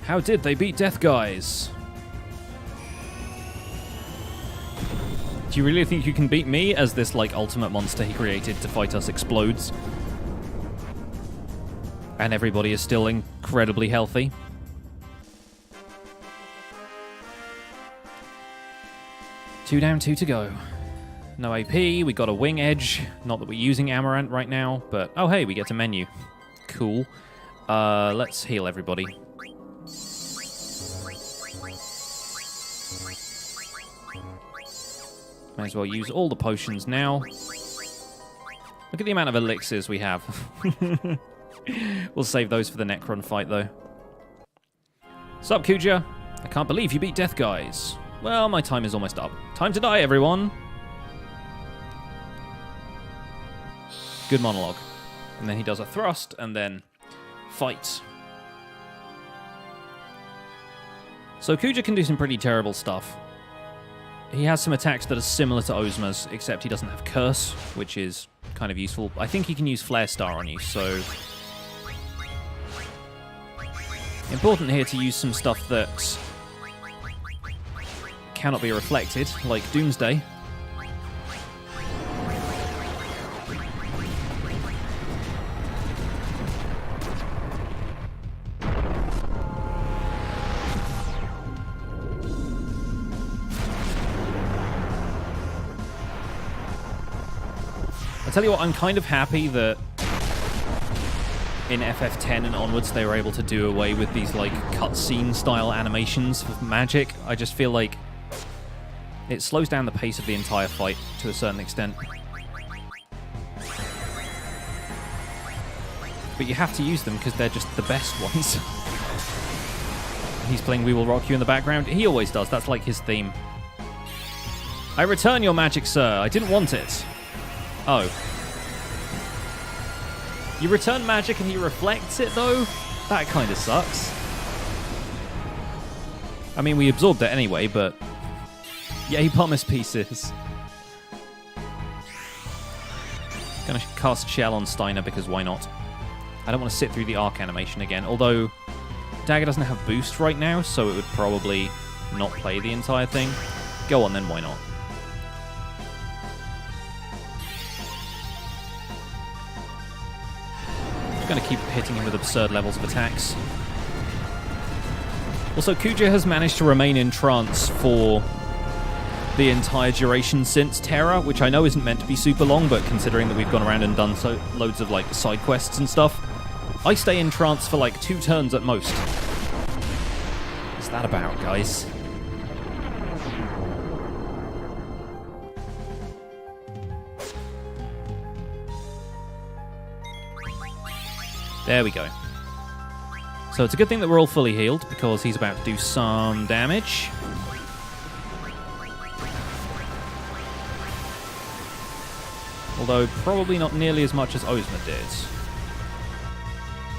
How did they beat Death Guys? Do you really think you can beat me as this, like, ultimate monster he created to fight us explodes? And everybody is still incredibly healthy. Two down, two to go. No AP, we got a wing edge. Not that we're using Amaranth right now, but... Oh, hey, we get a menu. Cool. Let's heal everybody. Might as well use all the potions now. Look at the amount of elixirs we have. We'll save those for the Necron fight, though. Sup, Kuja? I can't believe you beat Death Guys. Well, my time is almost up. Time to die, everyone! Good monologue. And then he does a thrust, and then fight. So Kuja can do some pretty terrible stuff. He has some attacks that are similar to Ozma's, except he doesn't have Curse, which is kind of useful. I think he can use Flare Star on you, so... Important here to use some stuff that cannot be reflected, like Doomsday. I tell you what, I'm kind of happy that in FF10 and onwards they were able to do away with these like cutscene style animations of magic. I just feel like it slows down the pace of the entire fight to a certain extent. But you have to use them because they're just the best ones. He's playing We Will Rock You in the background. He always does. That's like his theme. I return your magic, sir. I didn't want it. Oh. You return magic and he reflects it, though? That kind of sucks. I mean, we absorbed it anyway, but... Yay, pumice pieces. Gonna cast Shell on Steiner, because why not? I don't want to sit through the arc animation again, although Dagger doesn't have boost right now, so it would probably not play the entire thing. Go on then, why not? Going to keep hitting him with absurd levels of attacks. Also, Kuja has managed to remain in trance for the entire duration since Terra, which I know isn't meant to be super long, but considering that we've gone around and done loads of like side quests and stuff, I stay in trance for like 2 turns at most. What's that about, guys? There we go. So it's a good thing that we're all fully healed, because he's about to do some damage. Although probably not nearly as much as Ozma did.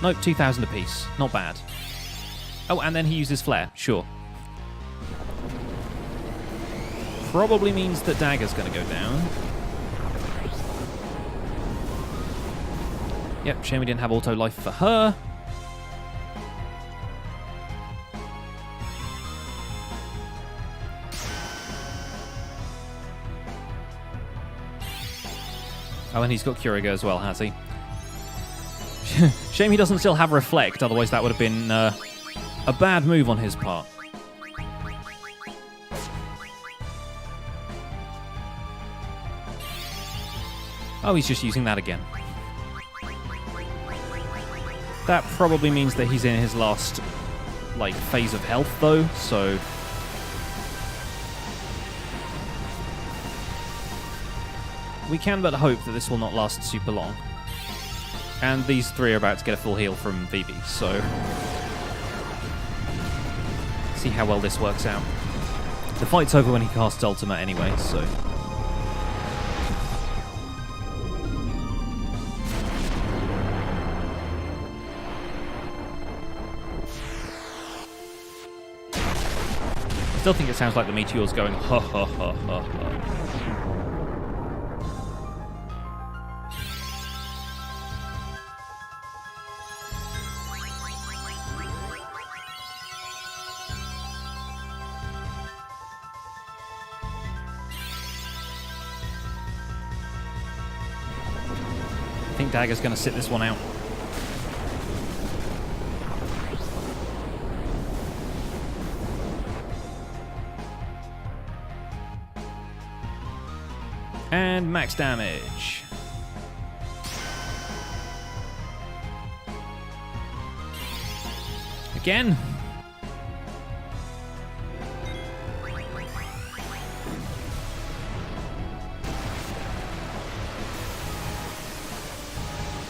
Nope, 2,000 apiece. Not bad. Oh, and then he uses Flare. Sure. Probably means that Dagger's going to go down. Yep, shame we didn't have auto life for her. Oh, and he's got Curiga as well, has he? Shame he doesn't still have Reflect, otherwise that would have been a bad move on his part. Oh, he's just using that again. That probably means that he's in his last, like, phase of health, though, so... we can but hope that this will not last super long. And these 3 are about to get a full heal from Vivi, so... see how well this works out. The fight's over when he casts Ultima anyway, so... I still think it sounds like the meteor's going ha ha ha ha ha. I think Dagger's going to sit this one out. And max damage. Again.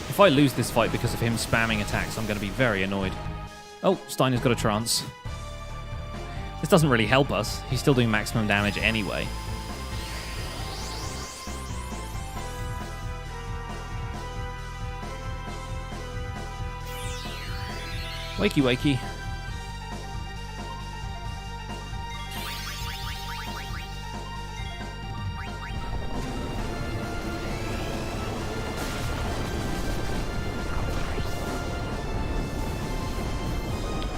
If I lose this fight because of him spamming attacks, I'm going to be very annoyed. Oh, Steiner's got a trance. This doesn't really help us. He's still doing maximum damage anyway. Wakey, wakey.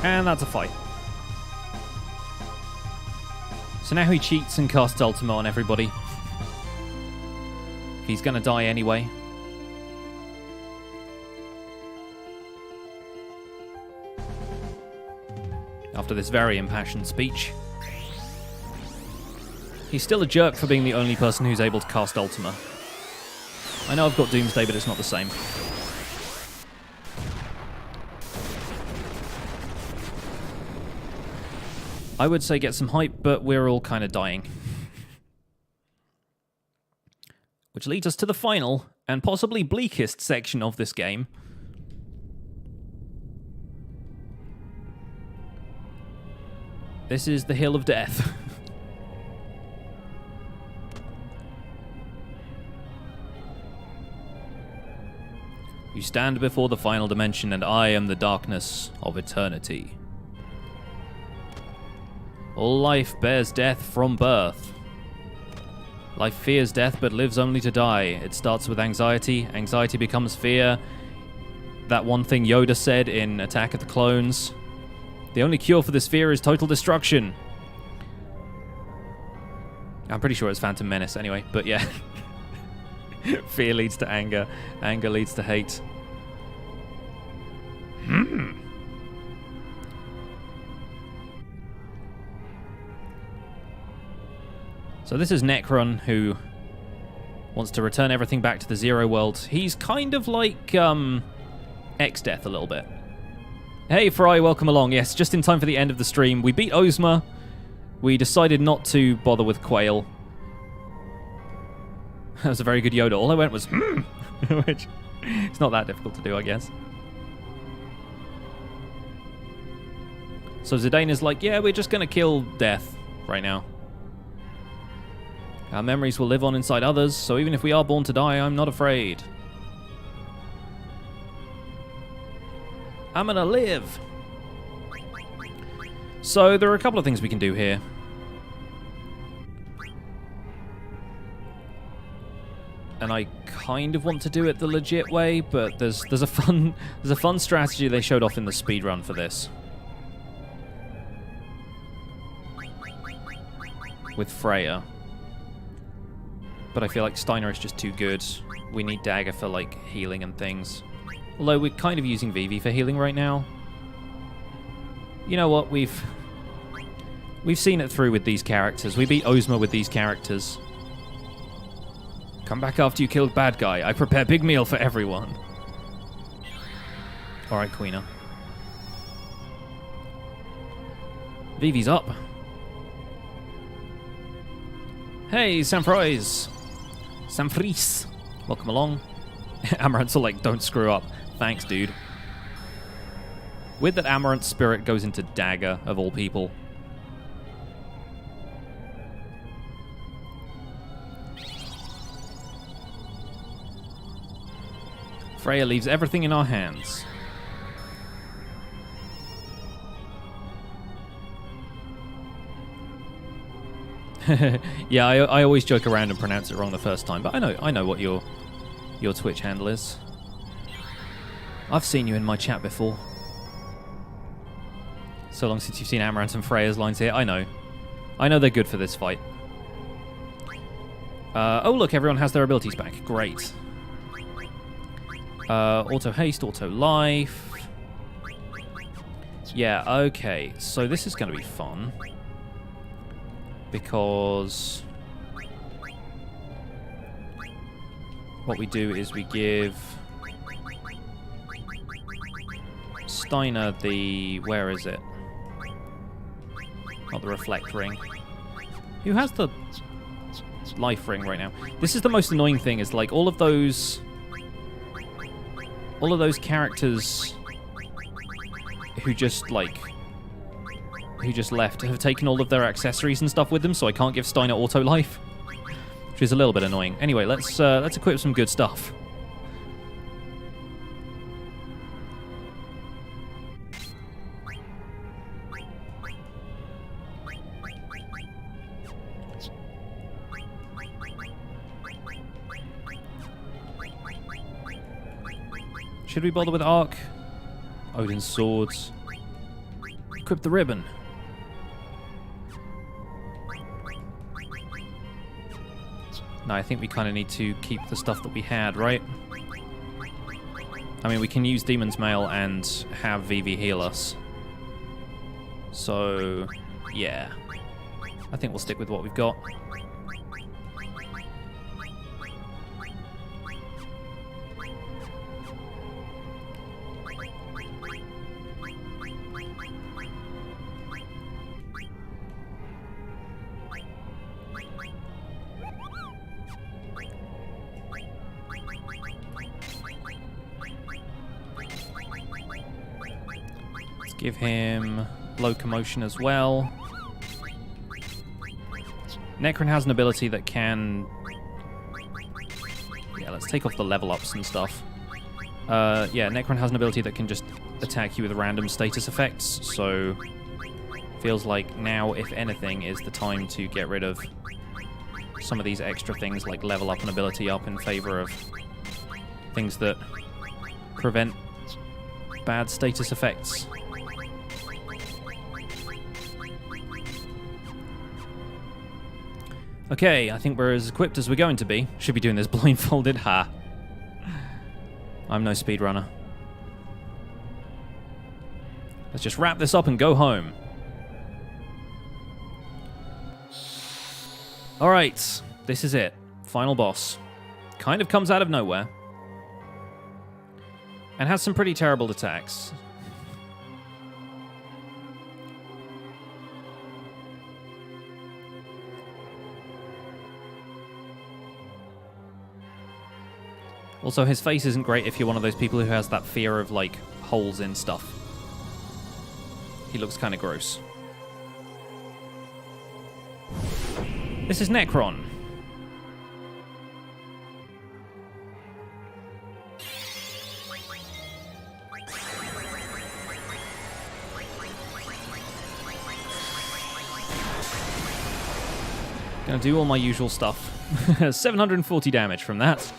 And that's a fight. So now he cheats and casts Ultima on everybody. He's gonna die anyway. After this very impassioned speech. He's still a jerk for being the only person who's able to cast Ultima. I know I've got Doomsday, but it's not the same. I would say get some hype, but we're all kind of dying. Which leads us to the final, and possibly bleakest section of this game. This is the Hill of Death. You You stand before the final dimension, and I am the darkness of eternity. All life bears death from birth. Life fears death, but lives only to die. It starts with anxiety. Anxiety becomes fear. That one thing Yoda said in Attack of the Clones. The only cure for this fear is total destruction. I'm pretty sure it's Phantom Menace anyway, but yeah. Fear leads to anger. Anger leads to hate. So this is Necron, who wants to return everything back to the Zero World. He's kind of like X-Death a little bit. Hey, Fry, welcome along. Yes, just in time for the end of the stream. We beat Ozma. We decided not to bother with Quail. That was a very good Yoda. All I went was, which it's not that difficult to do, I guess. So Zidane is like, yeah, we're just going to kill death right now. Our memories will live on inside others, so even if we are born to die, I'm not afraid. I'm gonna live. So there are a couple of things we can do here. And I kind of want to do it the legit way, but there's a fun strategy they showed off in the speedrun for this. With Freya. But I feel like Steiner is just too good. We need Dagger for, like, healing and things. Although we're kind of using Vivi for healing right now. You know what? We've seen it through with these characters. We beat Ozma with these characters. Come back after you killed bad guy. I prepare big meal for everyone. Alright, Queena. Vivi's up. Hey, Samfries. Samfries. Welcome along. Amaranth's all like, don't screw up. Thanks, dude. Weird that Amaranth's spirit goes into Dagger, of all people. Freya leaves everything in our hands. Yeah, I always joke around and pronounce it wrong the first time, but I know what your Twitch handle is. I've seen you in my chat before. So long since you've seen Amaranth and Freya's lines here. I know they're good for this fight. Oh look, everyone has their abilities back. Great. Auto haste, auto life. Yeah, okay. So this is going to be fun. Because what we do is we give Steiner the... where is it? Not the reflect ring. Who has the life ring right now? This is the most annoying thing, is like all of those characters who just left have taken all of their accessories and stuff with them, so I can't give Steiner auto life, which is a little bit annoying. Anyway, let's equip some good stuff. Should we bother with Arc? Odin's swords. Equip the ribbon. No, I think we kind of need to keep the stuff that we had, right? I mean, we can use Demon's Mail and have Vivi heal us. So, yeah. I think we'll stick with what we've got. Give him locomotion as well. Necron has an ability that can... yeah, let's take off the level ups and stuff. Yeah, Necron has an ability that can just attack you with random status effects, so feels like now, if anything, is the time to get rid of some of these extra things, like level up an ability up in favor of things that prevent bad status effects. Okay, I think we're as equipped as we're going to be. Should be doing this blindfolded. Ha. I'm no speedrunner. Let's just wrap this up and go home. Alright, this is it. Final boss. Kind of comes out of nowhere. And has some pretty terrible attacks. Also, his face isn't great if you're one of those people who has that fear of, like, holes in stuff. He looks kind of gross. This is Necron. Gonna do all my usual stuff. 740 damage from that.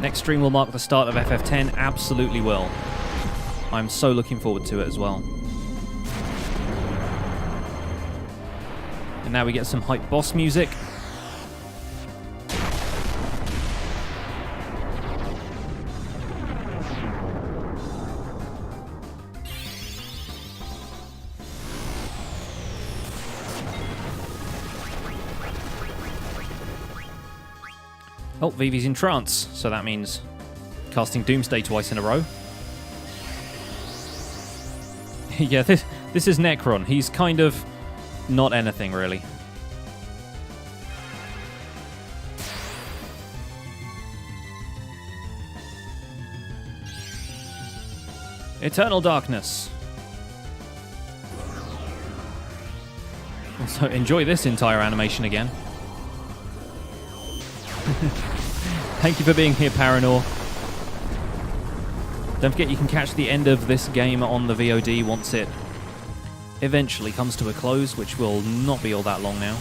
Next stream will mark the start of FF10. Absolutely will. I'm so looking forward to it as well. And now we get some hype boss music. Oh, Vivi's in trance, so that means casting Doomsday twice in a row. Yeah, this is Necron. He's kind of not anything, really. Eternal Darkness. Also, enjoy this entire animation again. Thank you for being here, Paranor. Don't forget you can catch the end of this game on the VOD once it eventually comes to a close, which will not be all that long now.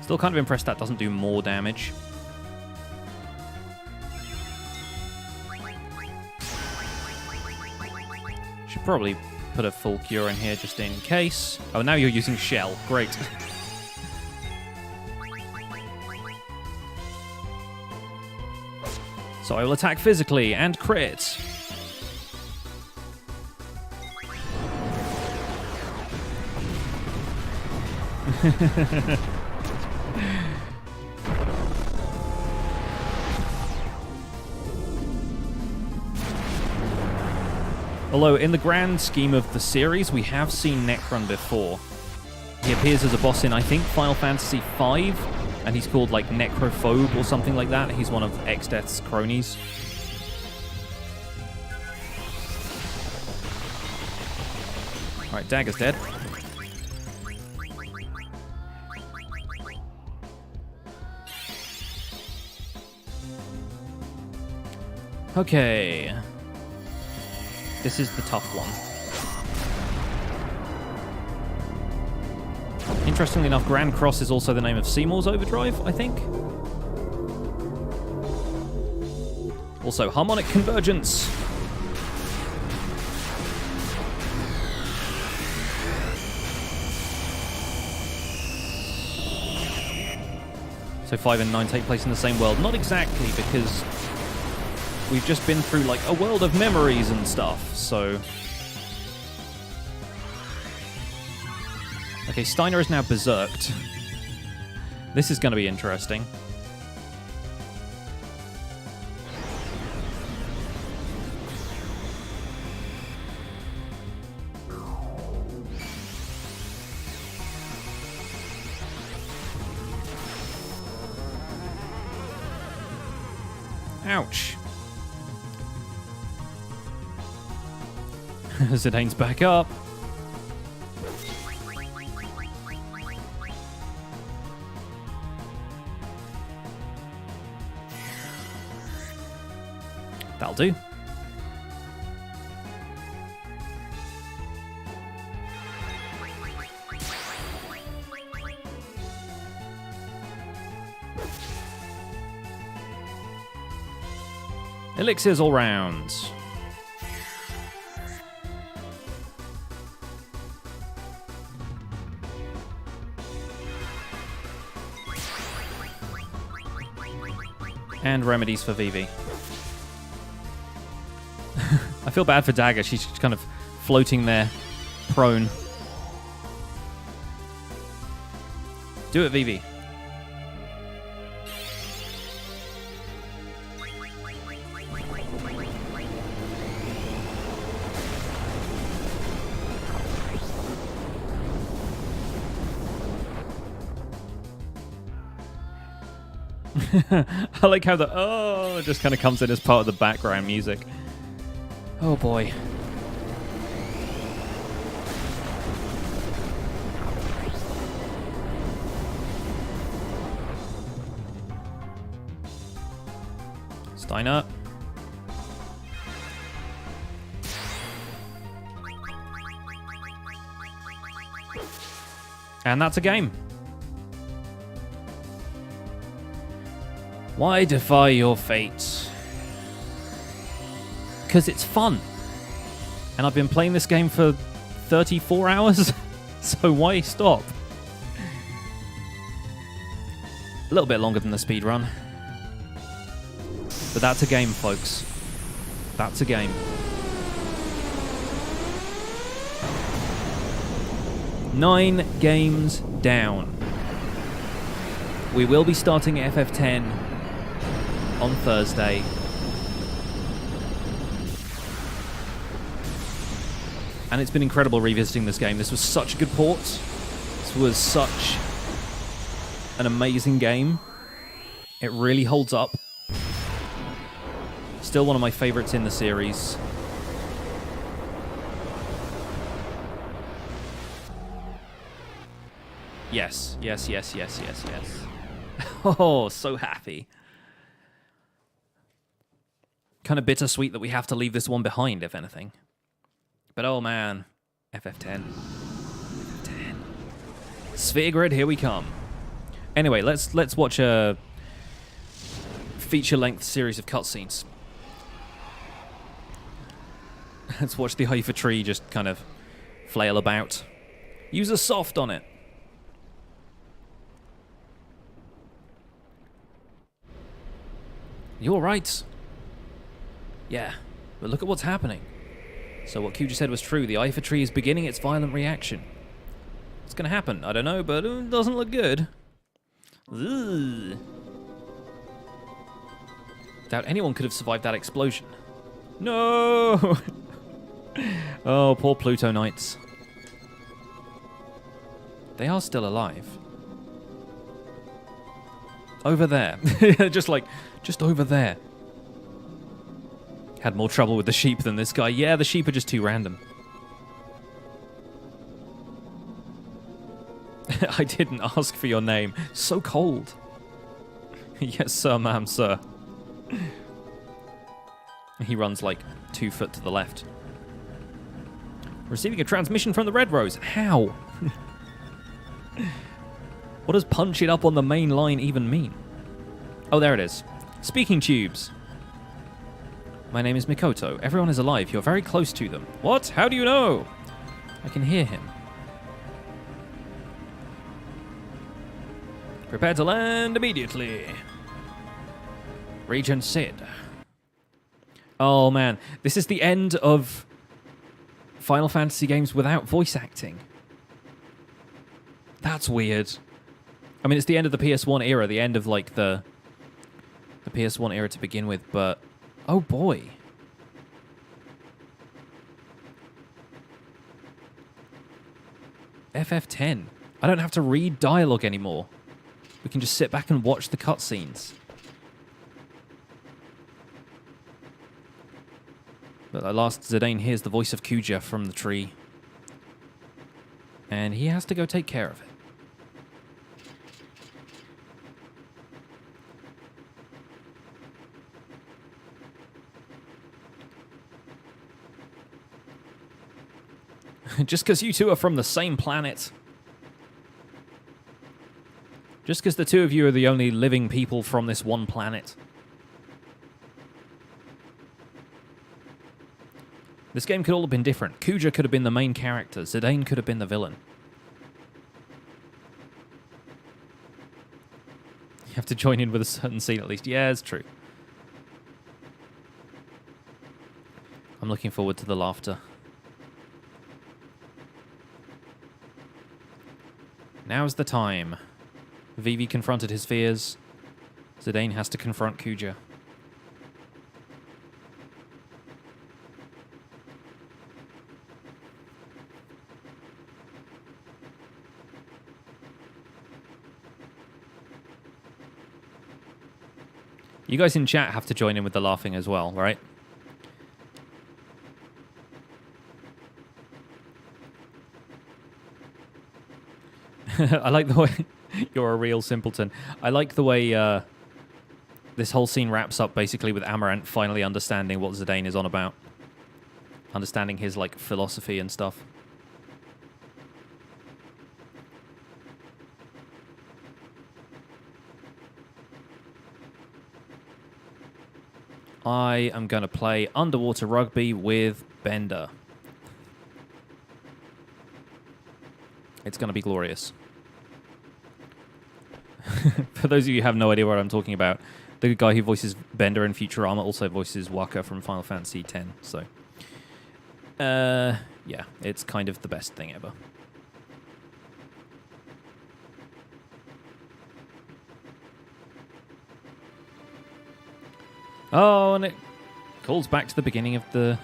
Still kind of impressed that doesn't do more damage. Should probably put a full cure in here just in case. Oh, now you're using shell. Great. So I will attack physically and crit. Although, in the grand scheme of the series, we have seen Necron before. He appears as a boss in, I think, Final Fantasy V, and he's called, like, Necrophobe or something like that. He's one of Exdeath's cronies. Alright, Dagger's dead. Okay. This is the tough one. Interestingly enough, Grand Cross is also the name of Seymour's Overdrive, I think. Also, Harmonic Convergence. So 5 and 9 take place in the same world. Not exactly, because we've just been through, like, a world of memories and stuff, so... Okay, Steiner is now berserked. This is going to be interesting. Ouch. Zidane's back up. That'll do. Elixirs all round. And remedies for Vivi. I feel bad for Dagger. She's kind of floating there, prone. Do it, Vivi. I like how the it just kind of comes in as part of the background music. Oh boy. Steiner. And that's a game. Why defy your fate? Because it's fun. And I've been playing this game for 34 hours, so why stop? A little bit longer than the speed run. But that's a game, folks. That's a game. Nine games down. We will be starting FF10 on Thursday. And it's been incredible revisiting this game. This was such a good port. This was such an amazing game. It really holds up. Still one of my favorites in the series. Yes, yes, yes, yes, yes, yes. Oh, so happy. Kind of bittersweet that we have to leave this one behind, if anything. But oh man, FF10. FF10. Sphere Grid, here we come. Anyway, let's watch a feature-length series of cutscenes. Let's watch the Hypha tree just kind of flail about. Use a soft on it. You alright? Yeah, but look at what's happening. So what Q just said was true. The Hypha tree is beginning its violent reaction. What's going to happen? I don't know, but it doesn't look good. Ugh. Doubt anyone could have survived that explosion. No! Oh, poor Pluto Knights. They are still alive. Over there. just over there. Had more trouble with the sheep than this guy. Yeah, the sheep are just too random. I didn't ask for your name. So cold. Yes, sir, ma'am, sir. He runs like 2 foot to the left. Receiving a transmission from the Red Rose. How? What does punch it up on the main line even mean? Oh, there it is. Speaking tubes. My name is Mikoto. Everyone is alive. You're very close to them. What? How do you know? I can hear him. Prepare to land immediately. Regent Sid. Oh, man. This is the end of Final Fantasy games without voice acting. That's weird. I mean, it's the end of the PS1 era, the end of, like, the PS1 era to begin with, but... Oh, boy. FF10. I don't have to read dialogue anymore. We can just sit back and watch the cutscenes. But at last, Zidane hears the voice of Kuja from the tree. And he has to go take care of it. Just because you two are from the same planet. Just because the two of you are the only living people from this one planet. This game could all have been different. Kuja could have been the main character. Zidane could have been the villain. You have to join in with a certain scene at least. Yeah, it's true. I'm looking forward to the laughter. Now's the time. Vivi confronted his fears. Zidane has to confront Kuja. You guys in chat have to join in with the laughing as well, right? I like the way... You're a real simpleton. I like the way this whole scene wraps up basically with Amaranth finally understanding what Zidane is on about. Understanding his, like, philosophy and stuff. I am going to play underwater rugby with Bender. It's going to be glorious. For those of you who have no idea what I'm talking about, the guy who voices Bender in Futurama also voices Waka from Final Fantasy X. So, yeah, it's kind of the best thing ever. Oh, and it calls back to the beginning of the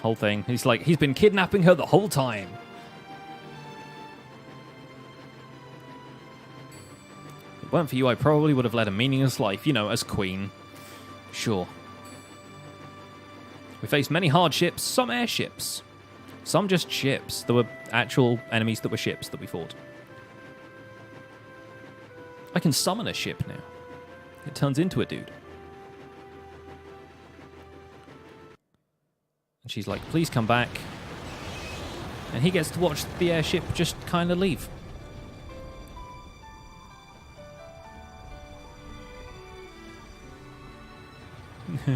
whole thing. He's like, he's been kidnapping her the whole time. If it weren't for you, I probably would have led a meaningless life, you know, as queen. Sure. We faced many hardships, some airships. Some just ships. There were actual enemies that were ships that we fought. I can summon a ship now. It turns into a dude. And she's like, please come back. And he gets to watch the airship just kind of leave.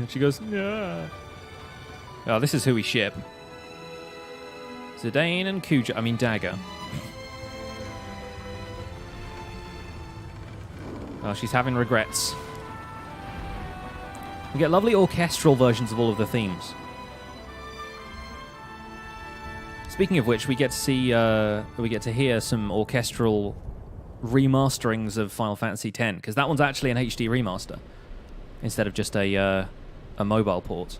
She goes, yeah. Oh, this is who we ship. Zidane and Kuja, I mean Dagger. Oh, she's having regrets. We get lovely orchestral versions of all of the themes. Speaking of which, we get to see, we get to hear some orchestral remasterings of Final Fantasy X, because that one's actually an HD remaster instead of just a mobile port.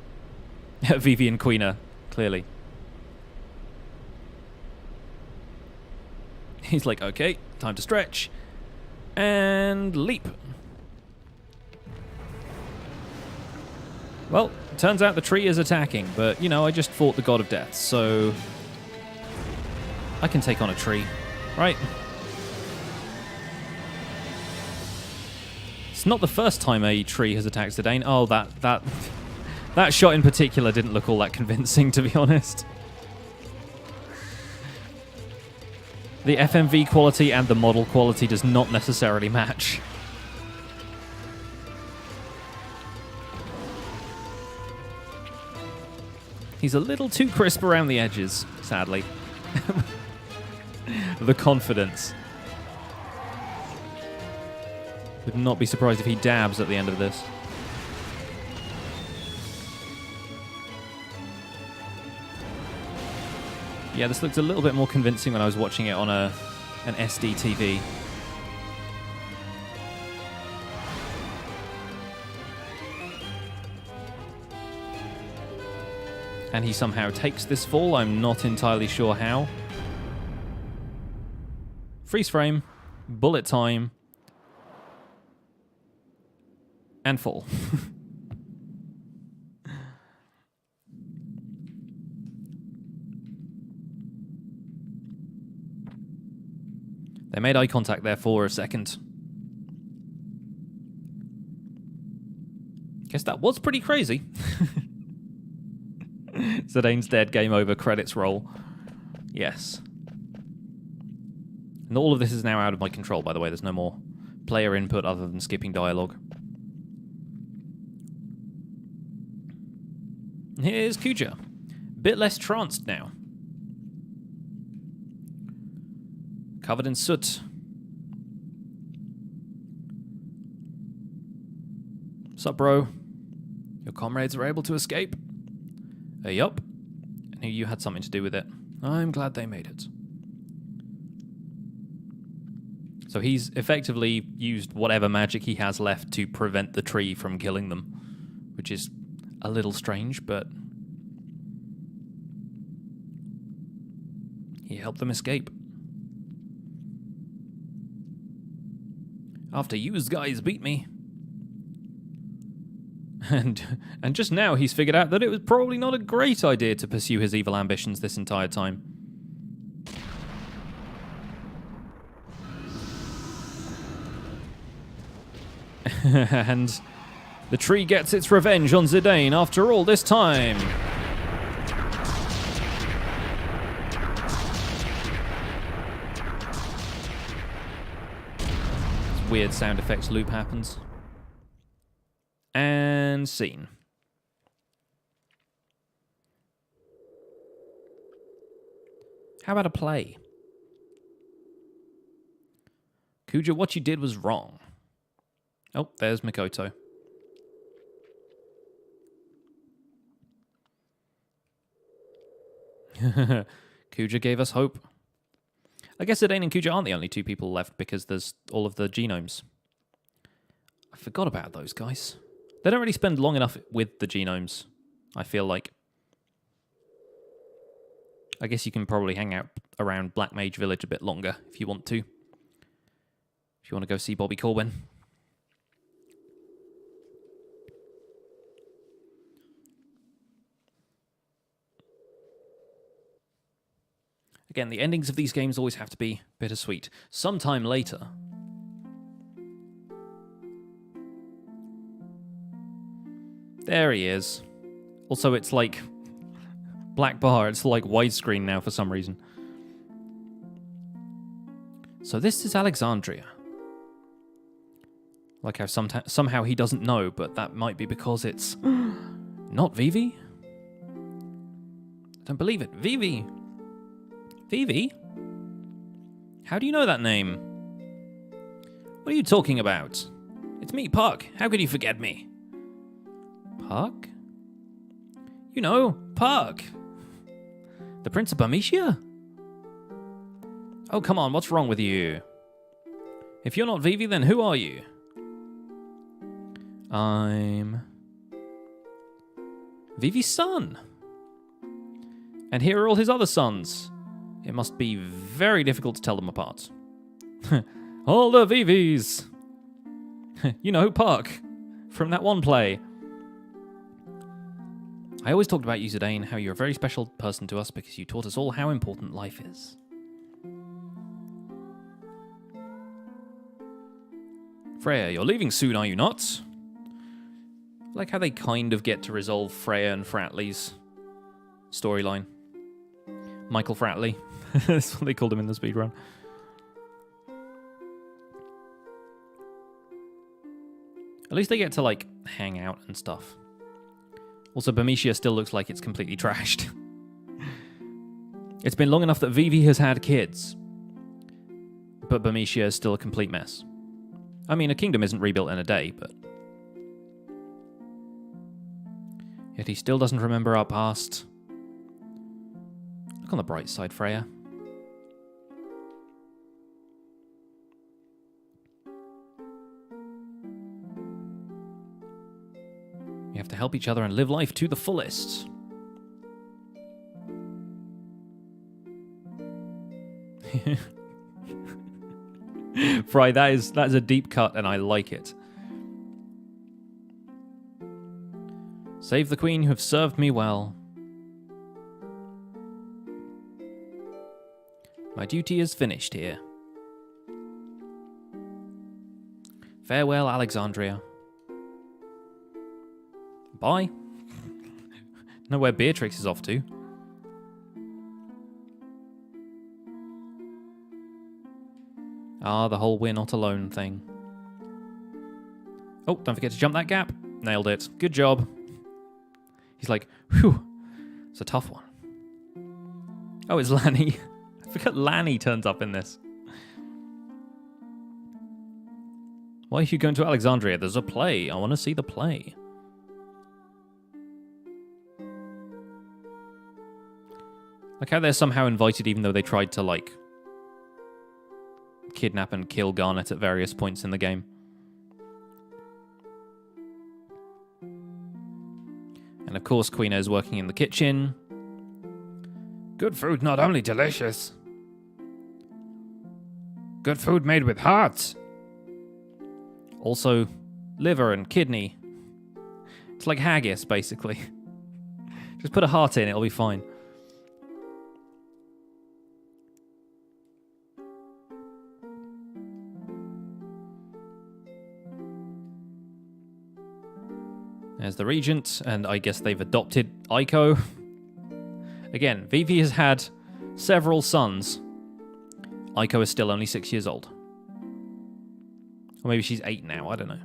Vivi and Queener, clearly. He's like, okay, time to stretch and leap. Well, turns out the tree is attacking, but you know, I just fought the god of death, so I can take on a tree, right? It's not the first time a tree has attacked Zidane. Oh, that shot in particular didn't look all that convincing, to be honest. The FMV quality and the model quality does not necessarily match. He's a little too crisp around the edges, sadly. The confidence. Would not be surprised if he dabs at the end of this. Yeah, this looked a little bit more convincing when I was watching it on an SD TV. And he somehow takes this fall. I'm not entirely sure how. Freeze frame, bullet time, and fall. They made eye contact there for a second. Guess that was pretty crazy. Zidane's dead, game over, credits roll. Yes. And all of this is now out of my control, by the way. There's no more player input other than skipping dialogue. Here's Kuja. Bit less tranced now. Covered in soot. Sup, bro? Your comrades were able to escape? Yup. I knew you had something to do with it. I'm glad they made it. So he's effectively used whatever magic he has left to prevent the tree from killing them, which is a little strange, but he helped them escape. After you guys beat me. And just now he's figured out that it was probably not a great idea to pursue his evil ambitions this entire time. And the tree gets its revenge on Zidane after all this time. This weird sound effects loop happens. And scene. How about a play? Kuja, what you did was wrong. Oh, there's Mikoto. Kuja gave us hope. I guess Zidane and Kuja aren't the only two people left because there's all of the genomes. I forgot about those guys. They don't really spend long enough with the genomes, I feel like. I guess you can probably hang out around Black Mage Village a bit longer if you want to. If you want to go see Bobby Corwin. Again, the endings of these games always have to be bittersweet. Sometime later. There he is. Also, it's like black bar. It's like widescreen now for some reason. So this is Alexandria. Like how somehow he doesn't know, but that might be because it's not Vivi. I don't believe it. Vivi. Vivi? How do you know that name? What are you talking about? It's me, Puck. How could you forget me? Puck? You know, Puck. The Prince of Bermesia? Oh, come on, what's wrong with you? If you're not Vivi, then who are you? I'm Vivi's son. And here are all his other sons. It must be very difficult to tell them apart. All the Vivis! You know, Puck. From that one play. I always talked about you, Zidane, how you're a very special person to us because you taught us all how important life is. Freya, you're leaving soon, are you not? I like how they kind of get to resolve Freya and Fratley's storyline. Michael Fratley. That's what they called him in the speedrun. At least they get to, like, hang out and stuff. Also, Bermesia still looks like it's completely trashed. It's been long enough that Vivi has had kids. But Bermesia is still a complete mess. I mean, a kingdom isn't rebuilt in a day, but... Yet he still doesn't remember our past. Look on the bright side, Freya. We have to help each other and live life to the fullest. Fry, that is a deep cut and I like it. Save the queen who have served me well. My duty is finished here. Farewell, Alexandria. Bye. Know where Beatrix is off to. Ah, the whole we're not alone thing. Oh, don't forget to jump that gap. Nailed it. Good job. He's like, whew, it's a tough one. Oh, it's Lanny. I forgot Lanny turns up in this. Why are you going to Alexandria? There's a play. I want to see the play. Like how they're somehow invited even though they tried to, like, kidnap and kill Garnet at various points in the game. And of course, Queen is working in the kitchen. Good food, not only delicious. Good food made with heart. Also, liver and kidney. It's like haggis, basically. Just put a heart in, it'll be fine. There's the Regent, and I guess they've adopted Aiko. Again, Vivi has had several sons. Aiko is still only 6 years old. Or maybe she's 8 now, I don't know.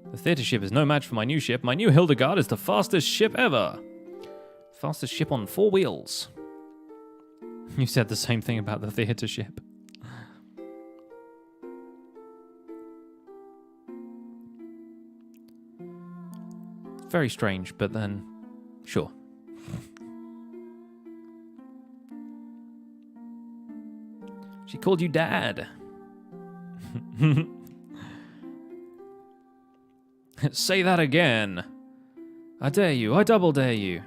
The theatre ship is no match for my new ship. My new Hildegard is the fastest ship ever. Fastest ship on 4 wheels. You said the same thing about the theatre ship. Very strange, but then, sure. She called you Dad. Say that again. I dare you. I double dare you.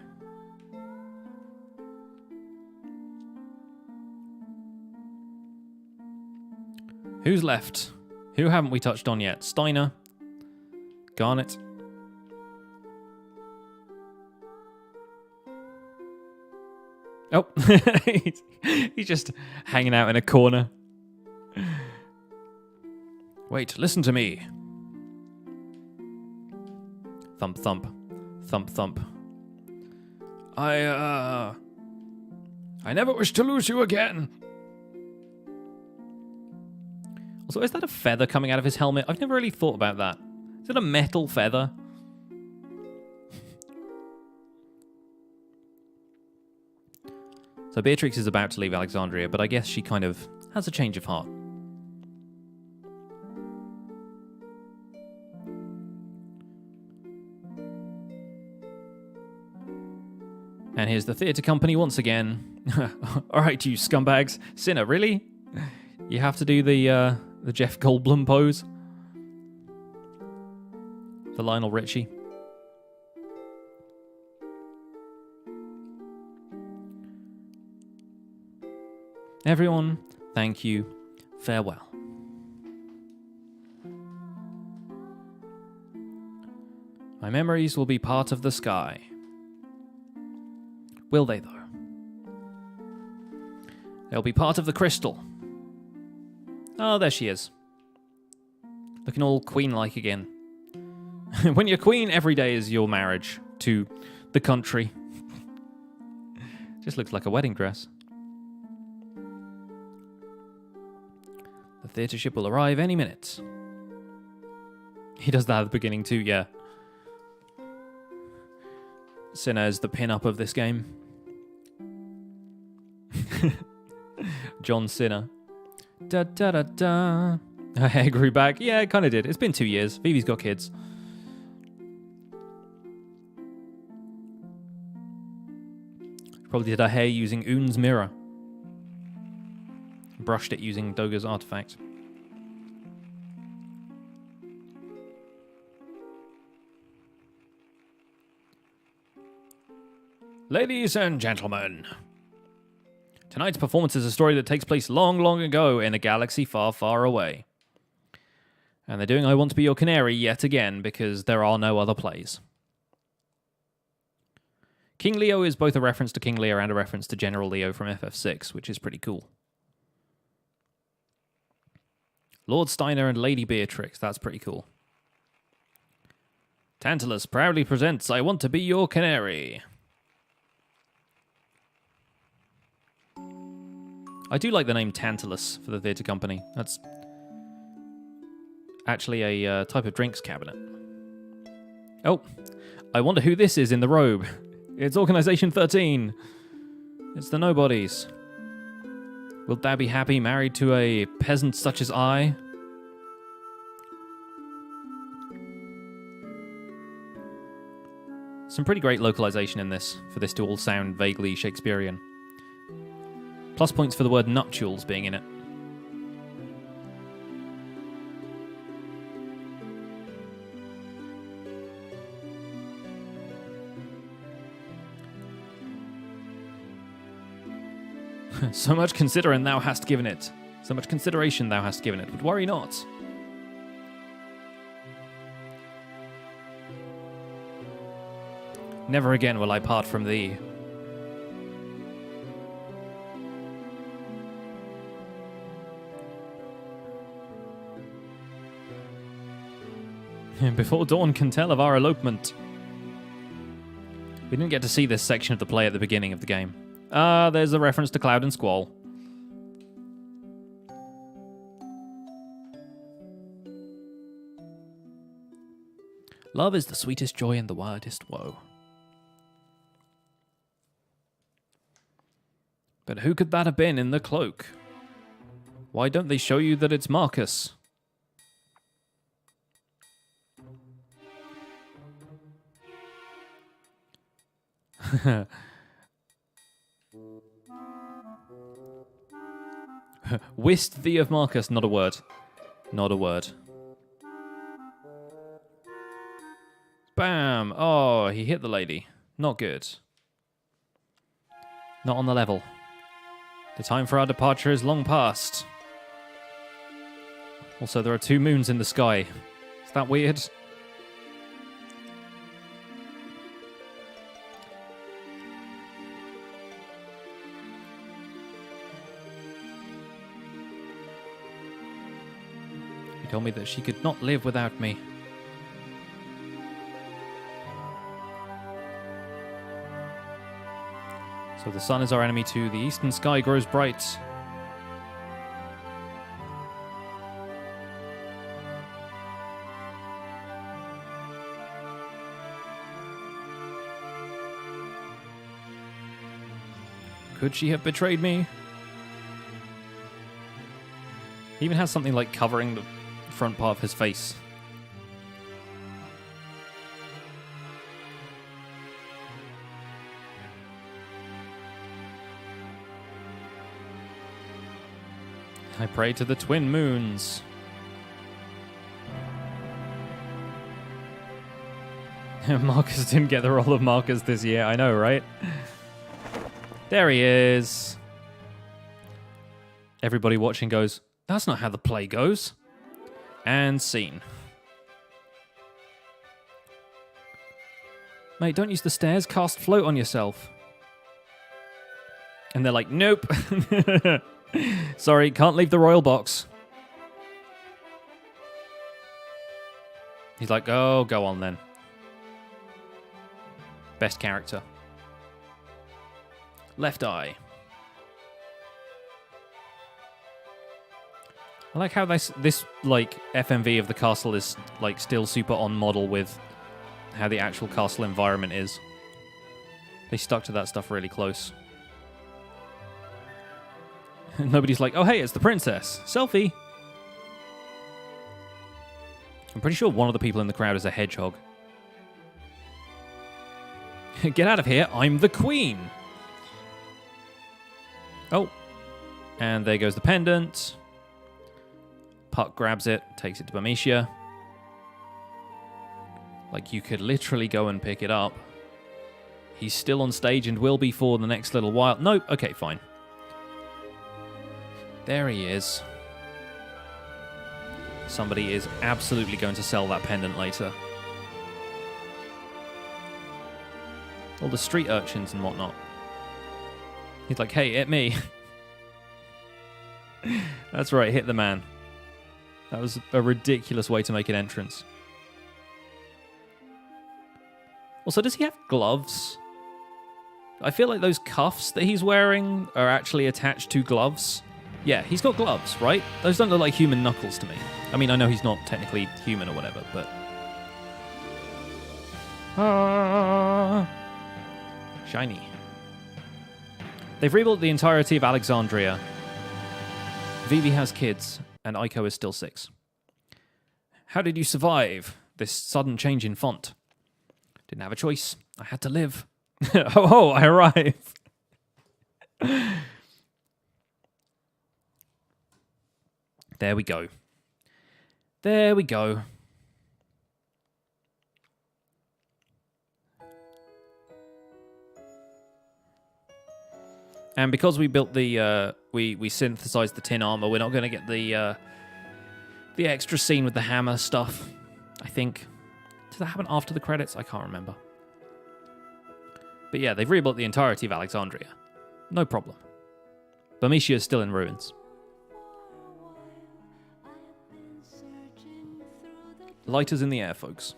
Who's left? Who haven't we touched on yet? Steiner. Garnet. Oh, he's just hanging out in a corner. Wait, listen to me. Thump, thump. Thump, thump. I never wish to lose you again. Also, is that a feather coming out of his helmet? I've never really thought about that. Is it a metal feather? So Beatrix is about to leave Alexandria, but I guess she kind of has a change of heart. And here's the theatre company once again. Alright, you scumbags. Sinner, really? You have to do the Jeff Goldblum pose? The Lionel Richie? Everyone, thank you. Farewell. My memories will be part of the sky. Will they, though? They'll be part of the crystal. Oh, there she is. Looking all queen-like again. When you're queen, every day is your marriage to the country. Just looks like a wedding dress. The theatre ship will arrive any minute. He does that at the beginning too, yeah. Cinna is the pin-up of this game. John Cena. Da da da da. Her hair grew back. Yeah, it kind of did. It's been 2 years. Vivi's got kids. Probably did her hair using Oon's mirror. Brushed it using Doga's artifact. Ladies and gentlemen, tonight's performance is a story that takes place long, long ago in a galaxy far, far away. And they're doing I Want to Be Your Canary yet again because there are no other plays. King Leo is both a reference to King Lear and a reference to General Leo from FF6, which is pretty cool. Lord Steiner and Lady Beatrix. That's pretty cool. Tantalus proudly presents I Want to Be Your Canary. I do like the name Tantalus for the theatre company. That's actually a type of drinks cabinet. Oh, I wonder who this is in the robe. It's Organization 13. It's the Nobodies. Will thou be happy married to a peasant such as I? Some pretty great localization in this, for this to all sound vaguely Shakespearean. Plus points for the word nuptials being in it. So much considering thou hast given it. So much consideration thou hast given it, but worry not. Never again will I part from thee. Before dawn can tell of our elopement. We didn't get to see this section of the play at the beginning of the game. There's a reference to Cloud and Squall. Love is the sweetest joy and the wildest woe. But who could that have been in the cloak? Why don't they show you that it's Marcus? Wist thee of Marcus, not a word. Not a word. Bam! Oh, he hit the lady. Not good. Not on the level. The time for our departure is long past. Also, there are 2 moons in the sky. Is that weird? He told me that she could not live without me. So the sun is our enemy too. The eastern sky grows bright. Could she have betrayed me? He even has something like covering the front part of his face. I pray to the twin moons. Marcus didn't get the role of Marcus this year, I know, right? There he is. Everybody watching goes, that's not how the play goes. And scene. Mate, don't use the stairs, cast float on yourself. And they're like, nope. Sorry, can't leave the royal box. He's like, oh, go on then. Best character. Left eye. I like how this like FMV of the castle is like still super on model with how the actual castle environment is. They stuck to that stuff really close. Nobody's like, oh hey, it's the princess. Selfie. I'm pretty sure one of the people in the crowd is a hedgehog. Get out of here, I'm the queen. Oh. And there goes the pendant. Puck grabs it, takes it to Burmecia. Like, you could literally go and pick it up. He's still on stage and will be for the next little while. Nope, okay, fine. There he is. Somebody is absolutely going to sell that pendant later. All the street urchins and whatnot. He's like, hey, hit me. That's right, hit the man. That was a ridiculous way to make an entrance. Also, does he have gloves? I feel like those cuffs that he's wearing are actually attached to gloves. Yeah, he's got gloves, right? Those don't look like human knuckles to me. I mean, I know he's not technically human or whatever, but... Shiny. They've rebuilt the entirety of Alexandria. Vivi has kids, and Aiko is still 6. How did you survive this sudden change in font? Didn't have a choice. I had to live. Oh, I arrived. There we go. There we go. And because we built the, we synthesized the tin armor, we're not going to get the extra scene with the hammer stuff, I think. Did that happen after the credits? I can't remember. But yeah, they've rebuilt the entirety of Alexandria. No problem. Burmecia is still in ruins. Lighters in the air, folks.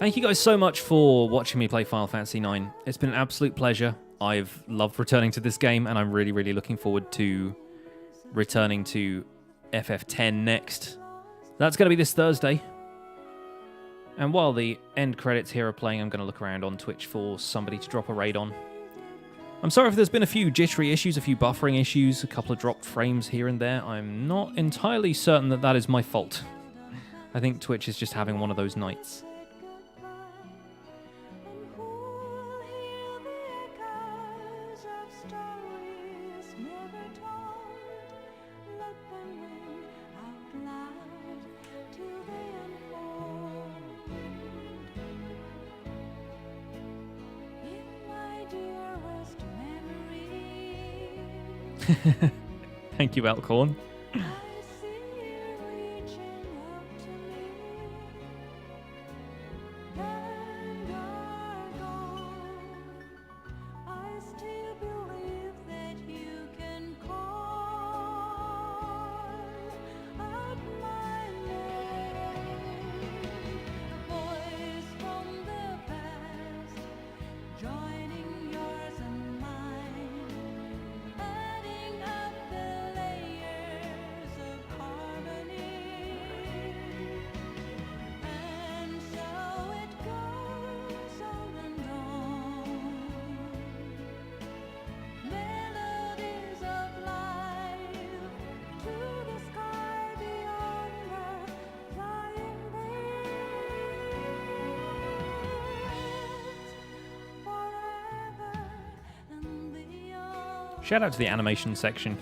Thank you guys so much for watching me play Final Fantasy IX. It's been an absolute pleasure. I've loved returning to this game, and I'm really, really looking forward to returning to FF10 next. That's going to be this Thursday. And while the end credits here are playing, I'm going to look around on Twitch for somebody to drop a raid on. I'm sorry if there's been a few jittery issues, a few buffering issues, a couple of dropped frames here and there. I'm not entirely certain that that is my fault. I think Twitch is just having one of those nights. Thank you, Elkhorn. Shout out to the animation section.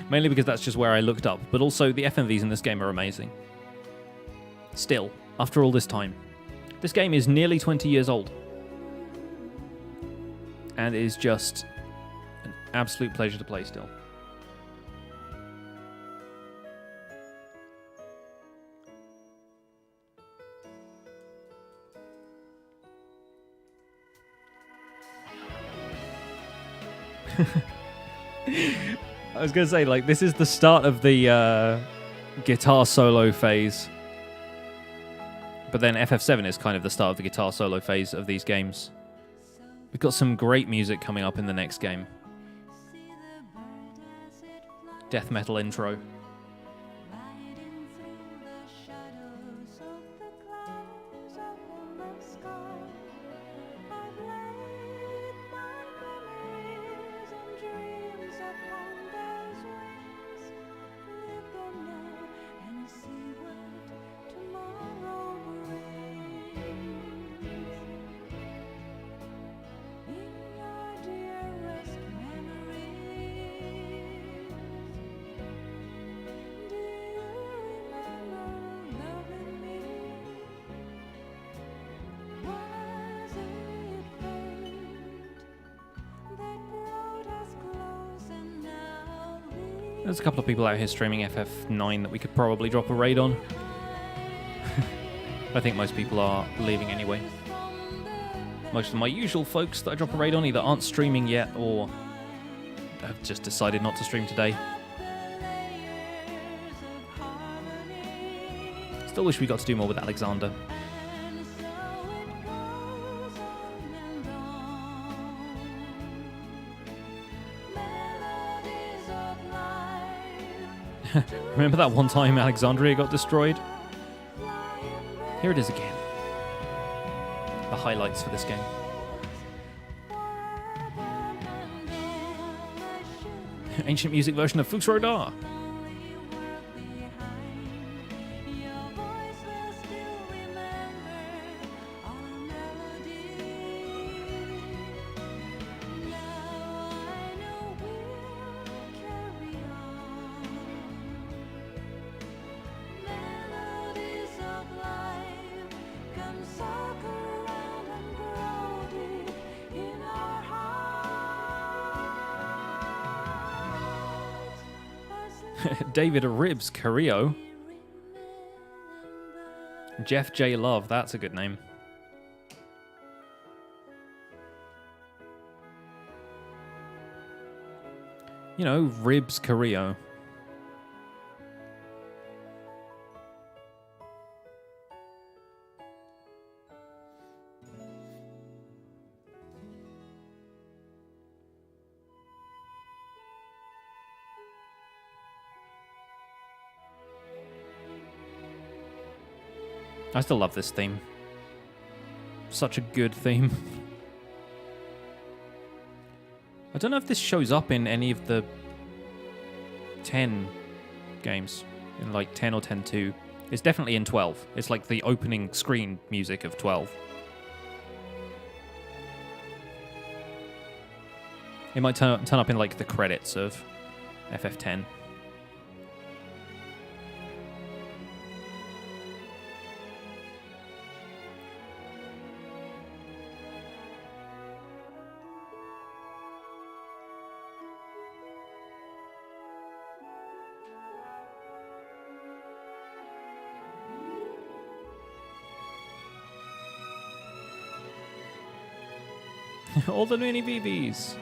Mainly because that's just where I looked up, but also the FMVs in this game are amazing. Still, after all this time. This game is nearly 20 years old. And it is just an absolute pleasure to play still. I was going to say, like, this is the start of the guitar solo phase. But then FF7 is kind of the start of the guitar solo phase of these games. We've got some great music coming up in the next game. Death metal intro. There's a couple of people out here streaming FF9 that we could probably drop a raid on. I think most people are leaving anyway. Most of my usual folks that I drop a raid on either aren't streaming yet or have just decided not to stream today. Still wish we got to do more with Alexander. Remember that one time Alexandria got destroyed? Here it is again. The highlights for this game. Ancient music version of Fuchs Rodar. David Ribs Carrillo. Jeff J. Love, that's a good name. You know, Ribs Carrillo. I still love this theme. Such a good theme. I don't know if this shows up in any of the 10 games. In like 10 or 10.2. It's definitely in 12. It's like the opening screen music of 12. It might turn up in like the credits of FF10. All the mini BBs.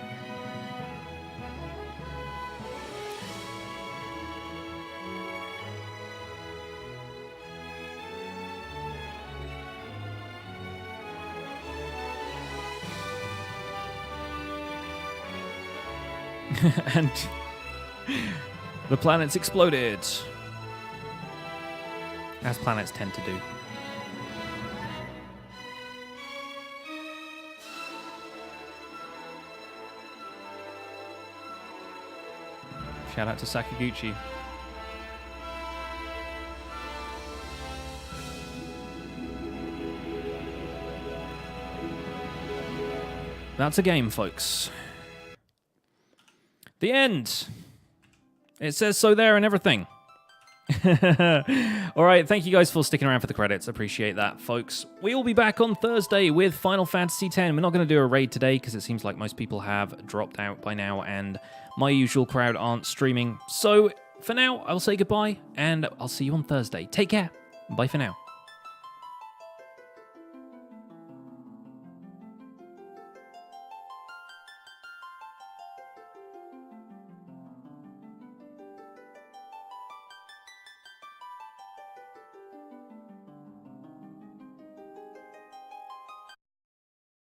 And the planets exploded. As planets tend to do. Shout out to Sakaguchi. That's a game, folks. The end. It says so there and everything. Alright, thank you guys for sticking around for the credits. Appreciate that, folks. We will be back on Thursday with Final Fantasy X. We're not going to do a raid today because it seems like most people have dropped out by now and my usual crowd aren't streaming. So, for now, I'll say goodbye and I'll see you on Thursday. Take care. Bye for now.